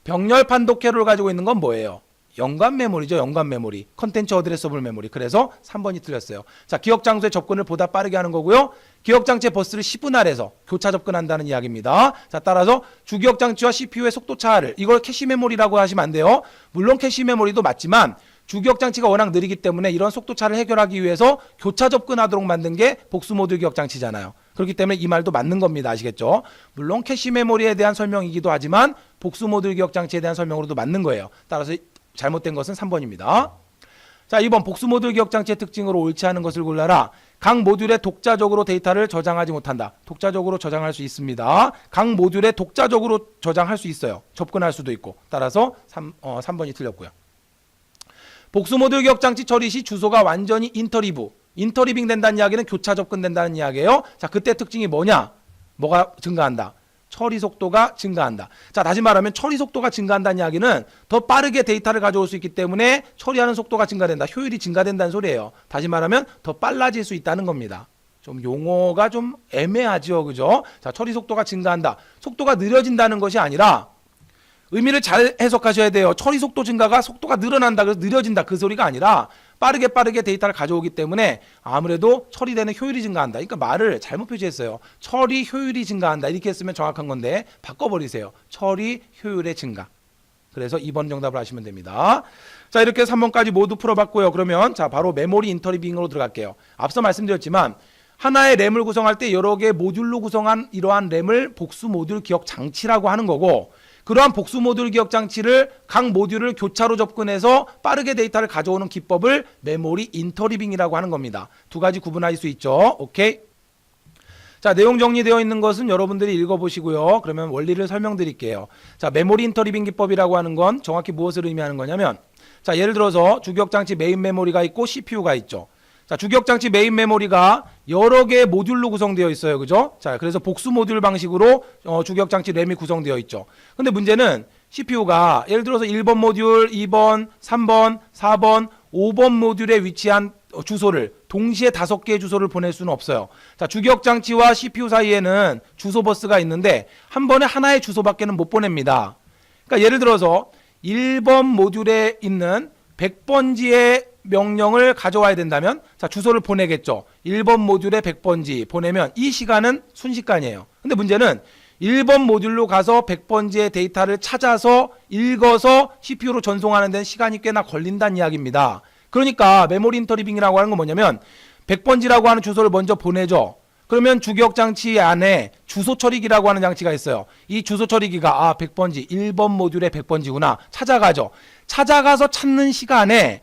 병렬 판독회로를 가지고 있는 건 뭐예요? 연관 메모리죠. 연관 메모리. 컨텐츠 어드레서블 메모리. 그래서 3번이 틀렸어요. 자, 기억 장소의 접근을 보다 빠르게 하는 거고요. 기억 장치의 버스를 시분할해서 교차 접근한다는 이야기입니다. 자, 따라서 주기억 장치와 CPU의 속도 차를, 이걸 캐시 메모리라고 하시면 안 돼요. 물론 캐시 메모리도 맞지만 주기억 장치가 워낙 느리기 때문에 이런 속도 차를 해결하기 위해서 교차 접근하도록 만든 게 복수 모듈 기억 장치잖아요. 그렇기 때문에 이 말도 맞는 겁니다. 아시겠죠? 물론 캐시 메모리에 대한 설명이기도 하지만 복수 모듈 기억 장치에 대한 설명으로도 맞는 거예요. 따라서 잘못된 것은 3번입니다. 자, 2번 복수 모듈 기억 장치의 특징으로 옳지 않은 것을 골라라. 각 모듈에 독자적으로 데이터를 저장하지 못한다. 독자적으로 저장할 수 있습니다. 각 모듈에 독자적으로 저장할 수 있어요. 접근할 수도 있고. 따라서 3번이 틀렸고요. 복수 모듈 기억장치 처리 시 주소가 완전히 인터리빙 된다는 이야기는 교차 접근된다는 이야기예요. 자, 그때 특징이 뭐냐? 뭐가 증가한다? 처리 속도가 증가한다. 자, 다시 말하면 처리 속도가 증가한다는 이야기는 더 빠르게 데이터를 가져올 수 있기 때문에 처리하는 속도가 증가된다. 효율이 증가된다는 소리예요. 다시 말하면 더 빨라질 수 있다는 겁니다. 좀 용어가 좀 애매하죠. 그죠? 자, 처리 속도가 증가한다. 속도가 느려진다는 것이 아니라 의미를 잘 해석하셔야 돼요. 처리 속도 증가가 속도가 늘어난다. 그래서 느려진다. 그 소리가 아니라 빠르게 데이터를 가져오기 때문에 아무래도 처리되는 효율이 증가한다. 그러니까 말을 잘못 표시했어요. 처리 효율이 증가한다. 이렇게 했으면 정확한 건데 바꿔버리세요. 처리 효율의 증가. 그래서 2번 정답을 하시면 됩니다. 자, 이렇게 3번까지 모두 풀어봤고요. 그러면 자, 바로 메모리 인터리빙으로 들어갈게요. 앞서 말씀드렸지만 하나의 램을 구성할 때 여러 개의 모듈로 구성한 이러한 램을 복수 모듈 기억 장치라고 하는 거고, 그러한 복수 모듈 기억 장치를 각 모듈을 교차로 접근해서 빠르게 데이터를 가져오는 기법을 메모리 인터리빙이라고 하는 겁니다. 두 가지 구분할 수 있죠. 오케이. 자, 내용 정리되어 있는 것은 여러분들이 읽어보시고요. 그러면 원리를 설명드릴게요. 자, 메모리 인터리빙 기법이라고 하는 건 정확히 무엇을 의미하는 거냐면, 자, 예를 들어서 주기억 장치 메인 메모리가 있고 CPU가 있죠. 자, 주기억 장치 메인 메모리가 여러 개의 모듈로 구성되어 있어요. 그죠? 자, 그래서 복수 모듈 방식으로 주기억 장치 램이 구성되어 있죠. 근데 문제는 CPU가 예를 들어서 1번 모듈, 2번, 3번, 4번, 5번 모듈에 위치한 주소를 동시에 5개의 주소를 보낼 수는 없어요. 자, 주기억 장치와 CPU 사이에는 주소 버스가 있는데 한 번에 하나의 주소밖에는 못 보냅니다. 그러니까 예를 들어서 1번 모듈에 있는 100번지의 명령을 가져와야 된다면, 자, 주소를 보내겠죠. 1번 모듈에 100번지 보내면 이 시간은 순식간이에요. 근데 문제는 1번 모듈로 가서 100번지의 데이터를 찾아서 읽어서 CPU로 전송하는 데는 시간이 꽤나 걸린다는 이야기입니다. 그러니까 메모리 인터리빙이라고 하는 건 뭐냐면 100번지라고 하는 주소를 먼저 보내죠. 그러면 주기억 장치 안에 주소 처리기라고 하는 장치가 있어요. 이 주소 처리기가 100번지, 1번 모듈에 100번지구나 찾아가죠. 찾아가서 찾는 시간에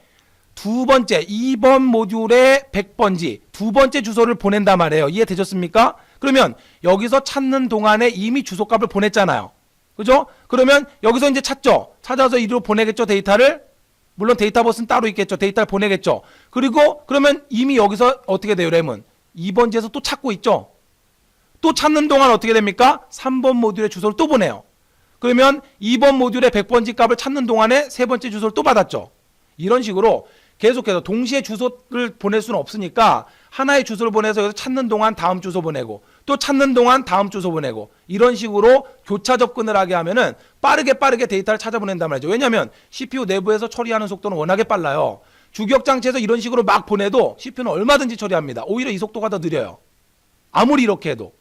두 번째 2번 모듈에 100번지 두 번째 주소를 보낸단 말이에요. 이해되셨습니까? 그러면 여기서 찾는 동안에 이미 주소값을 보냈잖아요. 그죠? 그러면 여기서 이제 찾죠. 찾아서 이리로 보내겠죠, 데이터를. 물론 데이터 버스는 따로 있겠죠. 데이터를 보내겠죠. 그리고 그러면 이미 여기서 어떻게 돼요, 램은? 2번지에서 또 찾고 있죠. 또 찾는 동안 어떻게 됩니까? 3번 모듈의 주소를 또 보내요. 그러면 2번 모듈의 100번지 값을 찾는 동안에 세 번째 주소를 또 받았죠. 이런 식으로 계속해서 동시에 주소를 보낼 수는 없으니까 하나의 주소를 보내서 여기서 찾는 동안 다음 주소 보내고 또 찾는 동안 다음 주소 보내고 이런 식으로 교차 접근을 하게 하면은 빠르게 데이터를 찾아보낸단 말이죠. 왜냐하면 CPU 내부에서 처리하는 속도는 워낙에 빨라요. 주기억 장치에서 이런 식으로 막 보내도 CPU는 얼마든지 처리합니다. 오히려 이 속도가 더 느려요. 아무리 이렇게 해도.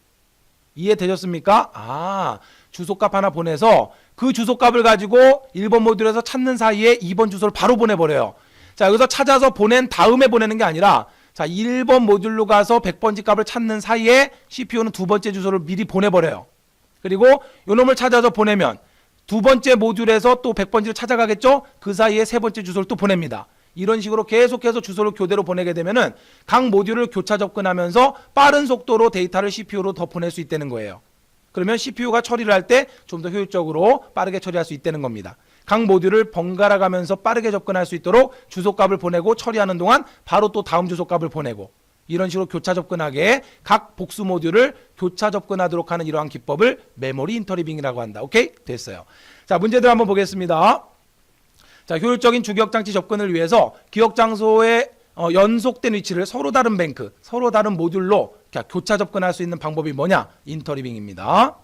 이해되셨습니까? 주소값 하나 보내서 그 주소값을 가지고 1번 모듈에서 찾는 사이에 2번 주소를 바로 보내버려요. 자, 여기서 찾아서 보낸 다음에 보내는 게 아니라, 자, 1번 모듈로 가서 100번지 값을 찾는 사이에 CPU는 두 번째 주소를 미리 보내버려요. 그리고 요놈을 찾아서 보내면 두 번째 모듈에서 또 100번지를 찾아가겠죠? 그 사이에 세 번째 주소를 또 보냅니다. 이런 식으로 계속해서 주소를 교대로 보내게 되면은 각 모듈을 교차 접근하면서 빠른 속도로 데이터를 CPU로 더 보낼 수 있다는 거예요. 그러면 CPU가 처리를 할 때 좀 더 효율적으로 빠르게 처리할 수 있다는 겁니다. 각 모듈을 번갈아 가면서 빠르게 접근할 수 있도록 주소값을 보내고 처리하는 동안 바로 또 다음 주소값을 보내고 이런 식으로 교차 접근하게 각 복수 모듈을 교차 접근하도록 하는 이러한 기법을 메모리 인터리빙이라고 한다. 오케이? 됐어요. 자, 문제들 한번 보겠습니다. 자, 효율적인 주기억 장치 접근을 위해서 기억 장소의 연속된 위치를 서로 다른 뱅크, 서로 다른 모듈로 교차 접근할 수 있는 방법이 뭐냐? 인터리빙입니다.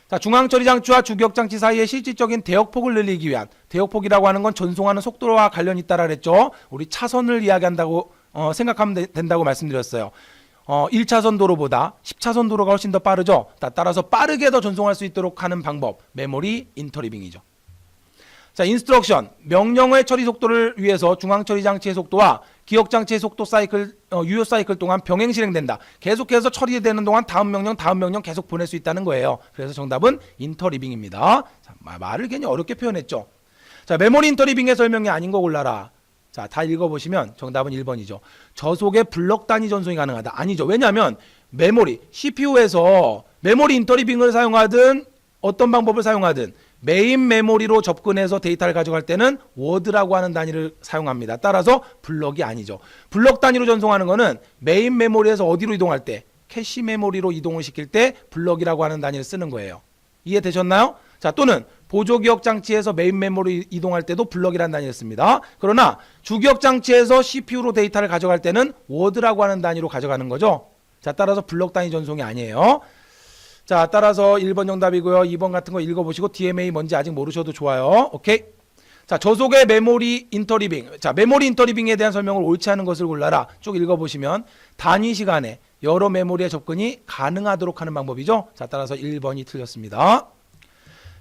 자, 중앙처리 장치와 주기억 장치 사이의 실질적인 대역폭을 늘리기 위한, 대역폭이라고 하는 건 전송하는 속도와 관련이 있다라 그랬죠. 우리 차선을 이야기한다고 생각하면 된다고 말씀드렸어요. 1차선 도로보다 10차선 도로가 훨씬 더 빠르죠. 따라서 빠르게 더 전송할 수 있도록 하는 방법, 메모리 인터리빙이죠. 자, 인스트럭션, 명령어의 처리 속도를 위해서 중앙처리 장치의 속도와 기억 장치의 속도 사이클, 유효 사이클 동안 병행 실행된다. 계속해서 처리되는 동안 다음 명령 계속 보낼 수 있다는 거예요. 그래서 정답은 인터리빙입니다. 자, 말을 괜히 어렵게 표현했죠. 자, 메모리 인터리빙의 설명이 아닌 거 골라라. 자, 다 읽어보시면 정답은 1번이죠. 저속의 블럭 단위 전송이 가능하다. 아니죠. 왜냐하면 메모리, CPU에서 메모리 인터리빙을 사용하든 어떤 방법을 사용하든 메인 메모리로 접근해서 데이터를 가져갈 때는 워드라고 하는 단위를 사용합니다. 따라서 블럭이 아니죠. 블럭 단위로 전송하는 거는 메인 메모리에서 어디로 이동할 때, 캐시 메모리로 이동을 시킬 때 블럭이라고 하는 단위를 쓰는 거예요. 이해되셨나요? 자, 또는 보조기억 장치에서 메인 메모리 이동할 때도 블럭이라는 단위를 씁니다. 그러나 주기억 장치에서 CPU로 데이터를 가져갈 때는 워드라고 하는 단위로 가져가는 거죠. 자, 따라서 블럭 단위 전송이 아니에요. 자, 따라서 1번 정답이고요. 2번 같은 거 읽어보시고 DMA 뭔지 아직 모르셔도 좋아요. 오케이. 자, 저속의 메모리 인터리빙. 자, 메모리 인터리빙에 대한 설명을 옳지 않은 것을 골라라. 쭉 읽어보시면 단위 시간에 여러 메모리에 접근이 가능하도록 하는 방법이죠. 자, 따라서 1번이 틀렸습니다.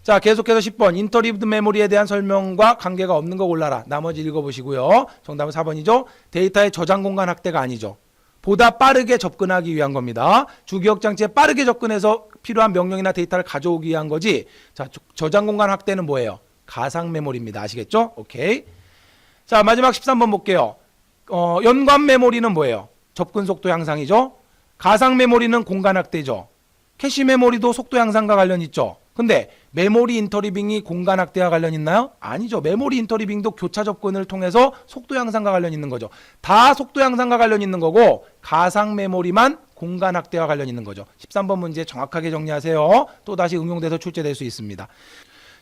자, 계속해서 10번 인터리브드 메모리에 대한 설명과 관계가 없는 거 골라라. 나머지 읽어보시고요. 정답은 4번이죠. 데이터의 저장 공간 확대가 아니죠. 보다 빠르게 접근하기 위한 겁니다. 주기억 장치에 빠르게 접근해서 필요한 명령이나 데이터를 가져오기 위한 거지. 자, 저장 공간 확대는 뭐예요? 가상 메모리입니다. 아시겠죠? 오케이. 자, 마지막 13번 볼게요. 연관 메모리는 뭐예요? 접근 속도 향상이죠. 가상 메모리는 공간 확대죠. 캐시 메모리도 속도 향상과 관련 있죠. 근데 메모리 인터리빙이 공간 확대와 관련 있나요? 아니죠. 메모리 인터리빙도 교차 접근을 통해서 속도 향상과 관련 있는 거죠. 다 속도 향상과 관련 있는 거고 가상 메모리만 공간 확대와 관련 있는 거죠. 13번 문제 정확하게 정리하세요. 또다시 응용돼서 출제될 수 있습니다.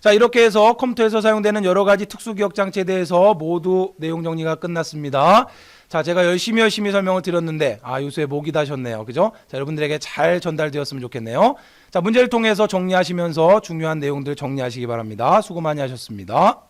자, 이렇게 해서 컴퓨터에서 사용되는 여러 가지 특수기억 장치에 대해서 모두 내용 정리가 끝났습니다. 자, 제가 열심히 설명을 드렸는데 요새 목이 다셨네요. 그죠? 자, 여러분들에게 잘 전달되었으면 좋겠네요. 자, 문제를 통해서 정리하시면서 중요한 내용들 정리하시기 바랍니다. 수고 많이 하셨습니다.